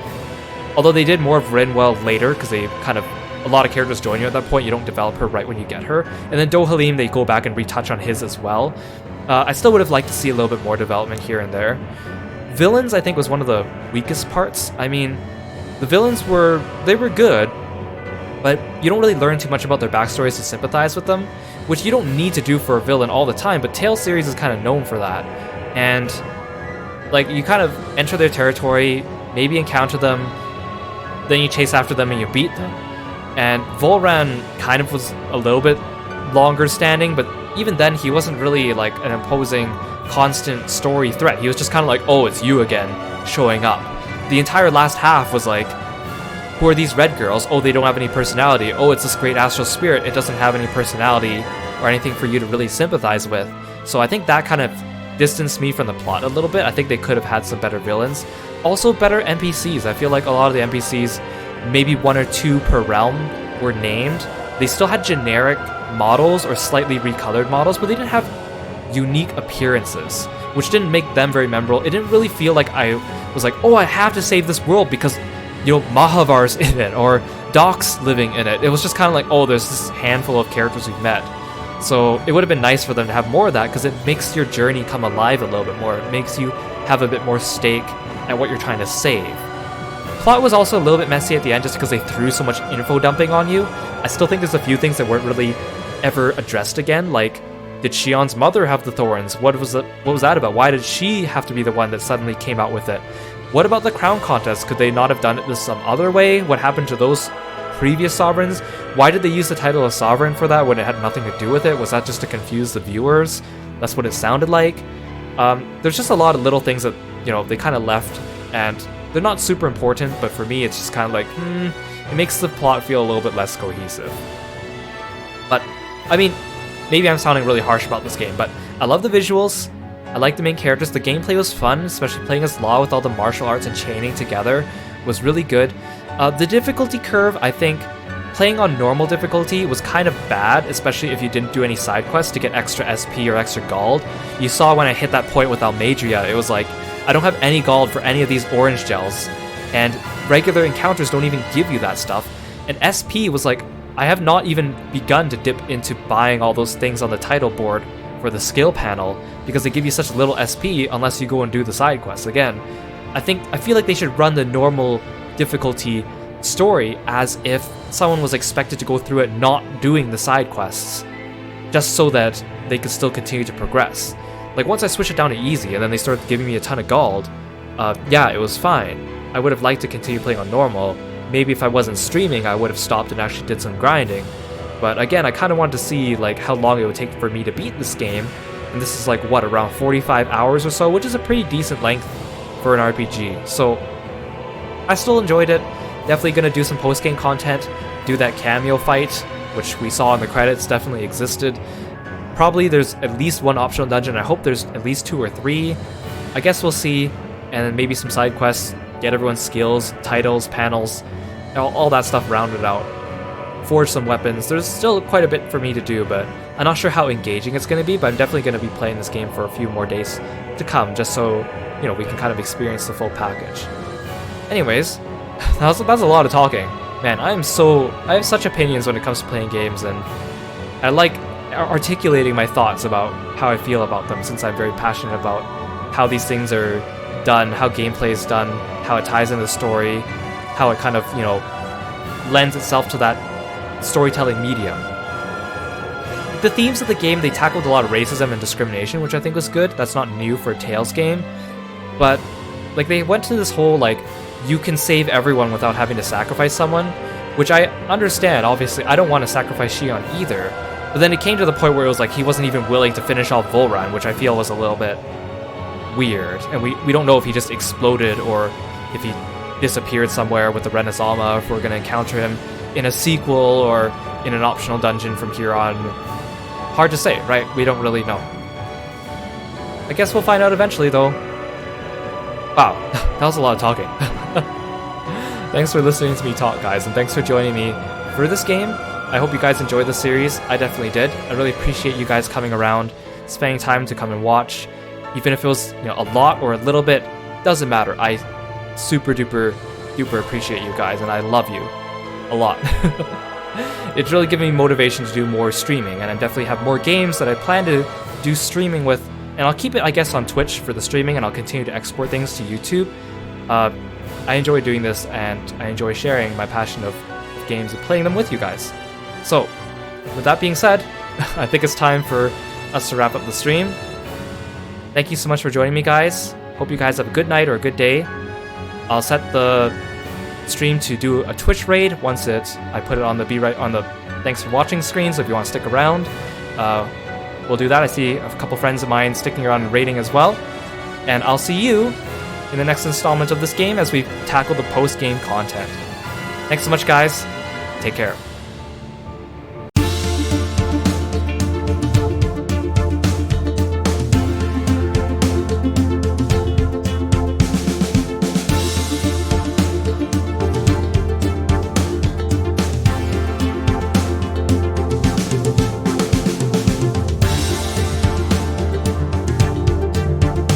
Although they did more of Rinwell later, because they kind of, a lot of characters join you at that point, you don't develop her right when you get her. And then Dohalim, they go back and retouch on his as well. I still would have liked to see a little bit more development here and there. Villains, I think, was one of the weakest parts. I mean, the villains were good, but you don't really learn too much about their backstories to sympathize with them, which you don't need to do for a villain all the time, but Tales series is kind of known for that. And like, you kind of enter their territory, maybe encounter them, then you chase after them and you beat them. And Volran kind of was a little bit longer standing, but even then he wasn't really like an imposing, constant story threat. He was just kind of like, oh, it's you again, showing up. The entire last half was like, who are these red girls? Oh, they don't have any personality. Oh, it's this great astral spirit. It doesn't have any personality or anything for you to really sympathize with. So I think that kind of distanced me from the plot a little bit. I think they could have had some better villains. Also, better NPCs. I feel like a lot of the NPCs, maybe 1 or 2 per realm, were named. They still had generic models or slightly recolored models, but they didn't have unique appearances, which didn't make them very memorable. It didn't really feel like I was like, oh, I have to save this world because, you know, Mahavar's in it, or Doc's living in it. It was just kind of like, oh, there's this handful of characters we've met. So it would have been nice for them to have more of that, because it makes your journey come alive a little bit more. It makes you have a bit more stake at what you're trying to save. Plot was also a little bit messy at the end just because they threw so much info dumping on you. I still think there's a few things that weren't really ever addressed again, like, did Shion's mother have the thorns? What was that about? Why did she have to be the one that suddenly came out with it? What about the crown contest? Could they not have done it this some other way? What happened to those previous sovereigns? Why did they use the title of sovereign for that when it had nothing to do with it? Was that just to confuse the viewers? That's what it sounded like. There's just a lot of little things that, you know, they kind of left, and they're not super important, but for me it's just kind of like, it makes the plot feel a little bit less cohesive. But, I mean, maybe I'm sounding really harsh about this game, but I love the visuals, I like the main characters, the gameplay was fun, especially playing as Law with all the martial arts and chaining together was really good. The difficulty curve, I think, playing on normal difficulty was kind of bad, especially if you didn't do any side quests to get extra SP or extra gold. You saw when I hit that point with Almadria, it was like, I don't have any gold for any of these orange gels, and regular encounters don't even give you that stuff. And SP was like, I have not even begun to dip into buying all those things on the title board for the skill panel, because they give you such little SP unless you go and do the side quests. Again, I feel like they should run the normal difficulty story as if someone was expected to go through it not doing the side quests, just so that they could still continue to progress. Like, once I switched it down to easy and then they started giving me a ton of gold, yeah, it was fine. I would have liked to continue playing on normal. Maybe if I wasn't streaming, I would have stopped and actually did some grinding. But again, I kind of wanted to see like how long it would take for me to beat this game. And this is like, what, around 45 hours or so, which is a pretty decent length for an RPG. So I still enjoyed it. Definitely going to do some post-game content, do that cameo fight, which we saw in the credits definitely existed. Probably there's at least 1 optional dungeon. I hope there's at least 2 or 3. I guess we'll see. And then maybe some side quests, get everyone's skills, titles, panels, all that stuff rounded out. Forge some weapons. There's still quite a bit for me to do, but I'm not sure how engaging it's going to be, but I'm definitely going to be playing this game for a few more days to come, just so, you know, we can kind of experience the full package. Anyways, that's a lot of talking. Man, I have such opinions when it comes to playing games, and I like articulating my thoughts about how I feel about them, since I'm very passionate about how these things are done, how gameplay is done, how it ties in the story, how it kind of, you know, lends itself to that storytelling medium. The themes of the game, they tackled a lot of racism and discrimination, which I think was good. That's not new for a Tales game. But, like, they went to this whole, like, you can save everyone without having to sacrifice someone, which I understand. Obviously, I don't want to sacrifice Shion either. But then it came to the point where it was like he wasn't even willing to finish off Volran, which I feel was a little bit weird. And we don't know if he just exploded or if he disappeared somewhere with the Renaissama, if we're going to encounter him in a sequel or in an optional dungeon from here on. Hard to say, right? We don't really know. I guess we'll find out eventually, though. Wow, that was a lot of talking. Thanks for listening to me talk, guys, and thanks for joining me for this game. I hope you guys enjoyed the series. I definitely did. I really appreciate you guys coming around, spending time to come and watch. Even if it was, you know, a lot or a little bit, doesn't matter. I super duper appreciate you guys, and I love you a lot. It's really given me motivation to do more streaming, and I definitely have more games that I plan to do streaming with, and I'll keep it, I guess, on Twitch for the streaming, and I'll continue to export things to YouTube. I enjoy doing this, and I enjoy sharing my passion of games and playing them with you guys. So, with that being said, I think it's time for us to wrap up the stream. Thank you so much for joining me, guys. Hope you guys have a good night or a good day. I'll set the stream to do a Twitch raid once I put it on the thanks for watching screen, so if you want to stick around, we'll do that. I see a couple friends of mine sticking around and raiding as well. And I'll see you in the next installment of this game as we tackle the post-game content. Thanks so much, guys. Take care.